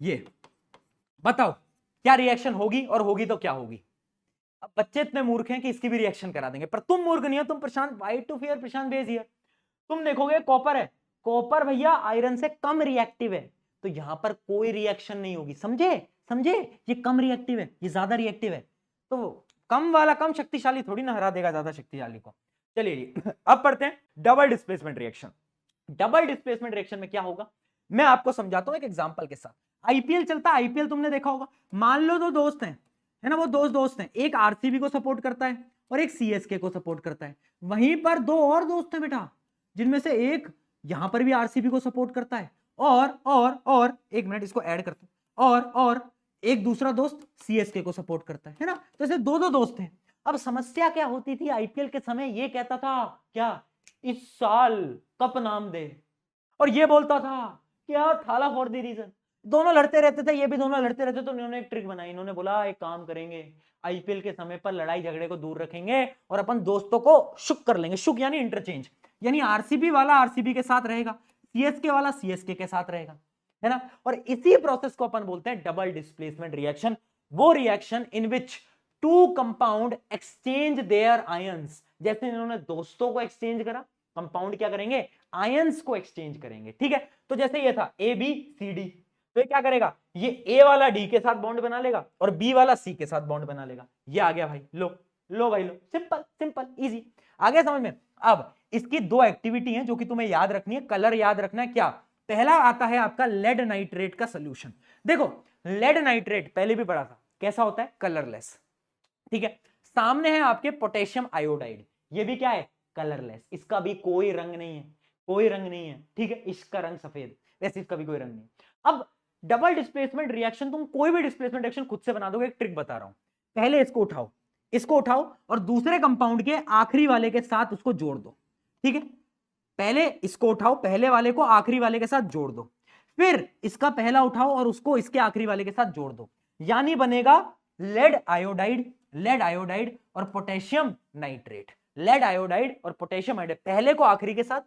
ये, बताओ क्या रिएक्शन होगी, और होगी तो क्या होगी। अब बच्चे इतने मूर्ख हैं कि इसकी भी रिएक्शन करा देंगे, पर तुम मूर्ख नहीं हो, तुम Prashant, why to fear Prashant बेज हियर। तुम देखोगे कॉपर है, कॉपर भैया आयरन से कम रिएक्टिव है, तो यहां पर कोई रिएक्शन नहीं होगी। समझे? समझे? ये कम रिएक्टिव है, ये ज्यादा रिएक्टिव है, तो कम वाला कम शक्तिशाली थोड़ी ना हरा देगा ज्यादा शक्तिशाली को। चलिए अब पढ़ते हैं double displacement reaction. Double displacement reaction में क्या होगा, मैं आपको समझाता हूं एक एग्जांपल के साथ। आईपीएल चलता है, आईपीएल तुमने देखा होगा। मान लो दो दोस्त हैं, है ना, वो दोस्त हैं, एक आरसीबी को सपोर्ट करता है और एक सीएसके को सपोर्ट करता है। वहीं पर दो और दोस्त हैं बेटा, जिनमें से एक यहां पर भी आरसीबी को सपोर्ट करता है, और एक मिनट इसको ऐड करता हूं, और एक दूसरा दोस्त सीएसके को सपोर्ट करता है ना। तो ऐसे दो दोस्त हैं। अब समस्या क्या होती थी आईपीएल के समय, ये कहता था क्या, इस साल कप नाम दे, और ये बोलता था क्या, थाला फॉर द रीजन। दोनों लड़ते रहते थे, ये भी दोनों लड़ते रहते, तो इन्होंने एक ट्रिक बनाई। इन्होंने बोला एक काम करेंगे, आईपीएल के समय पर लड़ाई झगड़े को दूर रखेंगे और अपन दोस्तों को शुक कर लेंगे। शुक यानी इंटरचेंज, यानी आरसीबी वाला आरसीबी के साथ रहेगा, सीएसके वाला सीएसके के साथ रहेगा, है ना। और इसी प्रोसेस को अपन बोलते हैं डबल डिस्प्लेसमेंट रिएक्शन। वो reaction in which two compound exchange their ions. जैसे इन्होंने दोस्तों को एक्सचेंज करा, कंपाउंड क्या करेंगे, आयंस को एक्सचेंज करेंगे। ठीक है, तो जैसे ये था ए बी सी डी, तो ये क्या करेगा, ये ए वाला डी के साथ बॉन्ड बना लेगा और बी वाला सी के साथ बॉन्ड बना लेगा। ये आ गया भाई, लो भाई लो, सिंपल सिंपल इजी, आ गया समझ में। अब इसकी दो एक्टिविटी हैं जो कि तुम्हें याद रखनी है, कलर याद रखना है। क्या? पहला आता है आपका लेड नाइट्रेट का सोल्यूशन। देखो लेड नाइट्रेट पहले भी पढ़ा था, कैसा होता है, कलरलेस। ठीक है, सामने है आपके पोटेशियम आयोडाइड, ये भी क्या है, कलरलेस, इसका भी कोई रंग नहीं है, कोई रंग नहीं है। ठीक है, इसका रंग सफेद, वैसे इसका भी कोई रंग नहीं। अब डबल डिस्प्लेसमेंट रिएक्शन, तुम कोई भी डिस्प्लेसमेंट रिएक्शन खुद से बना दोगे। एक ट्रिक बता रहा हूं, पहले इसको उठाओ और दूसरे कंपाउंड के आखिरी वाले के साथ उसको जोड़ दो। ठीक है, पहले इसको उठाओ, पहले वाले को आखिरी वाले के साथ जोड़ दो, फिर इसका पहला उठाओ और उसको इसके आखिरी वाले के साथ जोड़ दो, यानी बनेगा लेड आयोडाइड और पोटेशियम नाइट्रेट। लेड आयोडाइड और पोटेशियम आयोडाइड, पहले को आखिरी के साथ,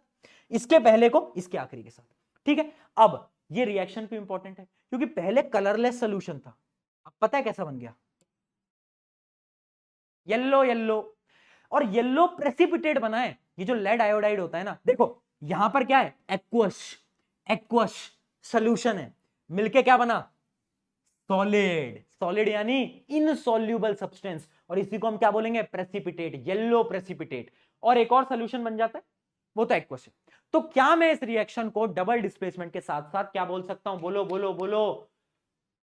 इसके पहले को इसके आखिरी के साथ। ठीक है, अब ये रिएक्शन क्यों इंपॉर्टेंट है, क्योंकि पहले कलरलेस सॉल्यूशन था, अब पता है कैसा बन गया, येलो, और येलो प्रेसिपिटेट बना है। ये जो लेड आयोडाइड होता है ना, देखो यहां पर क्या है, एक्वस सॉल्यूशन है, मिलके क्या बना, सॉलिड यानी इनसॉल्युबल सब्सटेंस, और इसी को हम क्या बोलेंगे, प्रेसिपिटेट, येलो प्रेसिपिटेट। और एक और सॉल्यूशन बन जाता है, वो तो एक्वस है। तो क्या मैं इस रिएक्शन को डबल डिस्प्लेसमेंट के साथ साथ क्या बोल सकता हूं, बोलो,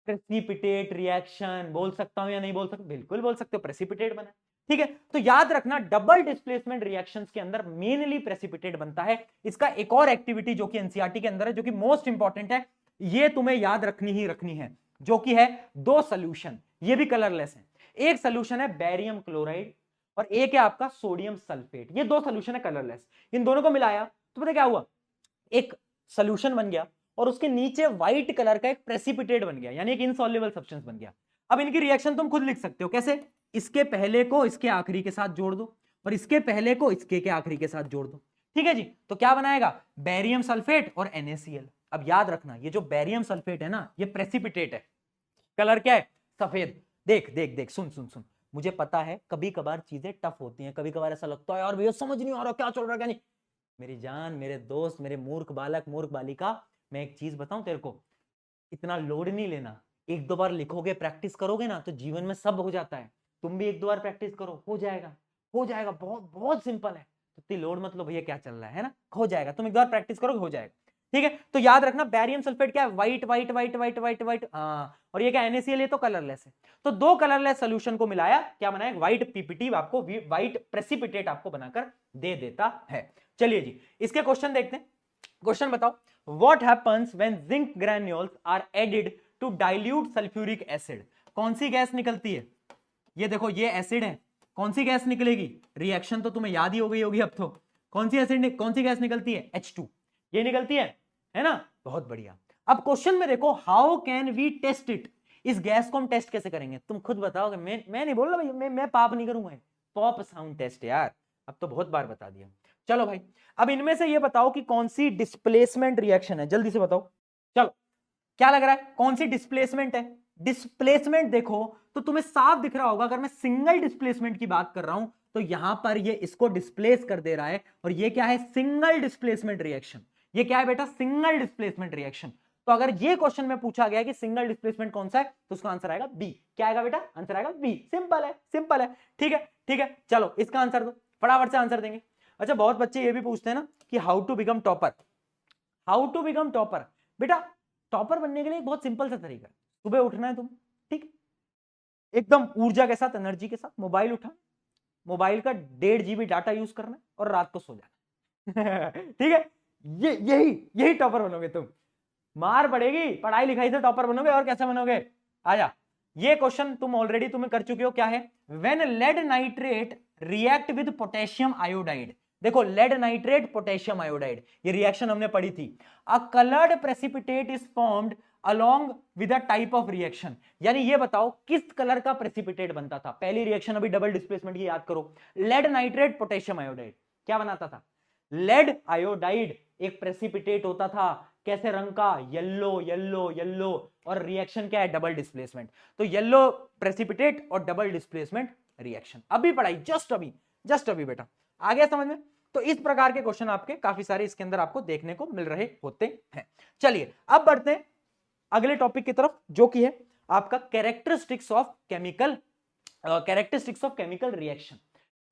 प्रेसिपिटेट रिएक्शन। बोल सकता हूं या नहीं बोल सकता? बिल्कुल बोल सकते हो, प्रेसिपिटेट बना। ठीक है, तो याद रखना डबल डिस्प्लेसमेंट रिएक्शंस के अंदर मेनली प्रेसिपिटेट बनता है। इसका एक और एक्टिविटी जो कि एनसीईआरटी के अंदर है, जो कि मोस्ट इंपॉर्टेंट है, ये तुम्हें याद रखनी ही रखनी है, जो कि है दो सोल्यूशन, ये भी कलरलेस है। एक सोल्यूशन है बेरियम क्लोराइड और एक है आपका सोडियम सल्फेट। ये दो सोल्यूशन है कलरलेस। इन दोनों को मिलाया तो पता क्या हुआ, एक सोल्यूशन बन गया और उसके नीचे व्हाइट कलर का एक प्रेसिपिटेट बन गया, यानी एक इनसॉल्युबल सब्सटेंस बन गया। अब इनकी रिएक्शन तुम खुद लिख सकते हो, कैसे? इसके पहले को इसके आखिरी के साथ जोड़ दो और इसके पहले को इसके के आखिरी के साथ जोड़ दो। ठीक है जी, तो क्या बनाएगा? बेरियम सल्फेट और NaCl। अब याद रखना, ये जो बेरियम सल्फेट है ना, ये प्रेसिपिटेट है। कलर क्या है? सफेद। देख देख देख, सुन सुन सुन, मुझे पता है कभी कभार चीजें टफ होती हैं, कभी कभार ऐसा लगता है यार भैया समझ नहीं आ रहा क्या चल रहा है क्या नहीं। मेरी जान, मेरे दोस्त, मेरे मूर्ख बालक, मूर्ख बालिका, मैं एक चीज बताऊं तेरे को, इतना लोड नहीं लेना। एक दो बार लिखोगे, प्रैक्टिस करोगे ना, तो जीवन में सब हो जाता है। तुम भी एक दो बार प्रैक्टिस करो, हो जाएगा, हो जाएगा। बहुत बहुत सिंपल है, इतनी लोड मतलब भैया क्या चल रहा है ना, हो जाएगा। तुम एक दो बार प्रैक्टिस करोगे, हो जाएगा। ठीक है, तो याद रखना बेरियम सल्फेट क्या है? White white white white white white, और ये क्या? NaCl, ये तो कलरलेस है। तो दो कलरलेस सोल्यूशन को मिलाया, क्या बनाया? व्हाइट पीपीटी आपको, व्हाइट प्रेसिपिटेट आपको बनाकर दे देता है। चलिए जी, इसके क्वेश्चन देखते हैं। क्वेश्चन बताओ, what happens when zinc granules are added to dilute sulphuric acid? कौन सी गैस निकलती है? ये देखो, ये एसिड है, कौन सी गैस निकलेगी? रिएक्शन तो तुम्हें याद ही हो गई होगी अब तो। कौन सी एसिड, कौन सी गैस निकलती है? H2, ये निकलती है ना? बहुत बढ़िया। अब क्वेश्चन में देखो, how can we test it? इस गैस को हम टेस्ट कैसे करेंगे? तुम खुद बताओगे, मैं नहीं बोल रहा भाई, मैं पाप नहीं करूंगा। पॉप साउंड टेस्ट यार, अब तो बहुत बार बता दिया। चलो भाई, अब इनमें से ये बताओ कि कौन सी डिस्प्लेसमेंट रिएक्शन है, जल्दी से बताओ। चलो, क्या लग रहा है, कौन सी डिस्प्लेसमेंट है? डिस्प्लेसमेंट देखो तो तुम्हें साफ दिख रहा होगा, अगर मैं सिंगल डिस्प्लेसमेंट की बात कर रहा हूं तो यहां पर ये इसको डिस्प्लेस कर दे रहा है, और ये क्या है? Single displacement reaction. ये क्या है बेटा? Single displacement reaction. तो अगर ये क्वेश्चन में पूछा गया कि सिंगल डिस्प्लेसमेंट कौन सा है, तो उसका आंसर आएगा बी। क्या आएगा बेटा? आंसर आएगा बी। सिंपल है, सिंपल है। ठीक है, ठीक है, चलो इसका आंसर दो, फटाफट से आंसर देंगे। अच्छा, बहुत बच्चे ये भी पूछते हैं ना कि how to become topper. How to become topper, बेटा टॉपर बनने के लिए एक बहुत सिंपल सा तरीका है। सुबह उठना है तुम, ठीक, एकदम ऊर्जा के साथ, एनर्जी के साथ, मोबाइल उठा, मोबाइल का 1.5 GB डाटा यूज करना है और रात को सो जाना। ठीक है, यही टॉपर बनोगे तुम। मार पड़ेगी, पढ़ाई लिखाई से टॉपर बनोगे, और कैसे बनोगे? आजा, ये क्वेश्चन तुम ऑलरेडी तुम्हें कर चुके हो। क्या है? When lead nitrate react with potassium iodide. देखो, लेड नाइट्रेट पोटेशियम आयोडाइड, ये रिएक्शन हमने पढ़ी थी। A coloured precipitate is formed along with a type of reaction. यानी ये बताओ किस कलर का प्रेसिपिटेट बनता था? पहली रिएक्शन अभी डबल डिस्प्लेसमेंट की याद करो, लेड नाइट्रेट पोटेशियम आयोडाइड क्या बनाता था? लेड आयोडाइड एक प्रेसिपिटेट होता था, कैसे रंग का? येलो येलो येलो, और रिएक्शन क्या है? Double displacement. तो येलो प्रेसिपिटेट और डबल डिस्प्लेसमेंट रिएक्शन अभी पढ़ाई, जस्ट अभी बेटा, आ गया समझ में? तो इस प्रकार के क्वेश्चन आपके काफी सारे इसके अंदर आपको देखने को मिल रहे होते हैं। चलिए अब बढ़ते हैं अगले टॉपिक की तरफ, जो कि है आपका कैरेक्टरिस्टिक्स ऑफ केमिकल रिएक्शन।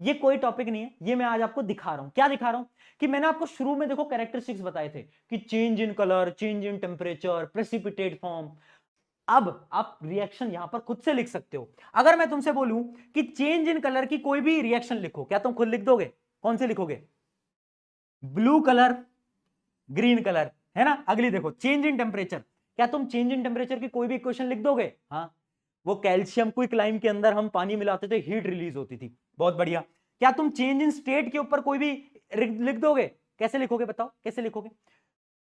ये कोई टॉपिक नहीं है, ये मैं आज आपको दिखा रहा हूं। क्या दिखा रहा हूं? कि मैंने आपको शुरू में देखो कैरेक्टरिस्टिक्स बताए थे कि change in colour, change in temperature, precipitate form. अब आप रिएक्शन यहां पर खुद से लिख सकते हो। अगर मैं तुमसे बोलूं कि चेंज इन कलर की कोई भी रिएक्शन लिखो, क्या तुम खुद लिख दोगे? कौन से लिखोगे? ब्लू कलर, ग्रीन कलर, है ना? अगली देखो, चेंज इन टेम्परेचर, क्या तुम चेंज इन टेम्परेचर की कोई भी इक्वेशन लिख दोगे? हाँ, वो कैल्शियम क्विकलाइम के अंदर हम पानी मिलाते थे, हीट रिलीज होती थी। बहुत बढ़िया। क्या तुम चेंज इन स्टेट के ऊपर कोई भी लिख दोगे? कैसे लिखोगे बताओ, कैसे लिखोगे?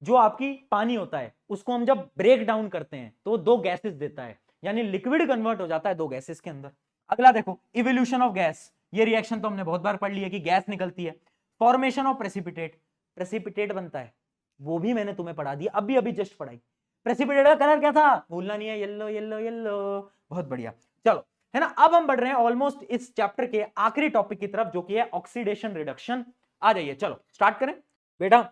जो आपकी पानी होता है उसको हम जब ब्रेक डाउन करते हैं तो दो गैसेस देता है, यानी लिक्विड कन्वर्ट हो जाता है दो गैसेस के अंदर। अगला देखो, इवोल्यूशन ऑफ गैस। ये रिएक्शन तो हमने बहुत बार पढ़ लिया कि गैस निकलती है। फॉर्मेशन ऑफ प्रेसिपिटेट बनता है, वो भी मैंने तुम्हें पढ़ा दिया, अभी जस्ट पढ़ाई। प्रेसिपिटेट का कलर क्या था? भूलना नहीं है, येलो येलो येलो। बहुत बढ़िया, चलो, है ना? अब हम बढ़ रहे हैं ऑलमोस्ट इस चैप्टर के आखिरी टॉपिक की तरफ, जो कि है ऑक्सीडेशन रिडक्शन। आ जाइए, चलो स्टार्ट करें बेटा।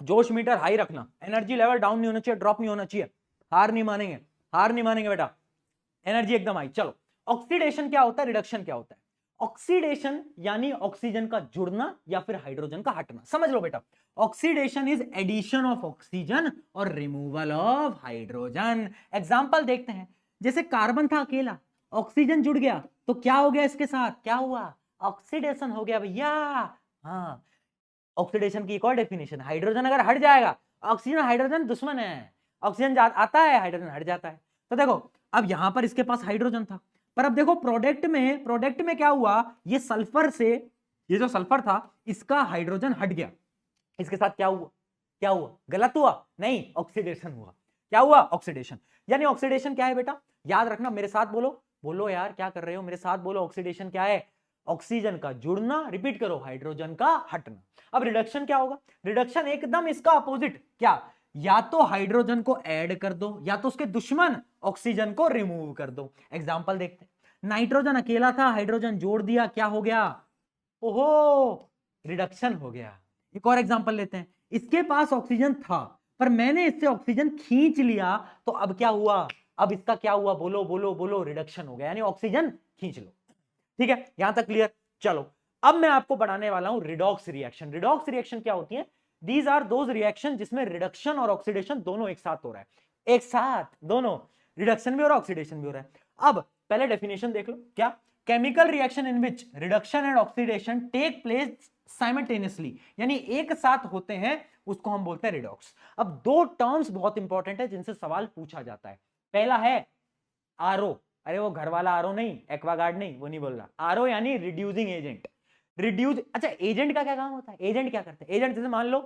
जोश मीटर हाई रखना, एनर्जी लेवल डाउन नहीं होना चाहिए, ड्रॉप नहीं होना चाहिए। हार नहीं मानेंगे, हार नहीं मानेंगे बेटा, एनर्जी एकदम हाई। चलो, ऑक्सीडेशन क्या होता है, रिडक्शन क्या होता है? ऑक्सीडेशन यानी ऑक्सीजन का जुड़ना या फिर हाइड्रोजन का हटना। समझ लो बेटा, oxidation is addition of oxygen और रिमूवल ऑफ हाइड्रोजन। एग्जांपल देखते हैं, जैसे कार्बन था अकेला, ऑक्सीजन जुड़ गया तो क्या हो गया इसके साथ, क्या हुआ, ऑक्सीडेशन हो गया भैया। हाँ, ऑक्सीडेशन की एक और डेफिनेशन, हाइड्रोजन अगर हट जाएगा, ऑक्सीजन हाइड्रोजन दुश्मन है, ऑक्सीजन आता है हाइड्रोजन हट जाता है। तो देखो अब यहां पर इसके पास हाइड्रोजन था, पर अब देखो प्रोडक्ट में क्या हुआ, ये सल्फर से, ये जो सल्फर था इसका हाइड्रोजन हट गया, इसके साथ क्या हुआ, क्या हुआ, गलत हुआ, नहीं, ऑक्सीडेशन हुआ। क्या हुआ, ऑक्सीडेशन। यानी ऑक्सीडेशन क्या है बेटा, याद रखना, मेरे साथ बोलो, बोलो यार क्या कर रहे हो, मेरे साथ बोलो, ऑक्सीडेशन क्या है, ऑक्सीजन का जुड़ना, रिपीट करो, हाइड्रोजन का हटना। अब रिडक्शन क्या होगा, रिडक्शन एकदम इसका अपोजिट, क्या, या तो हाइड्रोजन को ऐड कर दो या तो उसके दुश्मन ऑक्सीजन को रिमूव कर दो। एग्जांपल देखते हैं, नाइट्रोजन अकेला था, हाइड्रोजन जोड़ दिया, क्या हो गया, ओहो, रिडक्शन हो गया। एक और एग्जांपल लेते हैं, इसके पास ऑक्सीजन था पर मैंने इससे ऑक्सीजन खींच लिया, तो अब क्या हुआ, अब इसका क्या हुआ, बोलो बोलो बोलो, रिडक्शन हो गया, यानी ऑक्सीजन खींच लो। ठीक है, यहां तक क्लियर। चलो अब मैं आपको बढ़ाने वाला हूं रिडॉक्स रिएक्शन। रिडॉक्स रिएक्शन क्या होती है, दीज आर दोज रिएक्शन जिसमें रिडक्शन और ऑक्सीडेशन दोनों एक साथ हो रहा है, एक साथ दोनों, रिडक्शन भी हो रहा है ऑक्सीडेशन भी हो रहा है। अब पहले डेफिनेशन देख लो, क्या, chemical reaction in which reduction and oxidation take place simultaneously, यानी एक साथ होते हैं, उसको हम बोलते हैं रिडॉक्स। अब दो टर्म्स बहुत इंपॉर्टेंट है जिनसे सवाल पूछा जाता है, पहला है आरओ, अरे वो घर वाला आरओ नहीं, एक्वागार्ड नहीं, वो नहीं बोल रहा, आरओ यानी रिड्यूसिंग एजेंट। रिड्यूस, अच्छा एजेंट का क्या काम होता है, एजेंट क्या करते हैं, एजेंट जैसे मान लो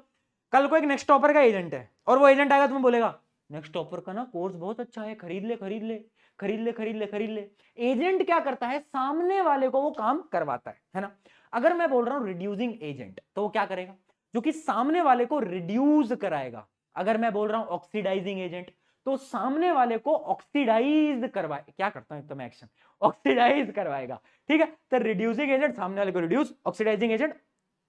कल को एक नेक्स्ट टॉपर का एजेंट है और वो एजेंट आएगा तुम्हें बोलेगा नेक्स्ट टॉपर का ना कोर्स बहुत अच्छा है, खरीद ले खरीद ले खरीद ले खरीद ले खरीद ले। एजेंट क्या करता है, सामने वाले को वो काम करवाता है ना। अगर मैं बोल रहा हूं रिड्यूसिंग एजेंट तो वो क्या करेगा, जो कि सामने वाले को रिड्यूस कराएगा। अगर मैं बोल रहा हूं ऑक्सीडाइजिंग एजेंट तो सामने वाले को ऑक्सीडाइज करवाए, क्या करता हूं एकदम एक्शन, ऑक्सीडाइज करवाएगा। ठीक है, तो रिड्यूसिंग एजेंट सामने वाले को रिड्यूस, ऑक्सीडाइजिंग एजेंट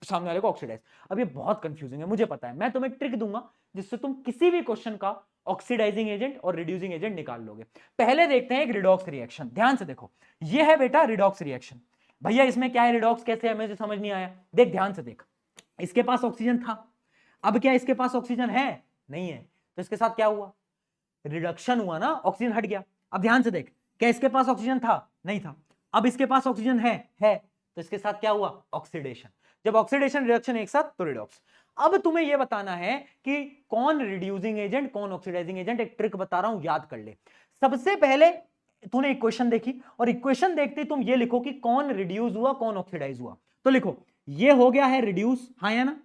सामने वाले को ऑक्सीडाइज। अब ये बहुत कंफ्यूजिंग है, मुझे पता है, मैं तुम्हें ट्रिक दूंगा जिससे तुम किसी भी क्वेश्चन का ऑक्सीडाइजिंग एजेंट और रिड्यूसिंग एजेंट निकाल लोगे। पहले देखते हैं एक रिडॉक्स रिएक्शन, ध्यान से देखो, ये है बेटा रिडॉक्स रिएक्शन। भैया इसमें क्या है, रिडॉक्स कैसे है, मुझे समझ नहीं आया, देख ध्यान से देख, इसके पास ऑक्सीजन था, अब क्या इसके पास ऑक्सीजन है, नहीं है, तो इसके साथ क्या हुआ, रिडक्शन हुआ ना, ऑक्सीजन हट गया। अब ध्यान से देख, क्या इसके पास ऑक्सीजन था, नहीं था, अब इसके पास ऑक्सीजन है, तो इसके साथ क्या हुआ, ऑक्सीडेशन। जब ऑक्सीडेशन रिडक्शन एक साथ तो रिडॉक्स। अब तुम्हें यह बताना है कि कौन रिड्यूसिंग एजेंट कौन ऑक्सीडाइजिंग एजेंट, एक ट्रिक बता रहा हूं, याद कर ले। सबसे पहले तूने इक्वेशन देखी और इक्वेशन देखते तुम ये लिखो कि कौन रिड्यूस हुआ कौन ऑक्सीडाइज हुआ। तो लिखो, ये हो गया है रिड्यूस, हाँ या ना,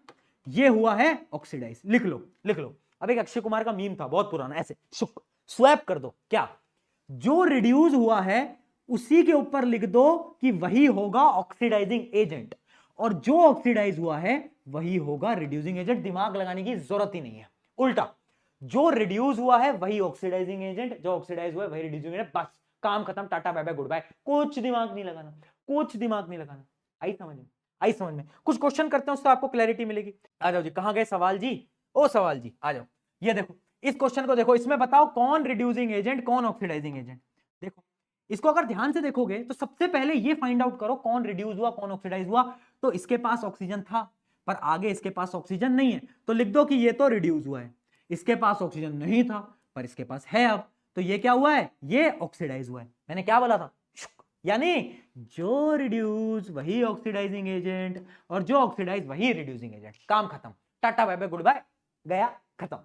ये हुआ है ऑक्सीडाइज, लिख लो लिख लो। अब एक अक्षय कुमार का मीम था बहुत पुराना, ऐसे स्वैप कर दो, क्या, जो रिड्यूस हुआ है उसी के ऊपर लिख दो कि वही होगा ऑक्सीडाइजिंग एजेंट, और जो ऑक्सीडाइज हुआ है वही होगा रिड्यूसिंग एजेंट। दिमाग लगाने की जरूरत ही नहीं है, उल्टा, जो रिड्यूस हुआ है वही ऑक्सीडाइजिंग एजेंट, जो ऑक्सीडाइज हुआ है वही रिड्यूसिंग एजेंट, बस काम खत्म, टाटा बाय बाय गुड बाय, कुछ दिमाग नहीं लगाना, कुछ दिमाग नहीं लगाना। आई समझ में, आई समझ में। कुछ क्वेश्चन करते हैं उससे आपको क्लैरिटी मिलेगी। आ जाओ जी, कहां गए सवाल जी, ओ सवाल जी आ जाओ। ये देखो इस क्वेश्चन को देखो, इसमें बताओ कौन रिड्यूसिंग एजेंट कौन ऑक्सीडाइजिंग एजेंट। देखो इसको अगर ध्यान से देखोगे तो सबसे पहले ये फाइंड आउट करो कौन रिड्यूस हुआ कौन ऑक्सीडाइज हुआ। तो इसके पास ऑक्सीजन था पर आगे इसके पास ऑक्सीजन नहीं है, तो लिख दो कि ये तो रिड्यूस हुआ है। इसके पास ऑक्सीजन नहीं था पर इसके पास है, अब तो ये क्या हुआ है, ये ऑक्सीडाइज हुआ है। मैंने क्या बोला था, यानी जो रिड्यूस वही ऑक्सीडाइजिंग एजेंट और जो ऑक्सीडाइज वही रिड्यूसिंग एजेंट, काम खत्म, टाटा बाय बाय गुड बाय, गया खत्म।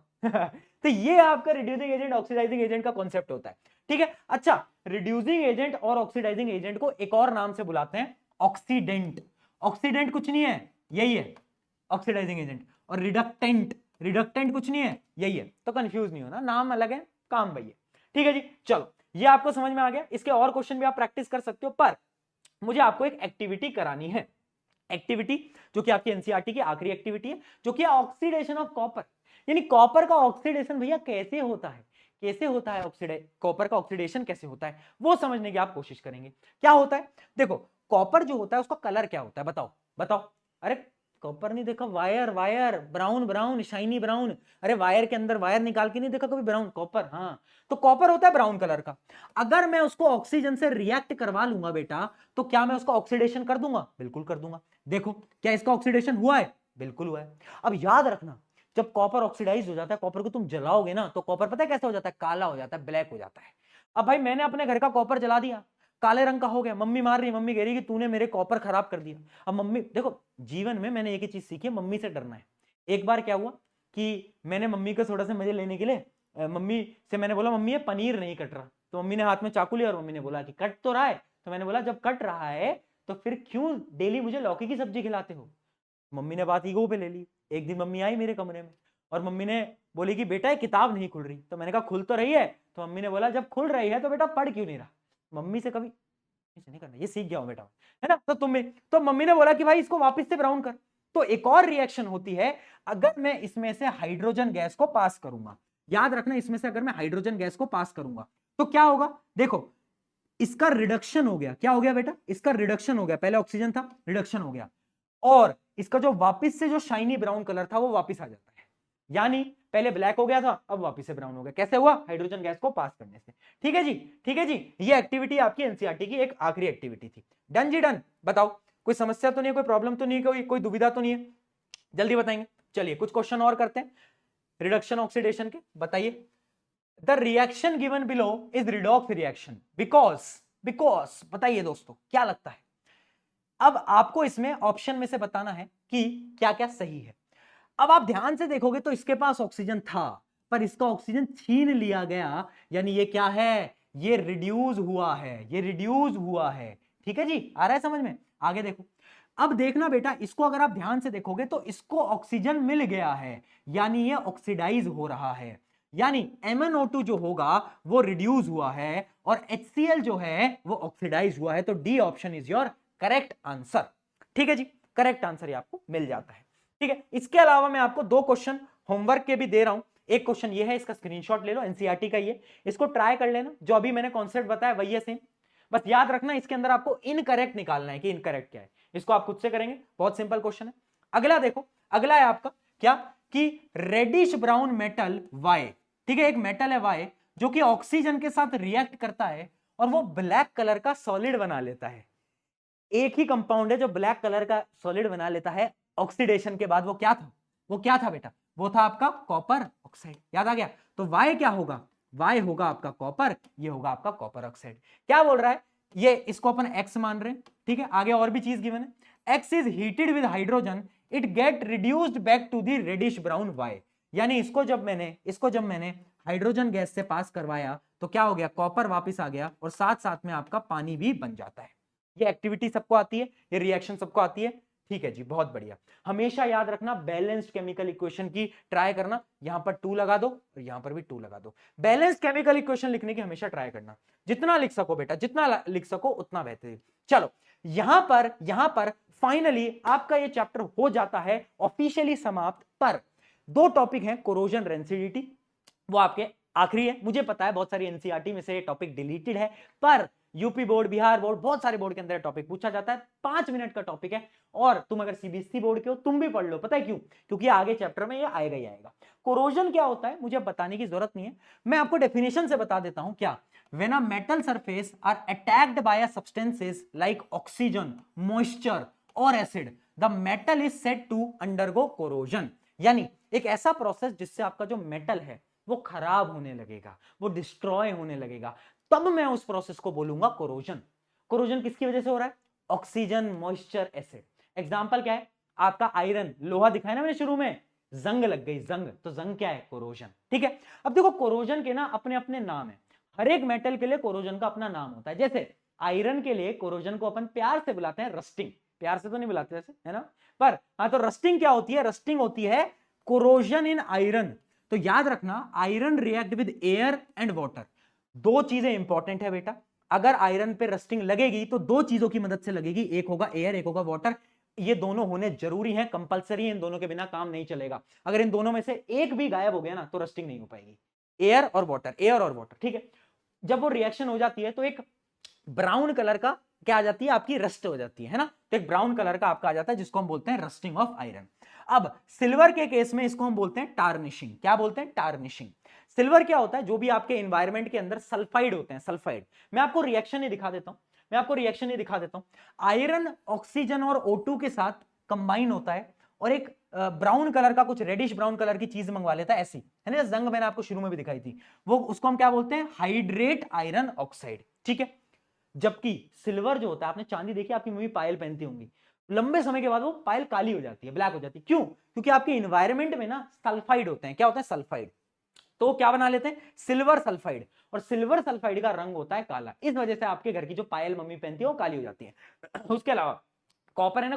तो ये आपका रिड्यूसिंग एजेंट ऑक्सीडाइजिंग एजेंट का कॉन्सेप्ट होता है। ठीक है, अच्छा रिड्यूसिंग एजेंट और ऑक्सीडाइजिंग एजेंट को एक और नाम से बुलाते हैं ऑक्सीडेंट। ऑक्सीडेंट कुछ नहीं है, यही है ऑक्सीडाइजिंग एजेंट, और रिडक्टेंट, रिडक्टेंट कुछ नहीं है, यही है। तो कंफ्यूज नहीं होना, नाम अलग है काम वही है। ठीक है जी, चलो ये आपको समझ में आ गया। इसके और क्वेश्चन भी आप प्रैक्टिस कर सकते हो, पर मुझे आपको एक एक्टिविटी करानी है, एक्टिविटी जो कि आपकी एनसीईआरटी की आखिरी एक्टिविटी है, जो कि ऑक्सीडेशन ऑफ कॉपर। यानी कॉपर का ऑक्सीडेशन भैया कैसे होता है, कैसे होता है कॉपर का ऑक्सीडेशन कैसे होता है, वो समझने की आप कोशिश करेंगे। क्या होता है, देखो कॉपर जो होता है उसका कलर क्या होता है, बताओ बताओ, अरे कॉपर नहीं देखा, wire wire, brown brown, shiny brown. अरे वायर के अंदर वायर निकाल के नहीं देखा कभी ब्राउन? कॉपर, हाँ। तो कॉपर होता है ब्राउन कलर का। अगर मैं उसको ऑक्सीजन से रिएक्ट करवा लूंगा बेटा, तो क्या मैं उसका ऑक्सीडेशन कर दूंगा? बिल्कुल कर दूंगा। देखो क्या इसका ऑक्सीडेशन हुआ है? बिल्कुल हुआ है। अब याद रखना, जब कॉपर ऑक्सीडाइज हो जाता है, कॉपर को तुम जलाओगे ना, तो कॉपर पता है कैसा हो जाता है? काला हो जाता है, ब्लैक हो जाता है। अब भाई मैंने अपने घर का कॉपर जला दिया, काले रंग का हो गया, मम्मी मार रही, मम्मी कह रही कि तूने मेरे कॉपर खराब कर दिया। अब मम्मी, देखो जीवन में मैंने एक ही चीज सीखी है, मम्मी से डरना है। एक बार क्या हुआ कि मैंने मम्मी को थोड़ा सा मजे लेने के लिए मम्मी से मैंने बोला, मम्मी ये पनीर नहीं कट रहा। तो मम्मी ने हाथ में चाकू लिया और मम्मी ने बोला कि कट तो रहा है। तो मैंने बोला जब कट रहा है तो फिर क्यों डेली मुझे लौकी की सब्जी खिलाते हो? मम्मी ने बात ईगो पे ले ली। एक दिन मम्मी आई मेरे कमरे में और मम्मी ने बोली कि बेटा ये किताब नहीं खुल रही। तो मैंने कहा खुल तो रही है। तो मम्मी ने बोला जब खुल रही है तो बेटा पढ़ क्यों नहीं रहा? मम्मी से कभी ऐसे नहीं करना, ये सीख गया हूं बेटा, है ना। तो मम्मी ने बोला कि भाई इसको वापस से ब्राउन कर। तो एक और रिएक्शन होती है, अगर मैं इसमें से हाइड्रोजन गैस को पास करूंगा, याद रखना, इसमें से अगर मैं हाइड्रोजन गैस को पास करूंगा तो क्या होगा? देखो इसका रिडक्शन हो गया। क्या हो गया बेटा? इसका रिडक्शन हो गया। पहले ऑक्सीजन था, रिडक्शन हो गया, और इसका जो वापस से जो शाइनी ब्राउन कलर था वो वापस आ जाता है। यानी पहले ब्लैक हो गया था, अब वापस से ब्राउन हो गया। कैसे हुआ? हाइड्रोजन गैस को पास करने से। ठीक है जी, ठीक है जी। ये एक्टिविटी आपकी एनसीईआरटी की एक आखिरी एक्टिविटी थी। डन जी डन। बताओ कोई समस्या तो नहीं है, कोई प्रॉब्लम तो नहीं है, कोई दुविधा तो नहीं है? जल्दी बताएंगे। चलिए कुछ क्वेश्चन और करते हैं रिडक्शन ऑक्सीडेशन के। बताइए, the reaction given below is redox reaction because बताइए दोस्तों क्या लगता है? अब आपको इसमें ऑप्शन में से बताना है कि क्या क्या सही है। अब आप ध्यान से देखोगे तो इसके पास ऑक्सीजन था, पर इसका ऑक्सीजन छीन लिया गया, यानी ये क्या है? ये रिड्यूस हुआ है, ये रिड्यूस हुआ है। ठीक है जी, आ रहा है समझ में? आगे देखो, अब देखना बेटा, इसको अगर आप ध्यान से देखोगे तो इसको ऑक्सीजन मिल गया है, यानी ये ऑक्सीडाइज हो रहा है, यानी MnO2 जो होगा वो रिड्यूस हुआ है और HCl जो है वो ऑक्सीडाइज हुआ है। तो D option is your correct answer. ठीक है जी, करेक्ट आंसर आपको मिल जाता है। ठीक है, इसके अलावा मैं आपको दो क्वेश्चन होमवर्क के भी दे रहा हूं। एक क्वेश्चन ये है, इसका स्क्रीनशॉट ले लो, एनसीईआरटी का ये, इसको ट्राई कर लेना। जो अभी मैंने कॉन्सेप्ट बताया वही है सेम, बस याद रखना इसके अंदर आपको इनकरेक्ट निकालना है कि इनकरेक्ट क्या है। इसको आप खुद से करेंगे, बहुत सिंपल क्वेश्चन है। अगला देखो, अगला है आपका क्या कि रेडिश ब्राउन मेटल वाई। ठीक है, एक मेटल है वाई जो कि ऑक्सीजन के साथ रिएक्ट करता है और वो ब्लैक कलर का सॉलिड बना लेता है। एक ही कंपाउंड है जो ब्लैक कलर का सॉलिड बना लेता है ऑक्सीडेशन के बाद। वो क्या था? वो क्या था बेटा? वो था आपका कॉपर ऑक्साइड। याद आ गया? तो वाई क्या होगा? वाई होगा आपका कॉपर, ये होगा आपका कॉपर ऑक्साइड। क्या बोल रहा है ये? इसको अपन एक्स मान रहे हैं। ठीक है, आगे और भी चीज गिवन है। X is heated with hydrogen, it get reduced back to the reddish brown Y. यानी इसको जब मैंने हाइड्रोजन गैस से पास करवाया तो क्या हो गया? कॉपर वापस आ गया और साथ साथ में आपका पानी भी बन जाता है। ये एक्टिविटी सबको आती है, ये रिएक्शन सबको आती है। ठीक है जी, बहुत बढ़िया। हमेशा याद रखना बैलेंस्ड केमिकल इक्वेशन की ट्राई करना। यहां पर 2 लगा दो और यहां पर भी 2 लगा दो। बैलेंस्ड केमिकल इक्वेशन लिखने की हमेशा ट्राई करना, जितना लिख सको बेटा, जितना लिख सको उतना बेहतरीन। चलो यहां पर फाइनली आपका ये चैप्टर हो जाता है ऑफिशियली समाप्त। पर 2 टॉपिक हैं, कोरोजन रेंसिडिटी, वो आपके आखिरी है। मुझे पता है बहुत सारी एनसीईआरटी में से ये टॉपिक डिलीटेड है, पर यूपी बोर्ड, बिहार बोर्ड, बहुत सारे बोर्ड के अंदर टॉपिक पूछा जाता है। 5 मिनट का टॉपिक है और तुम अगर सीबीएसई बोर्ड के हो तुम भी पढ़ लो। पता है क्यों? क्योंकि आगे चैप्टर में ये आएगा ही आएगा। कोरोजन क्या होता है मुझे बताने की जरूरत नहीं है, मैं आपको डेफिनेशन से बता देता हूं। क्या? When a metal surface are attacked by substances like oxygen, moisture और acid, the metal is said to undergo corrosion. यानी एक ऐसा प्रोसेस जिससे आपका जो मेटल है वो खराब होने लगेगा, वो डिस्ट्रॉय होने लगेगा, तब मैं उस प्रोसेस को बोलूंगा कोरोजन। कोरोजन किसकी वजह से हो रहा है? Oxygen, moisture, acid. एग्जांपल क्या है? आपका आयरन, लोहा दिखाया ना मैंने शुरू में, जंग लग गई, जंग, तो जंग क्या है? कोरोजन। ठीक है, अब देखो कोरोजन के ना अपने अपने नाम है। हर एक मेटल के लिए कोरोजन का अपना नाम होता है। जैसे आयरन के लिए कोरोजन को अपन प्यार से बुलाते हैं रस्टिंग। प्यार से तो नहीं बुलाते वैसे, है ना, पर हाँ, तो रस्टिंग क्या होती है? रस्टिंग होती है कोरोजन इन आयरन। तो याद रखना, iron react with air and water. 2 चीजें इंपॉर्टेंट है बेटा। अगर आयरन पे रस्टिंग लगेगी तो 2 चीजों की मदद से लगेगी, एक होगा एयर, एक होगा वाटर। ये दोनों होने जरूरी है, कंपलसरी है, इन दोनों के बिना काम नहीं चलेगा। अगर इन दोनों में से एक भी गायब हो गया ना तो रस्टिंग नहीं हो पाएगी। एयर और वाटर, एयर और वाटर। ठीक है, जब वो रिएक्शन हो जाती है तो एक ब्राउन कलर का क्या आ जाती है? आपकी रस्ट हो जाती है ना। तो एक ब्राउन कलर का आपका आ जाता है जिसको हम बोलते हैं रस्टिंग ऑफ आयरन। अब सिल्वर के केस में इसको हम बोलते हैं टार्निशिंग। क्या बोलते हैं? टार्निशिंग। सिल्वर क्या होता है? जो भी आपके एनवायरमेंट के अंदर सल्फाइड होते हैं, सल्फाइड। मैं आपको रिएक्शन ही दिखा देता हूं, आयरन ऑक्सीजन और O2 के साथ कंबाइन होता है और एक ब्राउन कलर का, कुछ रेडिश ब्राउन कलर की चीज मंगवा लेता है, ऐसी है ना, जंग मैंने आपको शुरू में भी दिखाई थी, वो उसको हम क्या बोलते हैं? Hydrate iron oxide. ठीक है। जबकि सिल्वर जो होता है, आपने चांदी देखी, आपकी मम्मी पायल पहनती होंगी, लंबे समय के बाद वो पायल काली हो जाती है, ब्लैक हो जाती है। क्यों? क्योंकि आपके इन्वायरमेंट में ना सल्फाइड होते हैं। क्या होता है? सल्फाइड। तो क्या बना लेते हैं? Silver sulphide. और सिल्वर सल्फाइड का रंग होता है काला। इस वजह से आपके घर की जो पायल मम्मी पहनती है वो काली हो जाती है। उसके अलावा कॉपर है ना,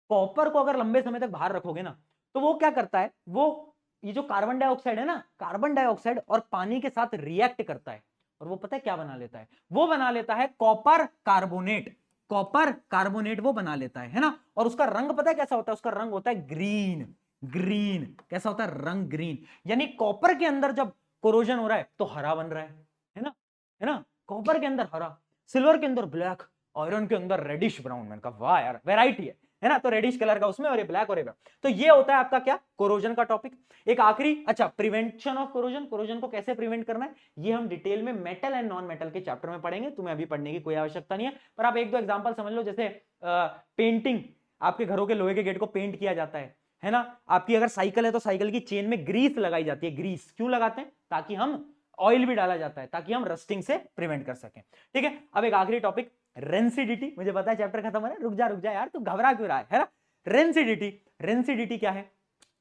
कॉपर को अगर लंबे समय तक बाहर रखोगे ना, तो वो क्या करता है, वो ये जो कार्बन डाइऑक्साइड है ना, कार्बन डाइऑक्साइड और पानी के साथ रिएक्ट करता है और वो पता है क्या बना लेता है? वो बना लेता है कॉपर कार्बोनेट। कॉपर कार्बोनेट वो बना लेता है ना। और उसका रंग पता है कैसा होता है? उसका रंग होता है ग्रीन। ग्रीन कैसा होता है? रंग ग्रीन। यानी कॉपर के अंदर जब कोरोजन हो रहा है तो हरा बन रहा है ना, है ना। कॉपर के अंदर हरा, सिल्वर के अंदर ब्लैक, आयरन के अंदर रेडिश ब्राउन। मैंने कहा वाह यार, वेराइटी है ना। तो रेडिश कलर का उसमें और ये ब्लैक और ये ब्राउन। तो ये होता है आपका क्या? कोरोजन का टॉपिक। एक आखिरी, अच्छा, प्रिवेंशन ऑफ कोरोजन। कोरोजन को कैसे प्रिवेंट करना है ये हम डिटेल में मेटल एंड नॉन मेटल के चैप्टर में पढ़ेंगे। तुम्हें अभी पढ़ने की कोई आवश्यकता नहीं है, पर आप एक दो एग्जांपल समझ लो। जैसे पेंटिंग, आपके घरों के लोहे के गेट को पेंट किया जाता है ना। आपकी अगर साइकिल है तो साइकिल की चेन में ग्रीस लगाई जाती है। ग्रीस क्यों लगाते हैं? ताकि हम, ऑयल भी डाला जाता है ताकि हम रस्टिंग से प्रिवेंट कर सकें। ठीक है। अब एक आखिरी टॉपिक, रेंसिडिटी। मुझे पता है चैप्टर खत्म हो रहा है, रुक जा यार, तू घबरा क्यों रहा है ना। रेंसिडिटी, रेंसिडिटी क्या है?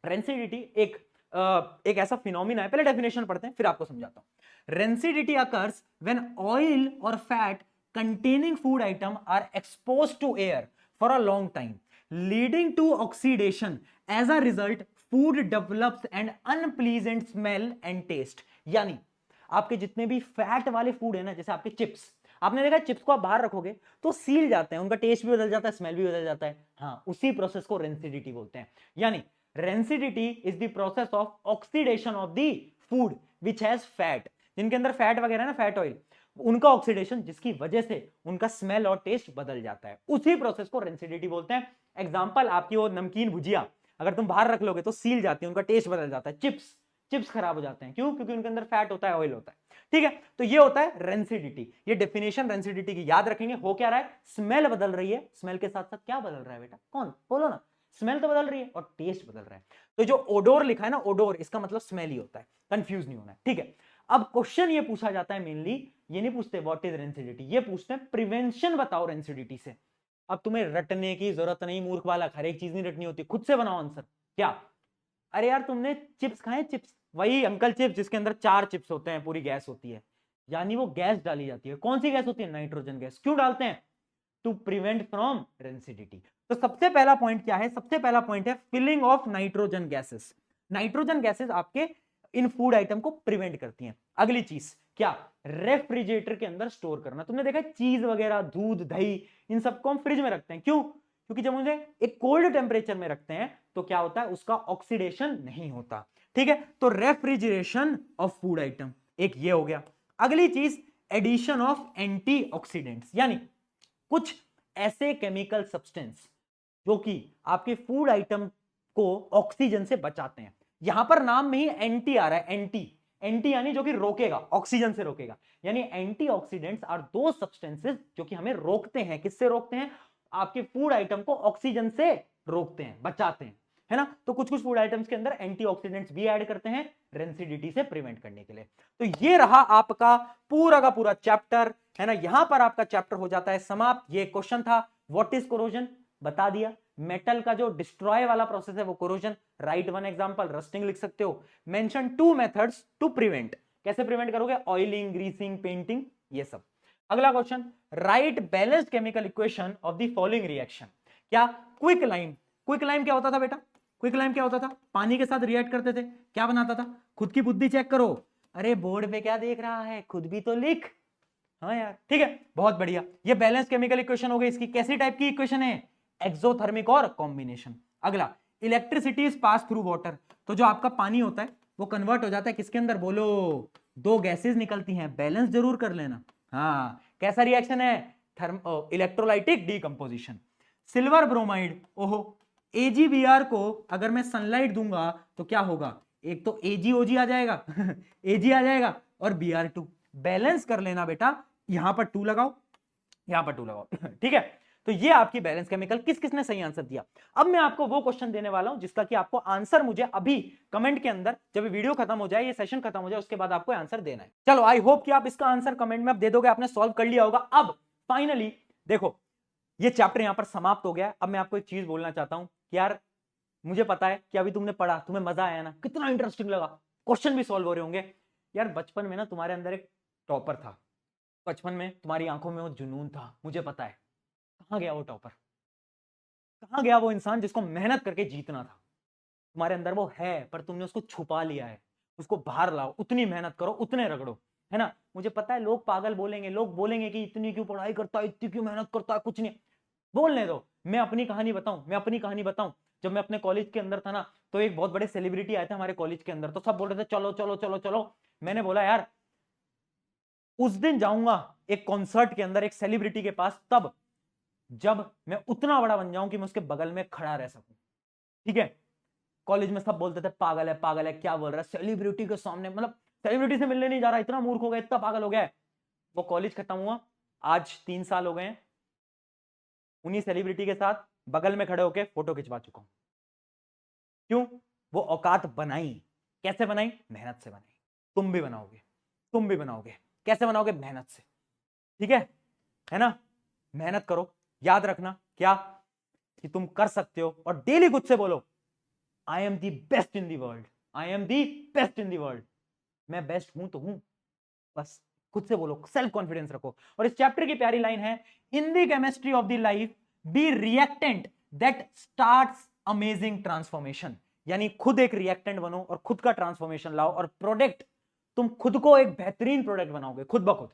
रेंसिडिटी एक ऐसा फिनोमिना है, पहले डेफिनेशन पढ़ते हैं फिर आपको समझाता हूं। रेंसिडिटी अकर्स व्हेन ऑयल और fat containing food item are exposed to air for a long time, leading to oxidation. As a result, food develops an unpleasant smell and taste. यानी आपके जितने भी फैट वाले फूड है ना, जैसे आपके चिप्स, आपने देखा चिप्स को आप बाहर रखोगे तो सील जाते हैं, उनका टेस्ट भी बदल जाता है, स्मेल भी बदल जाता है। हाँ, उसी प्रोसेस को रेंसिडिटी बोलते हैं। यानी rancidity is the process of oxidation of the food which has fat. जिनके अंदर फैट वगैरह ना, फैट ऑयल, उनका ऑक्सीडेशन, जिसकी वजह से उनका स्मेल और टेस्ट बदल जाता है, उसी प्रोसेस को रेंसिडिटी बोलते हैं। एग्जांपल, आपकी वो नमकीन भुजिया अगर तुम बाहर रख लोगे तो सील जाती है, उनका टेस्ट बदल जाता है। चिप्स खराब हो जाते हैं, क्यों? क्योंकि उनके अंदर फैट होता है, ऑयल होता है। ठीक है। तो ये होता है रेंसिडिटी। ये डेफिनेशन रेंसिडिटी की याद रखेंगे। हो क्या रहा है? स्मेल बदल रही है। स्मेल के साथ साथ क्या बदल रहा है बेटा? कौन बोलो ना? स्मेल तो बदल रही है और टेस्ट बदल रहा है। तो जो ओडोर लिखा है ना, ओडोर, इसका मतलब स्मेल ही होता है। कंफ्यूज नहीं होना है। ठीक है। अब क्वेश्चन ये पूछा जाता है मेनली, ये नहीं पूछते व्हाट इज रेंसिडिटी, ये पूछते हैं प्रिवेंशन बताओ रेंसिडिटी से। अब तुम्हें रटने की जरूरत नहीं, मूर्ख बालक, हर एक चीज नहीं रटनी होती, खुद से बनाओ आंसर। क्या? अरे यार, तुमने चिप्स खाए? चिप्स, वही अंकल चिप्स जिसके अंदर 4 चिप्स होते हैं, पूरी गैस होती है, यानी वो गैस डाली जाती है। कौन सी गैस होती है? Nitrogen gas. क्यों डालते हैं? To prevent from rancidity. तो सबसे पहला पॉइंट क्या है? सबसे पहला पॉइंट है filling of nitrogen gases. Nitrogen gases आपके इन फूड आइटम को प्रिवेंट करती हैं। अगली चीज क्या? रेफ्रिजरेटर के अंदर स्टोर करना। तुमने देखा चीज वगैरह, दूध, दही, इन सबको हम फ्रिज में रखते हैं। क्यों? क्योंकि जब उन्हें एक कोल्ड टेम्परेचर में रखते हैं तो क्या होता है? उसका ऑक्सीडेशन नहीं होता। ठीक है। तो रेफ्रिजरेशन ऑफ फूड आइटम एक ये हो गया। अगली चीज, एडिशन ऑफ एंटीऑक्सीडेंट्स, यानी कुछ ऐसे केमिकल सब्सटेंस जो कि आपके फूड आइटम को ऑक्सीजन से बचाते हैं। यहां पर नाम में ही एंटी आ रहा है। एंटी यानी जो कि रोकेगा, ऑक्सीजन से रोकेगा। यानी एंटीऑक्सीडेंट्स आर दो सब्सटेंसेस जो कि हमें रोकते हैं। किससे रोकते हैं? आपके फूड आइटम को ऑक्सीजन से रोकते हैं, बचाते हैं, है ना। तो कुछ कुछ फूड आइटम्स के अंदर एंटीऑक्सीडेंट्स भी ऐड करते हैं रेंसिडिटी से प्रिवेंट करने के लिए। तो ये रहा आपका पूरा का पूरा चैप्टर, है ना। यहां पर आपका चैप्टर हो जाता है समाप्त। ये क्वेश्चन था, व्हाट इज कोरोजन, बता दिया। मेटल का जो डिस्ट्रॉय वाला प्रोसेस है वो corrosion. Write one example, rusting लिख सकते हो। Mention 2 methods to prevent. कैसे प्रिवेंट करोगे? ऑयलिंग, ग्रीसिंग, पेंटिंग, ये सब। अगला question, write balanced chemical equation of the following reaction. क्या? Quick lime. क्विक लाइम क्या होता था बेटा? क्विक लाइम क्या होता था? पानी के साथ रिएक्ट करते थे, क्या बनाता था? खुद की बुद्धि चेक करो। अरे बोर्ड पे क्या देख रहा है, खुद भी तो लिख। हाँ यार, ठीक है, बहुत बढ़िया। ये बैलेंस केमिकल इक्वेशन हो गई। इसकी कैसी टाइप की इक्वेशन है? एक्सोथर्मिक और कॉम्बिनेशन। अगला, electricity is pass through water. तो जो आपका पानी होता है वो कन्वर्ट हो जाता है किसके अंदर? बोलो। 2 गैसेस निकलती हैं, बैलेंस जरूर कर लेना। हाँ, कैसा रिएक्शन है? Electrolytic decomposition. सिल्वर ब्रोमाइड, ओहो, AgBr को अगर मैं सनलाइट दूंगा तो क्या होगा, एक तो AgOg आ जाएगा Ag आ जाएगा और Br2, बैलेंस कर लेना बेटा, यहां पर 2 लगाओ, यहां पर 2 लगाओ ठीक है। तो ये आपकी बैलेंस केमिकल, किस किसने सही आंसर दिया। अब मैं आपको वो क्वेश्चन देने वाला हूं जिसका कि आपको आंसर मुझे अभी कमेंट के अंदर, जब वीडियो खत्म हो जाए, ये सेशन खत्म हो जाए, उसके बाद आपको आंसर देना है। चलो, आई होप कि आप इसका आंसर कमेंट में आप दे दोगे, आपने सॉल्व कर लिया होगा। अब फाइनली देखो, ये चैप्टर यहां पर समाप्त हो गया। अब मैं आपको एक चीज बोलना चाहता हूं कि यार, मुझे पता है कि अभी तुमने पढ़ा, तुम्हें मजा आया ना, कितना इंटरेस्टिंग लगा, क्वेश्चन भी सॉल्व हो रहे होंगे। यार बचपन में ना तुम्हारे अंदर एक टॉपर था, बचपन में तुम्हारी आंखों में वो जुनून था, मुझे पता है। कहां गया वो टॉपर, कहां गया वो इंसान जिसको मेहनत करके जीतना था। तुम्हारे अंदर वो है, पर तुमने उसको छुपा लिया है। उसको बाहर लाओ, उतनी मेहनत करो, उतने रगड़ो, है ना। मुझे पता है लोग पागल बोलेंगे, लोग बोलेंगे कि इतनी क्यों पढ़ाई करता है, इतनी क्यों मेहनत करता है, कुछ नहीं। बोलने दो, मैं अपनी कहानी बताऊं, मैं अपनी कहानी बताऊं। जब मैं अपने कॉलेज के अंदर था ना, तो एक बहुत बड़े सेलिब्रिटी आए थे हमारे कॉलेज के अंदर, तो सब बोल रहे थे चलो चलो चलो चलो। मैंने बोला यार, उस दिन जाऊंगा एक कॉन्सर्ट के अंदर एक सेलिब्रिटी के पास, तब जब मैं उतना बड़ा बन जाऊं कि मैं उसके बगल में खड़ा रह सकूं, ठीक है। कॉलेज में सब बोलते थे पागल है क्या बोल रहा है, सेलिब्रिटी के सामने, मतलब सेलिब्रिटी से मिलने नहीं जा रहा, इतना मूर्ख हो गया, इतना पागल हो गया। वो कॉलेज खत्म हुआ, आज 3 साल हो गए हैं, उन्हीं सेलिब्रिटी के साथ बगल में खड़े होकर फोटो खिंचवा चुका हूं। क्यों, वो औकात बनाई। कैसे बनाई, मेहनत से बनाई। तुम भी बनाओगे, तुम भी बनाओगे, कैसे बनाओगे, मेहनत से, ठीक है ना। मेहनत करो, याद रखना क्या, कि तुम कर सकते हो, और डेली खुद से बोलो, I am the best in the world, I am the best in the world. मैं बेस्ट हूं तो हूं, बस खुद से बोलो, सेल्फ कॉन्फिडेंस रखो। और इस चैप्टर की प्यारी लाइन है, in the chemistry of the life be reactant that starts amazing transformation. यानी खुद एक रिएक्टेंट बनो और खुद का ट्रांसफॉर्मेशन लाओ, और प्रोडक्ट, तुम खुद को एक बेहतरीन प्रोडक्ट बनाओगे खुद ब खुद,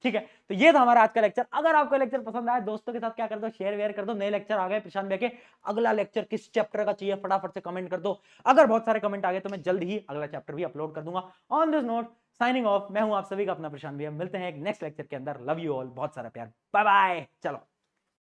ठीक है। तो ये था हमारा आज का लेक्चर। अगर आपको लेक्चर पसंद आया, दोस्तों के साथ क्या कर दो, शेयर वेयर कर दो। नए लेक्चर आ गए प्रशांत भैया के, अगला लेक्चर किस चैप्टर का चाहिए फटाफट से कमेंट कर दो। अगर बहुत सारे कमेंट आ गए तो मैं जल्द ही अगला चैप्टर भी अपलोड कर दूंगा। On this note, signing off, मैं हूं आप सभी का अपना प्रशांत भैया। मिलते हैं एक नेक्स्ट लेक्चर के अंदर। लव यू ऑल, बहुत सारा प्यार, बाय बाय। चलो।